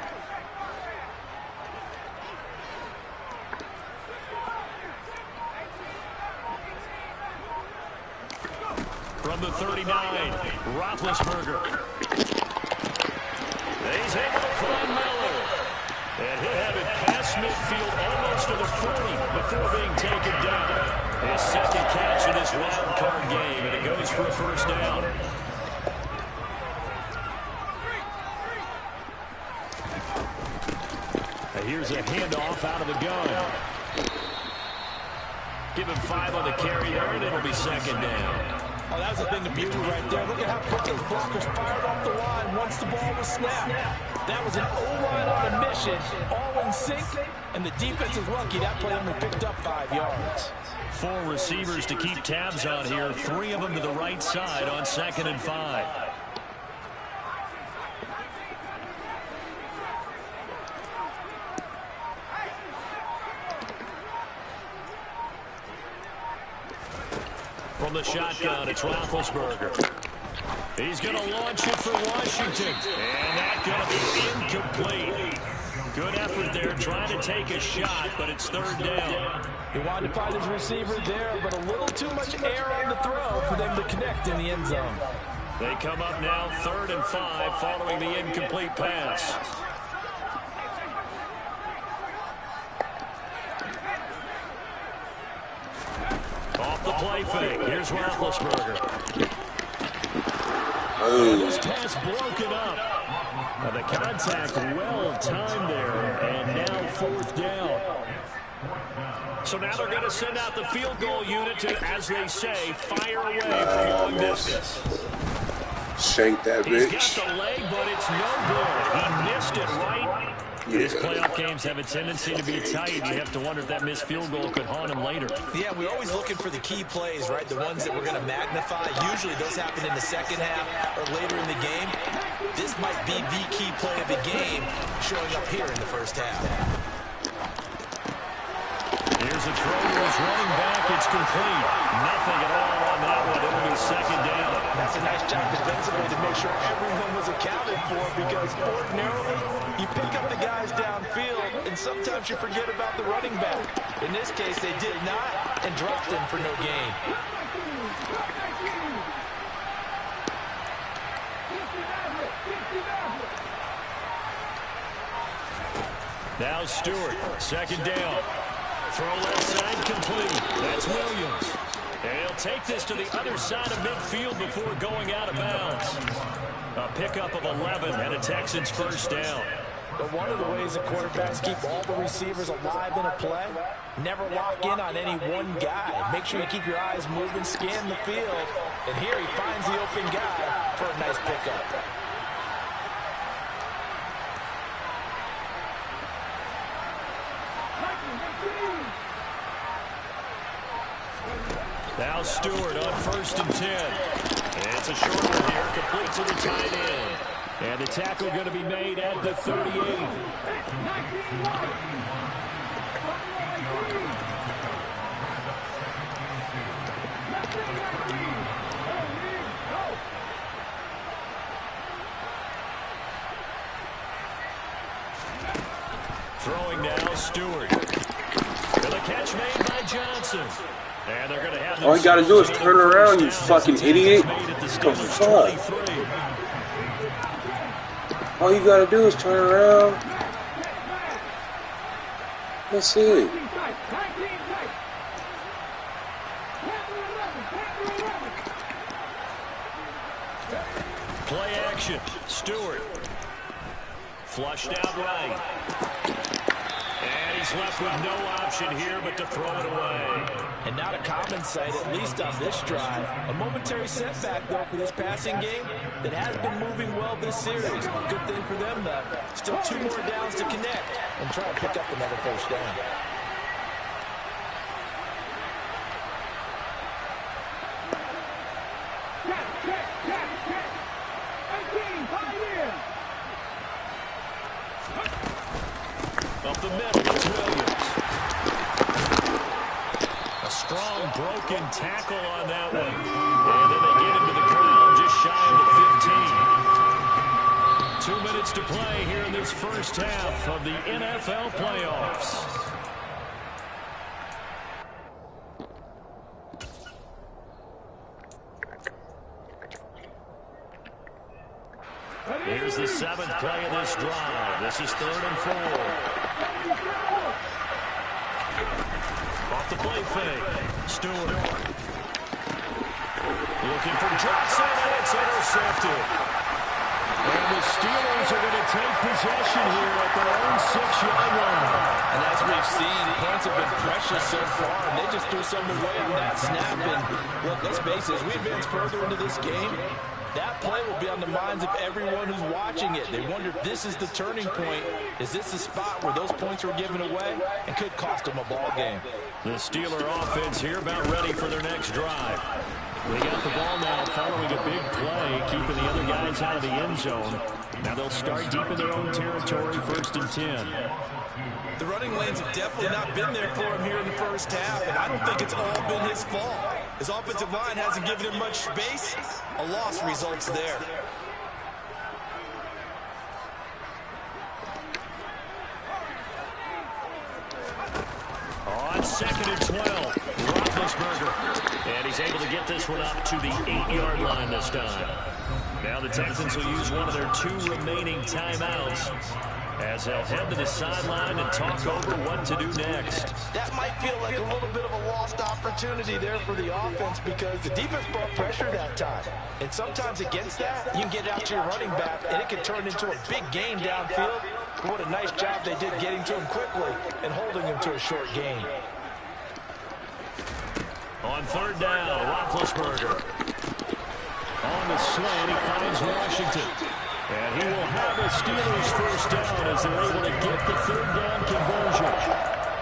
From the 39, Roethlisberger. He's able to find Miller. And he'll have it past midfield almost to the 40 before being taken down. His second catch in this wild card game, and it goes for a first down. Here's a handoff out of the gun. Give him 5 on the carry there, and it'll be second down.
Oh, that was a thing to beauty right there. Look at how quick those blockers fired off the line once the ball was snapped. That was an O-line on a mission, all in sync, and the defense is lucky that play only picked up 5 yards.
4 receivers to keep tabs on here. 3 of them to the right side on 2nd and 5. From the shotgun, it's Roethlisberger. He's going to launch it for Washington. And that's going to be incomplete. Good effort there, trying to take a shot, but it's 3rd down.
He wanted to find his receiver there, but a little too much air on the throw for them to connect in the end zone.
They come up now 3rd and 5 following the incomplete pass. Off the play fake. Here's Roethlisberger. This pass broken up. Now the contact well timed there, and now 4th down. So now they're going to send out the field goal unit to, as they say, fire away from long distance.
Shank that bitch.
He's got the leg, but it's no good. He missed it right. These playoff games have a tendency to be tight. You have to wonder if that missed field goal could haunt him later.
Yeah, we're always looking for the key plays, right? The ones that we're going to magnify. Usually those happen in the second half or later in the game. This might be the key play of the game showing up here in the first half.
Here's a throw to his running back. It's complete. Nothing at all on that one. It'll be 2nd down.
That's a nice job defensively to make sure everyone was accounted for, because ordinarily you pick up the guys downfield and sometimes you forget about the running back. In this case, they did not and dropped him for no gain.
Now Stewart, 2nd down. Throw left side complete. That's Williams. And he'll take this to the other side of midfield before going out of bounds. A pickup of 11 and a Texans first down.
But one of the ways the quarterbacks keep all the receivers alive in a play, never lock in on any one guy. Make sure you keep your eyes moving, scan the field. And here he finds the open guy for a nice pickup.
Now Stewart on 1st and 10. And it's a short one here, complete to the tight end. And the tackle going to be made at the 38. Throwing now, Stewart. And the catch made by Johnson. And they're going to have
all you got to do is turn around, you fucking idiot. What the fuck? All you got to do is turn around. Let's see.
Play action. Stewart. Flushed out right. And he's left with no option here but to throw it away.
And not a common sight, at least on this drive. A momentary setback, though, for this passing game that has been moving well this series. Good thing for them, though. Still 2 more downs to connect and try to pick up another first down.
Up the middle, it's Williams. A strong broken tackle on that one. And then they get him to the ground just shy of the 15. 2 minutes to play here in this first half of the NFL playoffs. Here's the 7th play of this drive. This is 3rd and 4. Off the play fake. Stewart. Looking for Johnson, and it's intercepted. And the Steelers are going to take possession here at their own 6-yard line.
And as we've seen, points have been precious so far, and they just threw something away on that snap. And look, let's face it, as we advance further into this game, that play will be on the minds of everyone who's watching it. They wonder if this is the turning point. Is this the spot where those points were given away and could cost them a ball game?
The Steeler offense here about ready for their next drive. They got the ball now following a big play, keeping the other guys out of the end zone. Now they'll start deep in their own territory, 1st and 10.
The running lanes have definitely not been there for him here in the first half, and I don't think it's all been his fault. His offensive line hasn't given him much space. A loss results there.
On 2nd and 12, Roethlisberger. And he's able to get this one up to the 8-yard line this time. Now the Texans will use one of their 2 remaining timeouts as they'll head to the sideline and talk over what to do next.
That might feel like a little bit of a lost opportunity there for the offense because the defense brought pressure that time. And sometimes against that, you can get out to your running back, and it can turn into a big gain downfield. But what a nice job they did getting to him quickly and holding him to a short gain.
On 3rd down, Roethlisberger. On the slant, he finds Washington. And he will have the Steelers first down as they're able to get the 3rd down conversion.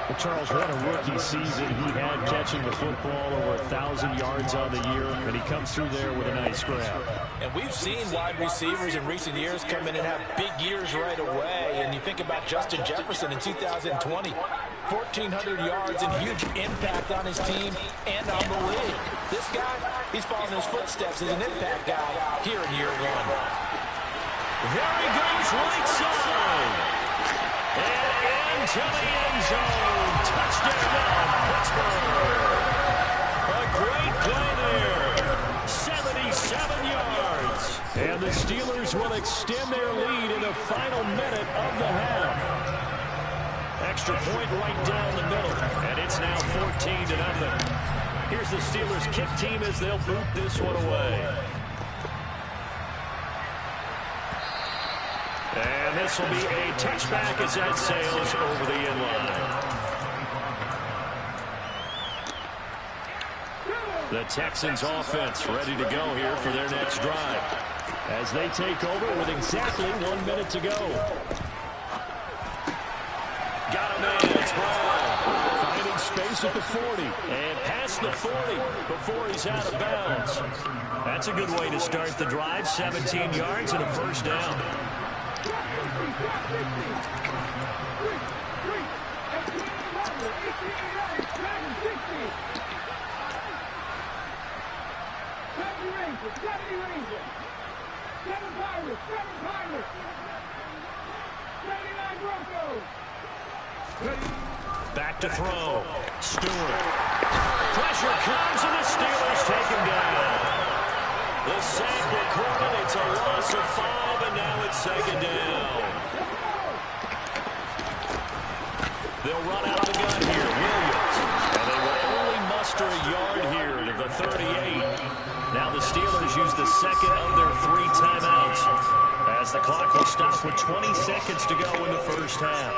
Well, Charles, what a rookie season he had catching the football, over 1,000 yards on the year, and he comes through there with a nice grab.
And we've seen wide receivers in recent years come in and have big years right away. And you think about Justin Jefferson in 2020, 1,400 yards and huge impact on his team and on the league. This guy, he's following his footsteps as an impact guy here in year 1.
There he goes, right side. And into the end zone. Touchdown, Pittsburgh. A great play there. 77 yards. And the Steelers will extend their lead in the final minute of the half. Extra point right down the middle. And it's now 14-0. Here's the Steelers kick team as they'll boot this one away. And this will be a touchback as that sails over the end line. The Texans offense ready to go here for their next drive as they take over with exactly 1 minute to go. Got a man, it's Brown. Finding space goes at the 40. And past the 40 before he's out of bounds. That's a good way to start the drive. 17 yards and a first down. Back to throw. Stewart. Pressure comes and the Steelers take him down. The sack recorded. It's a loss of 5 and now it's second down. They'll run out of the gun here. Williams. And they will only muster a yard here to the 38. Now the Steelers use the second of their 3 timeouts as the clock will stop with 20 seconds to go in the first half.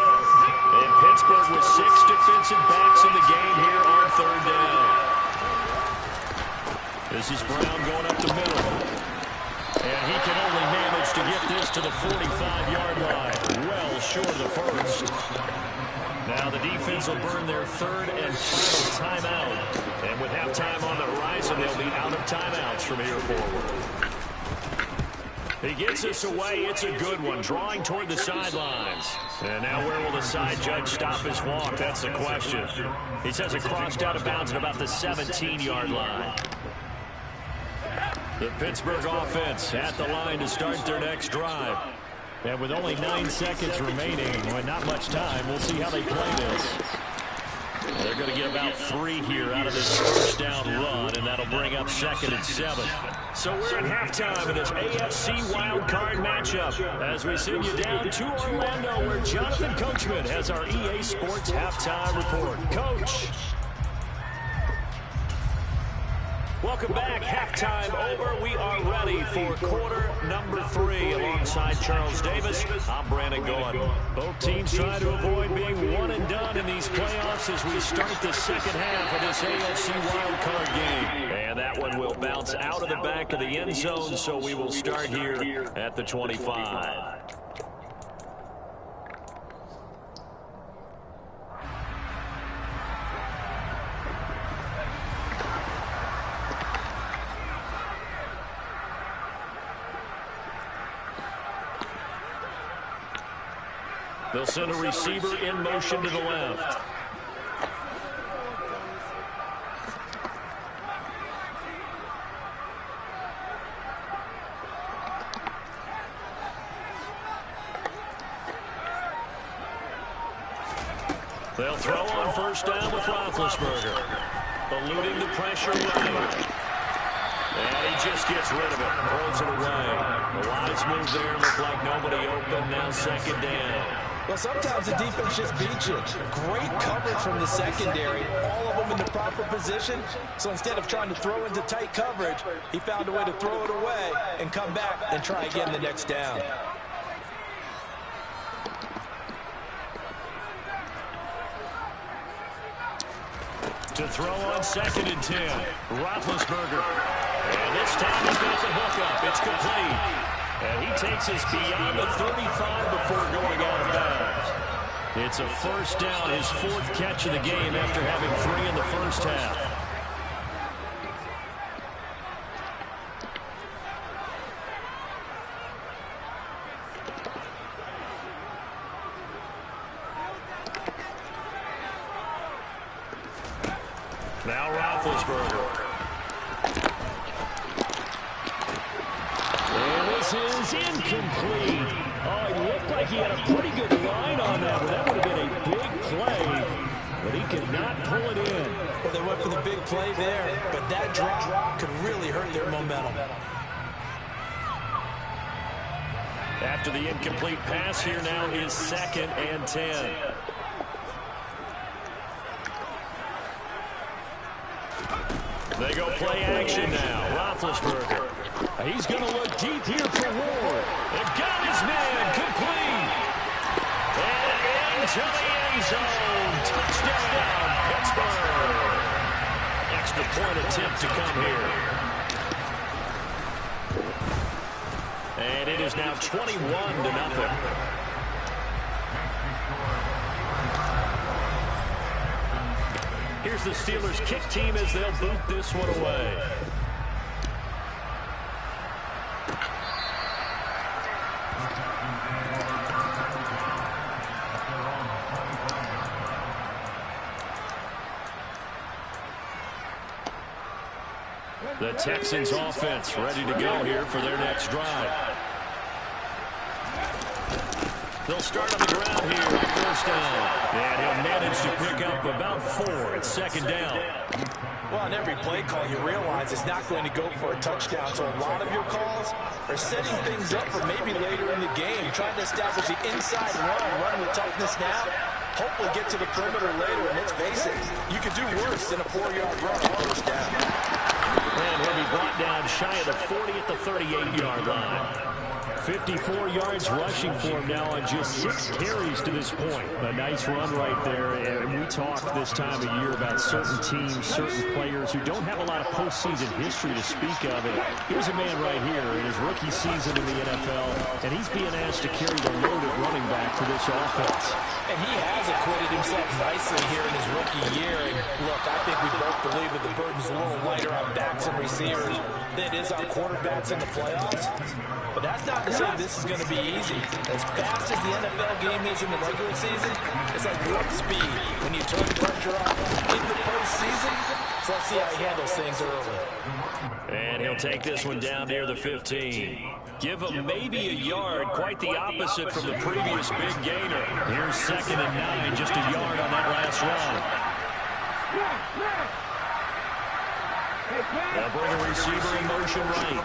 And Pittsburgh with 6 defensive backs in the game here on third down. This is Brown going up the middle. And he can only manage to get this to the 45-yard line. Well short of the first. Now the defense will burn their third and final timeout. And with halftime on the horizon, they'll be out of timeouts from here forward. He gets us away. It's a good one. Drawing toward the sidelines. And now where will the side judge stop his walk? That's the question. He says it crossed out of bounds at about the 17-yard line. The Pittsburgh offense at the line to start their next drive. And with only 9 seconds remaining, and not much time, we'll see how they play this. They're going to get about 3 here out of this first down run, and that'll bring up 2nd and 7. So we're at halftime in this AFC wildcard matchup as we send you down to Orlando where Jonathan Coachman has our EA Sports halftime report. Coach. Welcome back. Halftime over. We are ready for quarter number 3 alongside Charles Davis. I'm Brandon Gaudin. Both teams trying to avoid being one and done in these playoffs as we start the second half of this AFC wildcard game. And that one will bounce out of the back of the end zone, so we will start here at the 25. They'll send a receiver in motion to the left. They'll throw on first down with Roethlisberger. Eluding the pressure right. And he just gets rid of it. Throws it away. The wise move there. Looked like nobody open. Now second down.
Well, sometimes the defense just beats you. Great coverage from the secondary. All of them in the proper position. So instead of trying to throw into tight coverage, he found a way to throw it away and come back and try again the next down.
To throw on 2nd and 10. Roethlisberger. And this time he's got the hook up. It's complete. And he takes us beyond the 35 before going out of bounds. It's a first down, his 4th catch of the game after having 3 in the first half. Now Roethlisberger. Is incomplete. Oh, it looked like he had a pretty good line on that, but that would have been a big play, but he could not pull it in.
Well, they went for the big play there, but that drop could really hurt their momentum.
After the incomplete pass, here now is 2nd and 10. They go play action now. Roethlisberger. He's going to look deep here for Ward. And got his man complete. And into the end zone. Touchdown, Pittsburgh. Extra point attempt to come here. And it is now 21-0. Here's the Steelers kick team as they'll boot this one away. The Texans offense ready to go here for their next drive. They'll start on the ground here on first down. And he'll manage to pick up about 4 at second down.
Well, on every play call, you realize it's not going to go for a touchdown. So a lot of your calls are setting things up for maybe later in the game, trying to establish the inside run with toughness now. Hopefully get to the perimeter later. And let's face it, you could do worse than a 4-yard run on first down.
And he'll be brought down shy of the 40 at the 38-yard line. 54 yards rushing for him now on just 6 carries to this point. A nice run right there. And we talk this time of year about certain teams, certain players who don't have a lot of postseason history to speak of. And here's a man right here in his rookie season in the NFL, and he's being asked to carry the load at running back for this offense.
And he has acquitted himself nicely here in his rookie year. And look, I think we both believe that the burden's a little lighter on backs and receivers than it is on quarterbacks in the playoffs. But that's not to say this is going to be easy. As fast as the NFL game is in the regular season, it's like warp speed when you turn the pressure on in the postseason. So let's see how he handles things early.
And he'll take this one down near the 15. Give him maybe a yard, quite the opposite from the previous big gainer. Here's 2nd and 9, just a yard on that last run. They'll bring a receiver in motion right.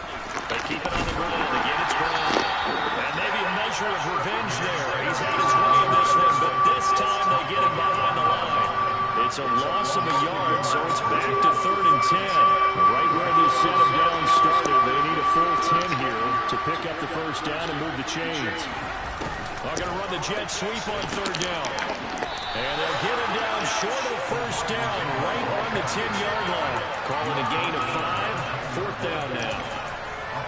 They keep it on the ground. Again, it's Brown. And maybe a measure of revenge there. He's had his way in this one, but this time they get him behind the line. It's a loss of a yard, so it's back to 3rd and 10. Right where they set him down started, they need a full 10 here to pick up the first down and move the chains. They're going to run the jet sweep on 3rd down. And they'll get him down short of the first down, right on the 10-yard line. Calling a gain of 5, 4th down now.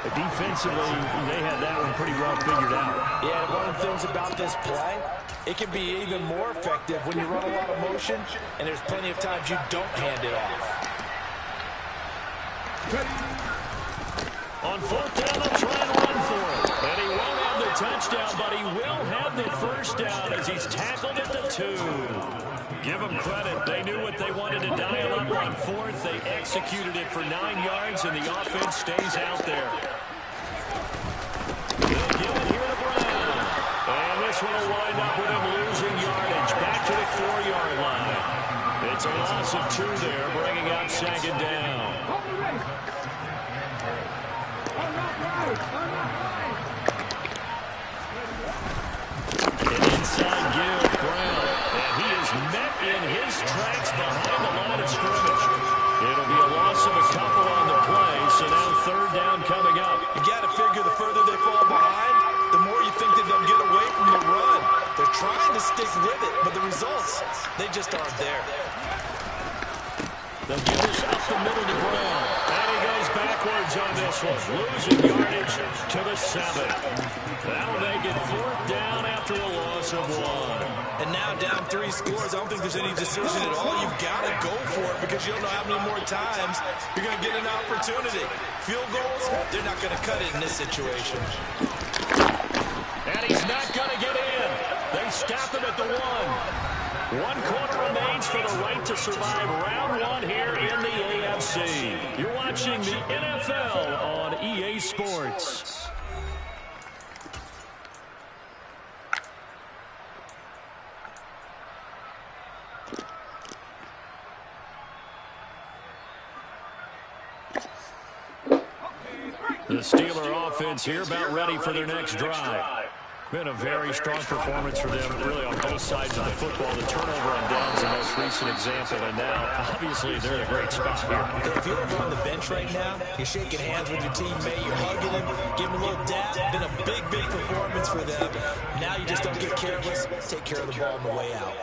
But defensively, they had that one pretty well figured out.
Yeah, and one of the things about this play, it can be even more effective when you run a lot of motion, and there's plenty of times you don't hand it off.
On 4th down, they'll try and run for it. And he won't have the touchdown, but he will have the first down as he's tackled at the 2. Give them credit. They knew what they wanted to dial up on 4th. They executed it for 9 yards, and the offense stays out there. They'll give it here to Brown. And this one will wind up with him losing yardage. Back to the 4-yard line. It's a loss of 2 there, bringing up 2nd down. An inside give, Brown. And he is met in his tracks behind the line of scrimmage. It'll be a loss of a couple on the play, so now 3rd down coming up.
You got to figure the further they fall behind, the more you think that they'll get away from the run. They're trying to stick with it, but the results, they just aren't there.
They'll give this up the middle to Brown. And he goes backwards on this one. Losing yardage to the 7. That'll make it 4th down after a loss of 1.
And now down 3 scores. I don't think there's any decision at all. You've got to go for it because you don't know how many more times you're going to get an opportunity. Field goals, they're not going to cut it in this situation.
And he's not going to get in. They stop him at the 1. 1 quarter remains for the right to survive round 1 here in the AFC. You're watching the NFL on EA Sports. The Steeler offense here about ready for their next drive. Been a very strong performance for them, really, on both sides of the football. The turnover on downs the most recent example, and now, obviously, they're in a great spot here.
If you're over on the bench right now, you're shaking hands with your teammate, you're hugging him, giving him a little dap. Been a big, big performance for them. Now you just don't get careless. Take care of the ball on the way out.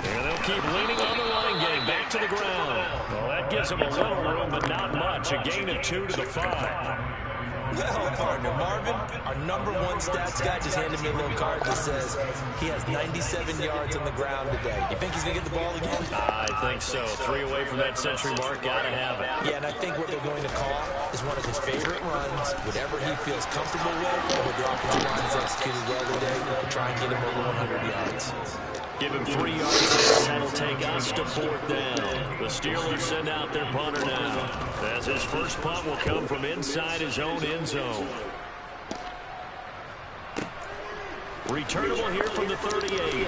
And they'll keep leaning on the running game, back to the ground. Well, that gives them a little room, but not much. A gain of 2 to the 5.
Well, partner, Marvin, our #1 stats guy just handed me a little card that says he has 97 yards on the ground today. You think he's going to get the ball again?
I think so. 3 away from that century mark. Got to have it.
Yeah, and I think what they're going to call is one of his favorite runs, whatever he feels comfortable with, and with the offensive line is executed well today, to try and get him over 100 yards.
Give him 3 yards there. That'll take us to 4th down. The Steelers send out their punter now, as his first punt will come from inside his own end zone. Returnable here from the 38.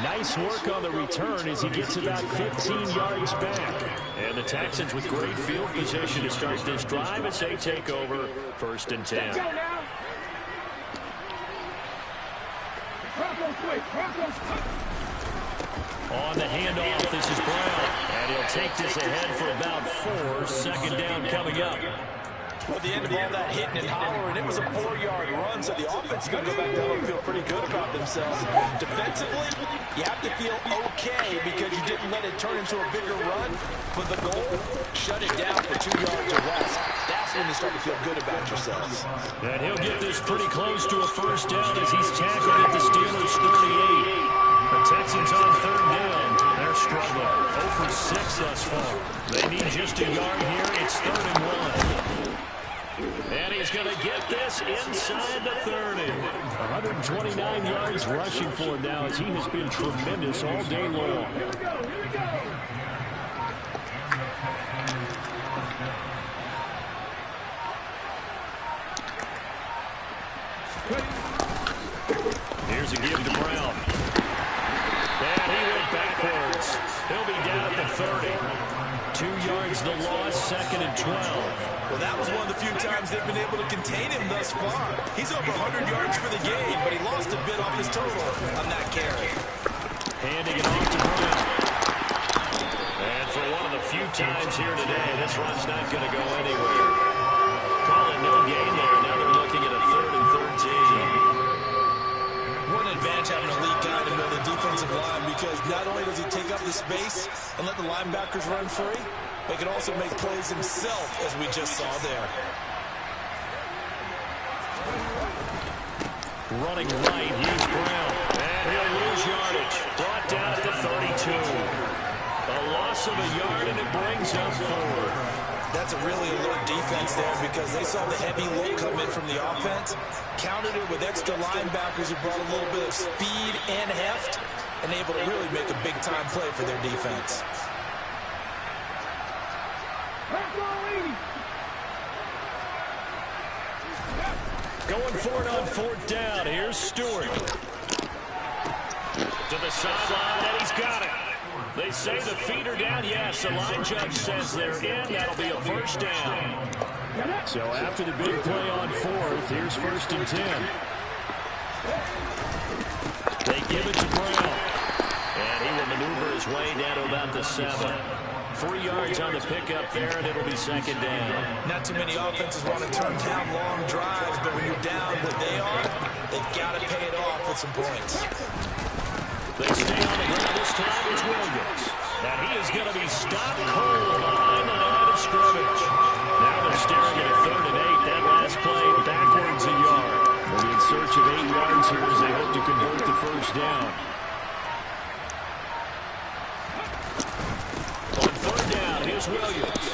Nice work on the return as he gets about 15 yards back. And the Texans with great field position to start this drive as they take over 1st and 10. On the handoff, this is Brown. And he'll take this ahead for about 4. 2nd down coming up.
Well, at the end of all that hitting and hollering, it was a 4-yard run, so the offense is going to go back down and feel pretty good about themselves. Defensively, you have to feel okay because you didn't let it turn into a bigger run, but the goal, shut it down for 2 yards or less. That's when you start to feel good about yourselves.
And he'll get this pretty close to a 1st down as he's tackled at the Steelers' 38. The Texans on 3rd down. They're struggling. 0 for 6 thus far. They need just a yard here. It's 3rd and 1. And he's going to get this inside the 30. 129 yards rushing for him now as he has been tremendous all day long. Here's a give to Brown. And he went backwards. He'll be down at the 30. 2 yards the loss, 2nd and 12.
Well, that was one of the few times they've been able to contain him thus far. He's over 100 yards for the game, but he lost a bit off his total on that carry.
Handing it off to Brown. And for one of the few times here today, this run's not going to go anywhere. Calling no gain there. Now they're looking at a 3rd and 13.
What an advantage having a lead guy to know the defensive line, because not only does he take up the space and let the linebackers run free, but he can also make plays himself, as we just saw there.
Running right, here's Brown. And he'll lose yardage. Brought down at the 32. A loss of a yard, and it brings up 4.
That's a really alert defense there because they saw the heavy look come in from the offense, countered it with extra linebackers who brought a little bit of speed and heft, and able to really make a big-time play for their defense.
Going for it on 4th down. Here's Stewart. To the sideline, and he's got it. They say the feet are down. Yes, the line judge says they're in. That'll be a 1st down. So after the big play on 4th, here's 1st and 10. They give it to Brown. And he will maneuver his way down to about the 7. 3 yards on the pickup there, and it'll be 2nd down.
Not too many offenses want to turn down long drives, but when you're down what they are, they've got to pay it off with some points.
They stay on the ground this time. It's Williams. And he is going to be stopped cold behind the line of scrimmage. Now they're staring at a 3rd and 8. That last play backwards a yard. They'll be in search of 8 yards here as they hope to convert the 1st down. On 3rd down, here's Williams.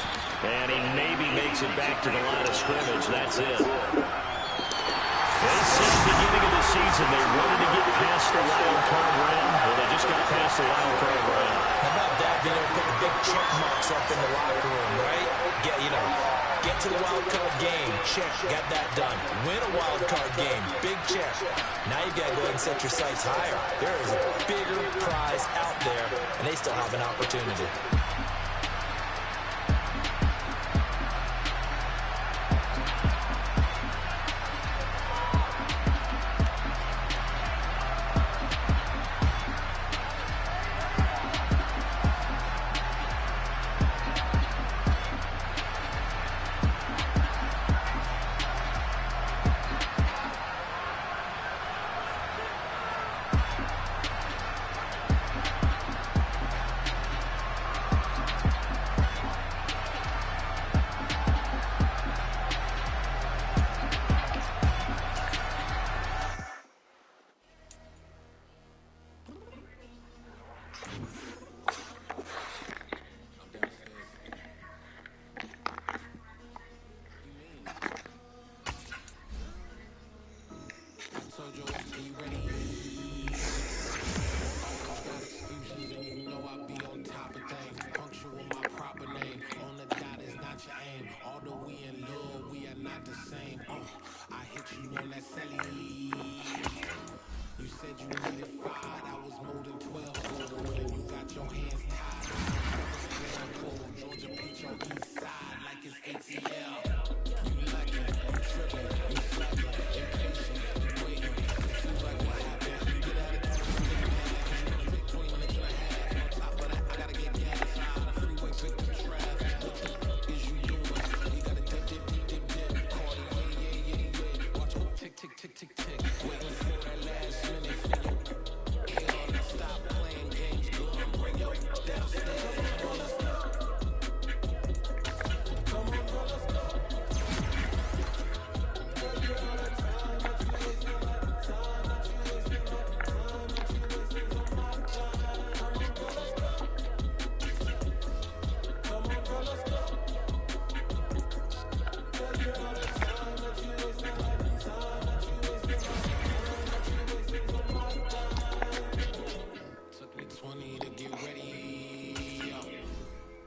And he maybe makes it back to the line of scrimmage. That's it. They said at the beginning of the season they wanted to get past the wild card round. Well, they just got past the wild card round.
How about that, being able to put the big check marks up in the locker room, right? Get to the wild card game, check, got that done. Win a wild card game, big check. Now you got to go ahead and set your sights higher. There is a bigger prize out there, and they still have an opportunity.
ready. Always got excuses and you know I be on top of things. Punctual my proper name. On the dot is not your aim. Although we in love, we are not the same. I hit you on that celly. You said you needed 5, I was more than 12. Good, and you got your hands tied. Georgia Peach on east side like it's ATL. You lacking, you tripping, you slacking, impatient, you waiting. Seems like what happened. You get out of town, you get mad. You wanna take 20 minutes and a half. On top of that, I gotta get gas. Out of the freeway, pick the traffic. What the is you doing? You gotta dip. Cardi, yeah. Watch it tick, tick, tick, tick, tick. Waiting for that last minute for you. Stop playing games, go and bring your downstairs. Come on, girl, let's go. Took me 20 to get ready.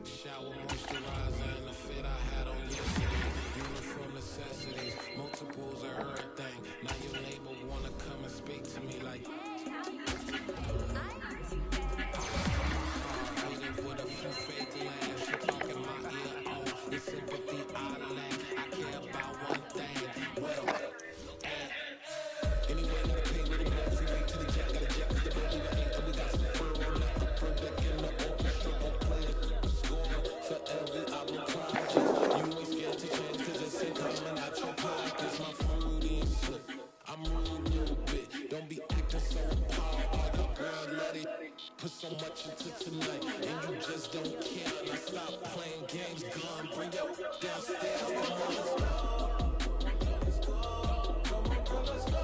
Shower, moisturizer, and the fit I had on yesterday. Uniform necessities, multiples of everything. Now your neighbor wanna come and speak to me like. I live with a few fake laughs. She talking my ear off. It's sympathy I lack. I care about one thing. Well, anyway, gotta pay little more. Freeway to the jet, gotta jet with the boat. We got 8 and we got some fur on the upper deck in the orchestra. We'll play it, score for every album project. You ain't scared to change 'cause it's in coming out your pockets. My Freudian slip, I'm rude a little bit. Don't be acting so appalled. All your girl let it put so much into tonight, and you just don't care. Now stop playing games, gun, bring your downstairs. Come on, let's go. Come on, girl, let's go.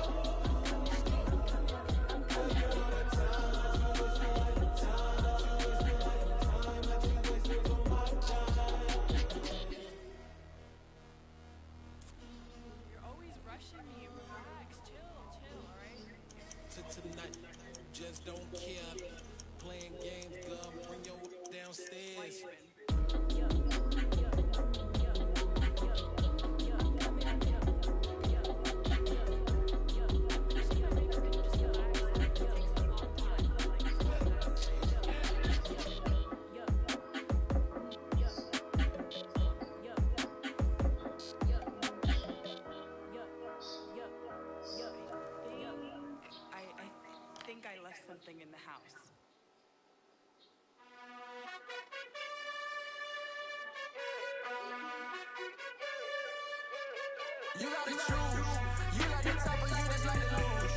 You're always rushing me. Relax, chill, alright?
Tonight, just don't care. Playing games, girl, bring your downstairs.
I think I left something in the house.
You gotta choose. You like the top, or you just like to lose.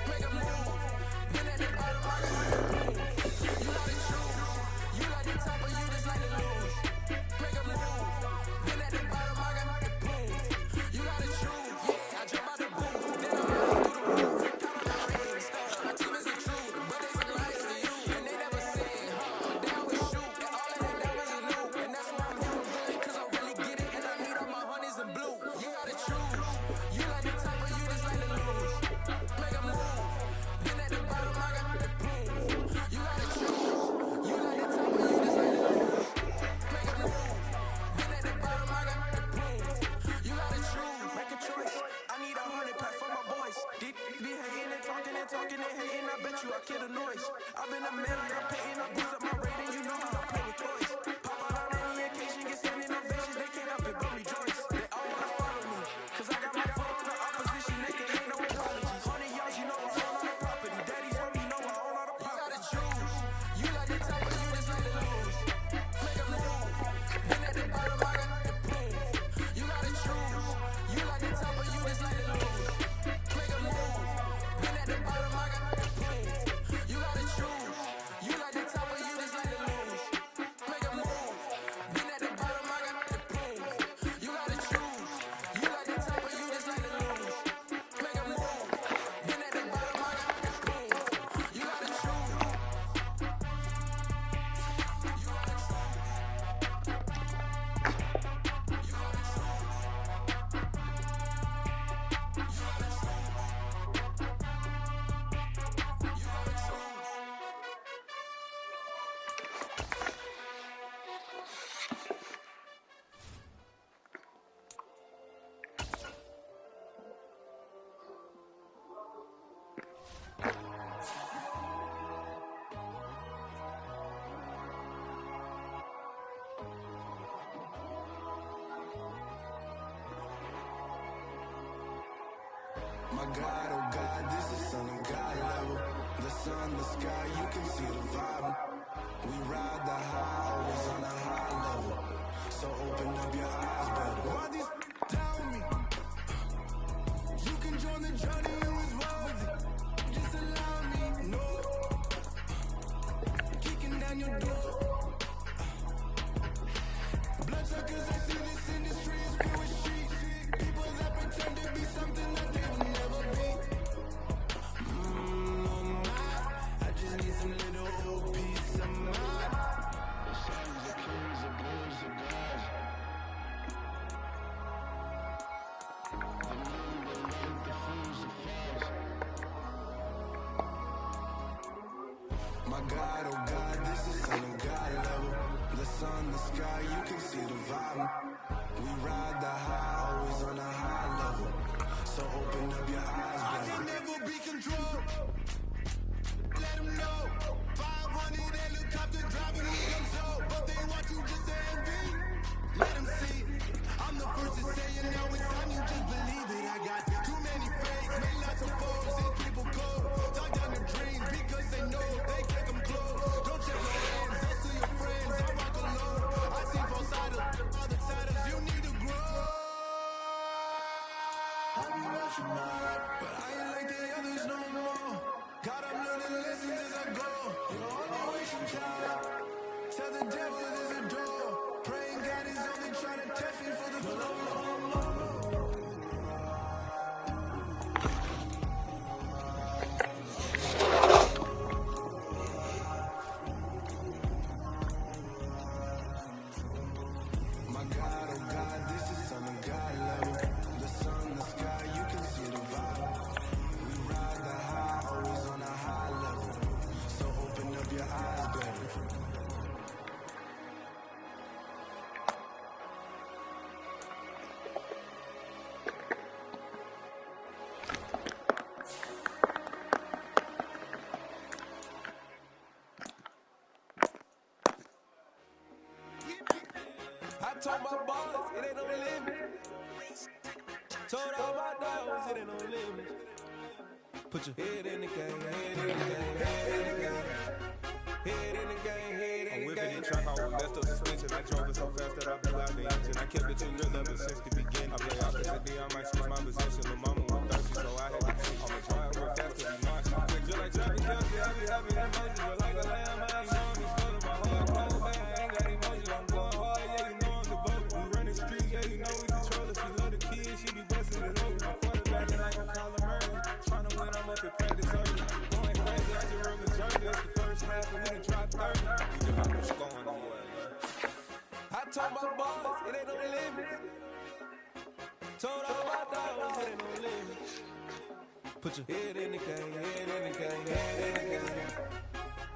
Make a move. Been at the bottom, I got the boom. You gotta choose. You like the top, or you just like to lose. Make a move. Been at the bottom, I got the boom. You gotta choose. Yeah, I jump out the booth, then I'm running through the roof. Count on the rings, my team is the truth, but they look like to you, and they never say, but they always shoot. And all of that diamonds are new, and that's why I'm here good, 'cause I really get it, and I need all my honeys in blue. You gotta choose. You like the top, or you just like to lose. Make a move. Been at the bottom, I got the boom. You gotta choose. You like the top, or you just like to lose. Make a move. Been at the bottom, I got the boom. You gotta choose. Make a choice. I need 100 pack for my boys. Deep be hating and talking and hating. I bet you I kill the noise. I've been a man like I'm paying. I boost up my rating. You know how I play with toys. Pop out on any occasion, get standing ovations. They can't help it but rejoice. They all wanna follow me, 'cause I got my foot on the opposition. They can hate no apologies. 100 yards, you know I own all the property. Daddy's home, you know I own all the property. You gotta choose. You like the top, or you just like to lose. Make a move. Been at the bottom, I got the boom. You gotta choose. You like the top, or you just like to lose. Make a move. Been at the bottom, I got the boom. You gotta choose. You
My God, oh God, this is Son of God level. The sun, the sky, you can see the vibe. We ride the high, always on a high level. So open up your eyes, better. Why these down me? You can join the journey, you is worthy. Just allow me, no. Kicking down your door. Bloodsuckers, I see this industry is filled with sheep. People that pretend to be something that they will never be. I just need some little old peace of mind. The sons of kings, the boys of gods. The moon, the light, the fools, the flies. My God, oh God, this is Son of God level. The sun, the sky, you can see the vibe. We ride the high, always on a high level. So open up your eyes, baby. I can never be controlled. Let them know. 500 helicopter driving with them soul. But they want you just to envy. Let them see. I'm the first to say it, now it's time you just believe it. I got too many fakes, made lots of foes, and people cold. Talk down the dreams because they know they can't come close. Don't check your hands, that's to your friends. I rock alone. I see both sides of other titles, you need to grow. I be watching out, but I ain't like the others no more. God, I'm learning lessons as I go. You're on my way, some child. Tell the devil there's a door. Praying God is only trying to test me for the flow. My God, oh God, this is Son of God level. The sun, the sky, you can see the vibe. We ride the high, always on a high level. So open up your eyes, baby. I told my boss, it ain't no limit. Told all my dogs, it ain't no limit. Put your head in the game, head in the game, head in the game. Head in the game, head in the game. I'm whipping in track, I was messed up suspension. I drove it so fast that I blew out the engine. I kept it too real ever since the beginning. I play opposite D, I might switch my position. Lil' mama was thirsty, so I had to teach. I'ma try it real fast, cause you know I shoot quick. Just like Travis Kelce, I be having emotions. Just like a lamb, I ain't on this photo. My heart cold, man, I ain't got emotions. I'm going hard, yeah, you know I'm devoted. We run the streets, yeah, you know we control it. She love the kids, she be busting it open. My quarterback and I gon' call him early. Tryna win, I'm up at practice early. Going crazy, I just run the jersey. That's the first half, and we done dropped 30. We just got what's going on, man. I told my boss, it ain't no limit. Told all my dogs, it ain't no limit. Put your head in the game, head in the game, head in the game.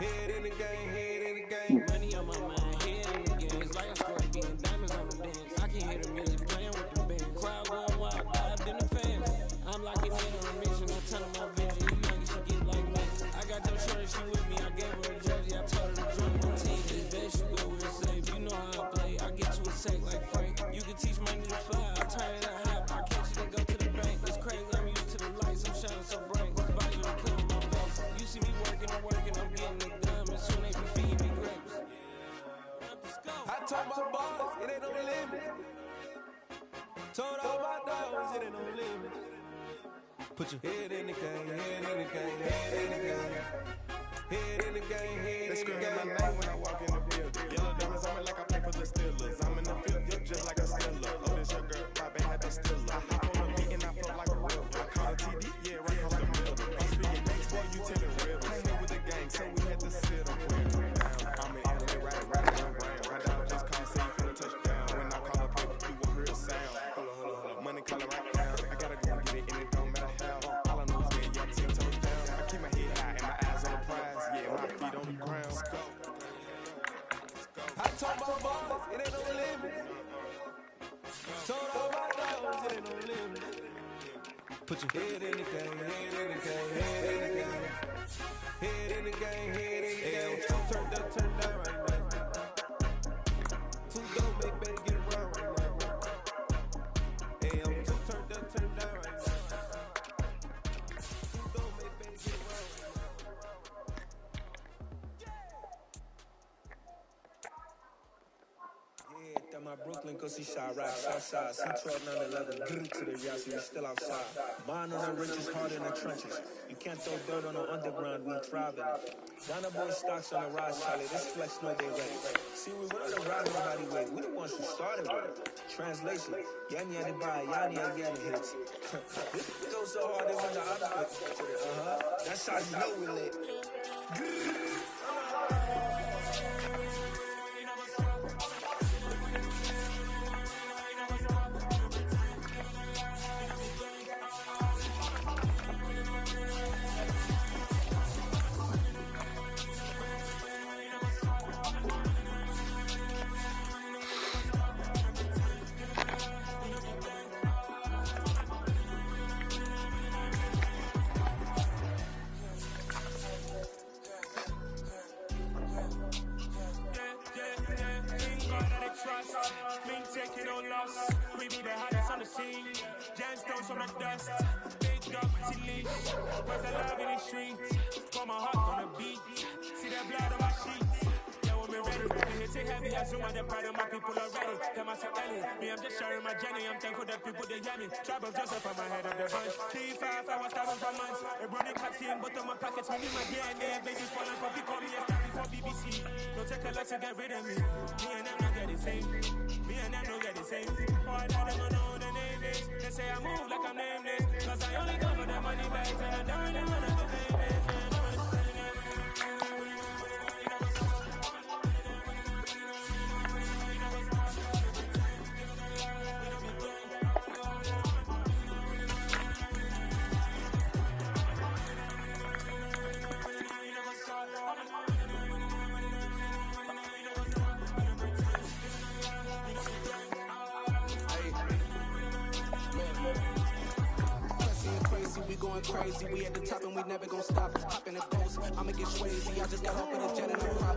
Head in the game, head in the game.
Money on my mind, head in the game. It's like I scored again, diamonds on the dance. I can hear the music playing with the band. Crowd going wild, dived in the fans. I'm like it in a mission, I'm telling my vision. You young, you should get like me. I got them shorty, she with me. I gave her a jersey, I told her to join my team. It's best you go where it's safe. You know how I play. I get you a sack like Frank. You can teach money to fly. I turn it up hop. I catch it and go to the bank. It's crazy, I'm used to the lights. I'm shining so bright. It's value to come on my face. You see me working, I'm getting it done. And soon they be feeding me grapes.
I told my boss, it ain't no limit. Told all my dogs, it ain't no limit. Put your head in the game, head in the game, head in the game. Head in the game, head in the game. They scream my name when I walk in the building. Yellow diamonds on me like I play for the Steelers. I'm in the field, you're just like a Steeler. Oh, this your girl, my band had the Steeler. I hop on the beat and I float like a river. I call it TD, yeah, right across the middle. I'm speaking next, boy, you tell the river. I hit with the gang, so we had to sit on where I'm in LA, riding around. My dog just called, say he finna touch down. When I call the paper, you won't hear a sound. Hold on, money calling right now. I gotta go get it, and it don't matter how. All I know is getting young, 10 toes down. I keep my head high and my eyes on the prize. Yeah, my feet on the ground. I told my boss, it ain't no limit. Told all my dogs, it ain't no limit. Put your head in the game, head in the game, head in the game. Head in the game, head in the game. Two turned up, turned down right now. Two dope, make better get around right now. Hey, I'm two turned up, turned down right now.
Brooklyn, go see Chirac, Southside, C12, 911, grrr to the Yassi, we still outside. Mine on the riches, hard in the trenches. You can't throw dirt on the underground, we thrive in it. Donna Boy stocks on the rise, Charlie, this flex know they ready. See, we wouldn't have ride nobody with, we the ones who started with it. Translation, Yanni had to buy, Yanni again hits. This goes so hard, they wonder how to that's how you know we lit.
Taking no loss, we be the hottest on the scene. Gemstones from the dust, big dog, leash. Where's the love in the streets? Got my heart on the beat. See the blood on my sheets. Yeah, when we ready, we hit it heavy. I zoom on the pride of my people already. Tell myself early, me I'm just sharing my journey. I'm thankful that people they hear me. Trouble Joseph on my head of the bunch. D5, I was starving for months. A brony cutscene, but on my pockets, me my DNA. Baby falling, but call me a star before BBC. Don't take a lot to get rid of me. Me and them not get the same. Me and them don't get the same. All that them don't know the name is. They say I move like I'm nameless. Cause I only come for the money bags and I don't really wanna be famous.
Crazy, we at the top and we never gon' stop. Hopping the ghost, I'ma get swayzy. I just got off with a jet and I cry.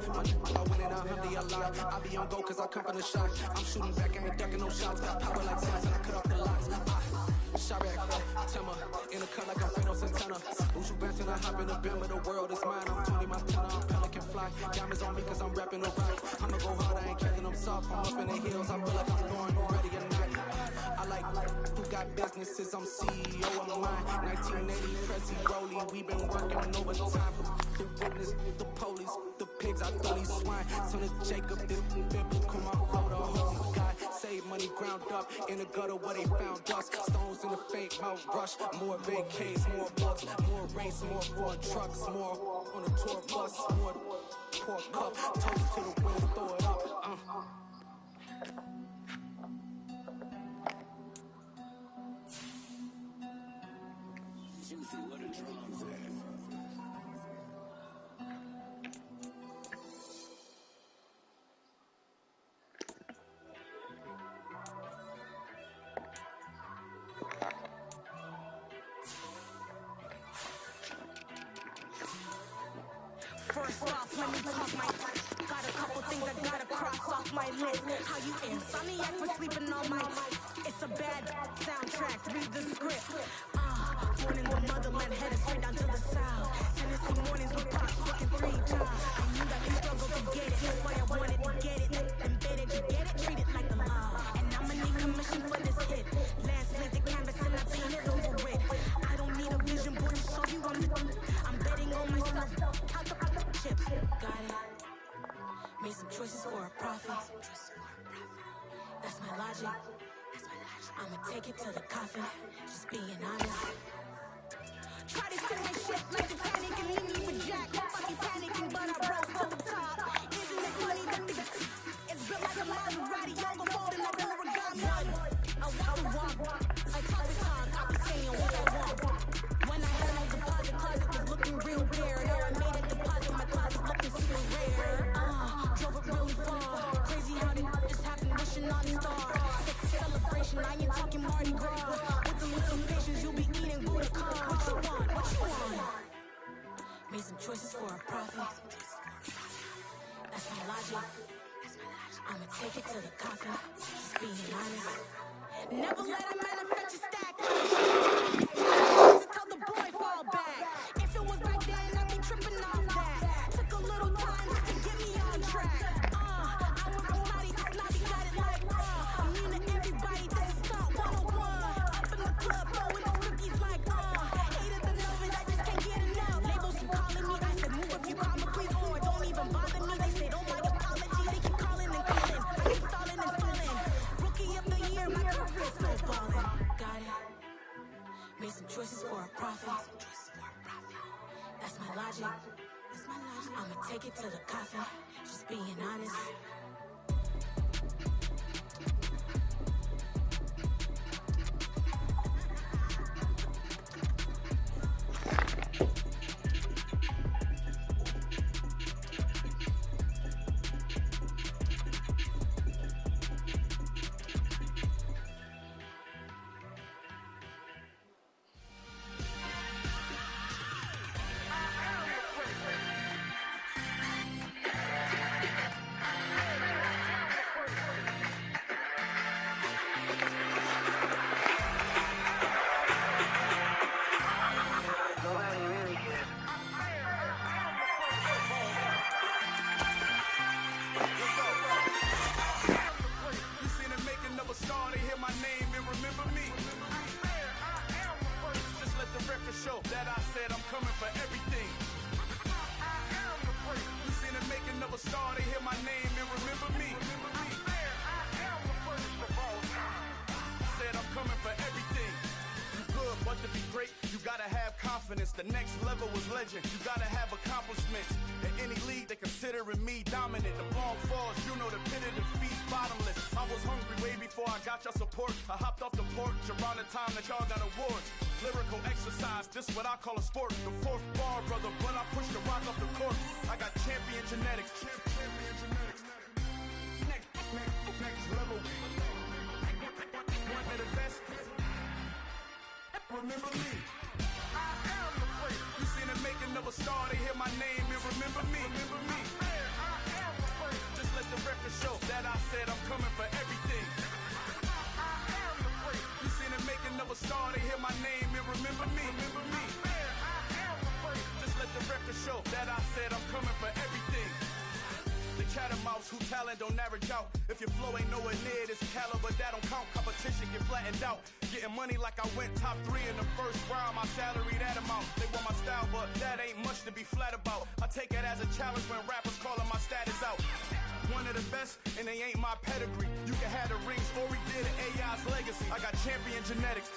I win it, alhamdulillah. I be on go cause I come from the shot. I'm shooting back, I ain't ducking no shots. Got power like Samson, I cut off the locks. Chirac, Timmer, in the cut like I'm Fredo Santana. Ushu Benton, I hop in the bim of the world is mine. I'm Tony Montana, I'm Pelican Fly. Diamonds on me cause I'm rapping the rock. I'ma go hard, I ain't killing them soft. I'm up in the hills, I feel like I'm going ready at night. I like who got businesses, I'm CEO of mine. 1980, Prezi Rolly, we been working overtime. The witness, the police, the pigs, I throw these swine. Son of Jacob, this biblical, my flow, the holy God. Save money ground up in the gutter where they found us. Stones in the fake Mount Rush. More vacays, more bucks, more race, more foreign trucks, more on the tour bus, more pork cup. Toast to the winners, throw it up.
Juicy, what a drums at.
First off, let me talk my got a couple things I gotta cross off my list. How you insomniac for sleeping on my it's a bad soundtrack, read the script. Born in the motherland, headed straight down to the south. Tennessee mornings with pops fucking 3 times. I knew that you struggled to get it, that's why I wanted to get it. Embedded, you get it, treat it like the law. And I'ma need commission for this hit. Last laid the canvas and I paint it over with. I don't need a vision board to show you I'm betting on myself. Count the chips, got it. Made some choices for a profit. That's my logic. I'ma take it to the coffin. Just being honest. Try to send that shit like Titanic and leave me with Jack. Fuck you panicking, but I rose to the top. Isn't it funny that it's built like a Maserati, yoga folding like an origami? I walk the walk, I talk the talk, I be saying what I want. When I had no deposit, closet was looking real bare. Now I made a deposit, my closet looking super rare. Drove it really far. Crazy how did just happen, wishing on a star. It's a celebration, I ain't talking Mardi Gras. With the little patience, you'll be eating Budokan. What you want? What you want? Made some choices for a profit. That's my logic. I'ma take it to the coffin. Just being honest. Never let a manufacture stack. To tell the boy fall back. If it was back then, I'd be tripping off that. Took a little time just to get me on track. I went from snotty to snotty, got it like Made some choices for a profit. That's my logic. I'ma take it to the coffin. Just being honest.
Show that I said I'm coming for everything. You seen the making of a star, they hear my name and remember me. Said I'm coming for everything. You good, but to be great, you gotta have confidence. The next level was legend. You gotta have accomplishments. In any league, they considering me dominant. The long falls, you know the pit of defeat, bottomless. I was hungry way before I got your support. I hopped off the porch around the time that y'all got awards. Lyrical exercise, this what I call a sport. The fourth bar, brother, when I push the rock off the court. I got champion genetics. Next level. One of the best. Remember me. I am the place. You seen the making of a star, they hear my name and remember me. Remember me. I am the place. Just let the record show that I said I'm coming for everything. You seen the making of a star, they hear my name and remember me. Remember me. Just let the record show that I said I'm coming for everything. The catamounts who talent don't average out. If your flow ain't nowhere near this caliber, that don't count. Competition get flattened out. Getting money like I went top 3 in the first round. My salary that amount. They want my style, but that ain't much to be flat about. I take it as a challenge when rappers calling my status out. One of the best, and they ain't my pedigree. You can have the rings, or we did it, AI's legacy. I got champion genetics.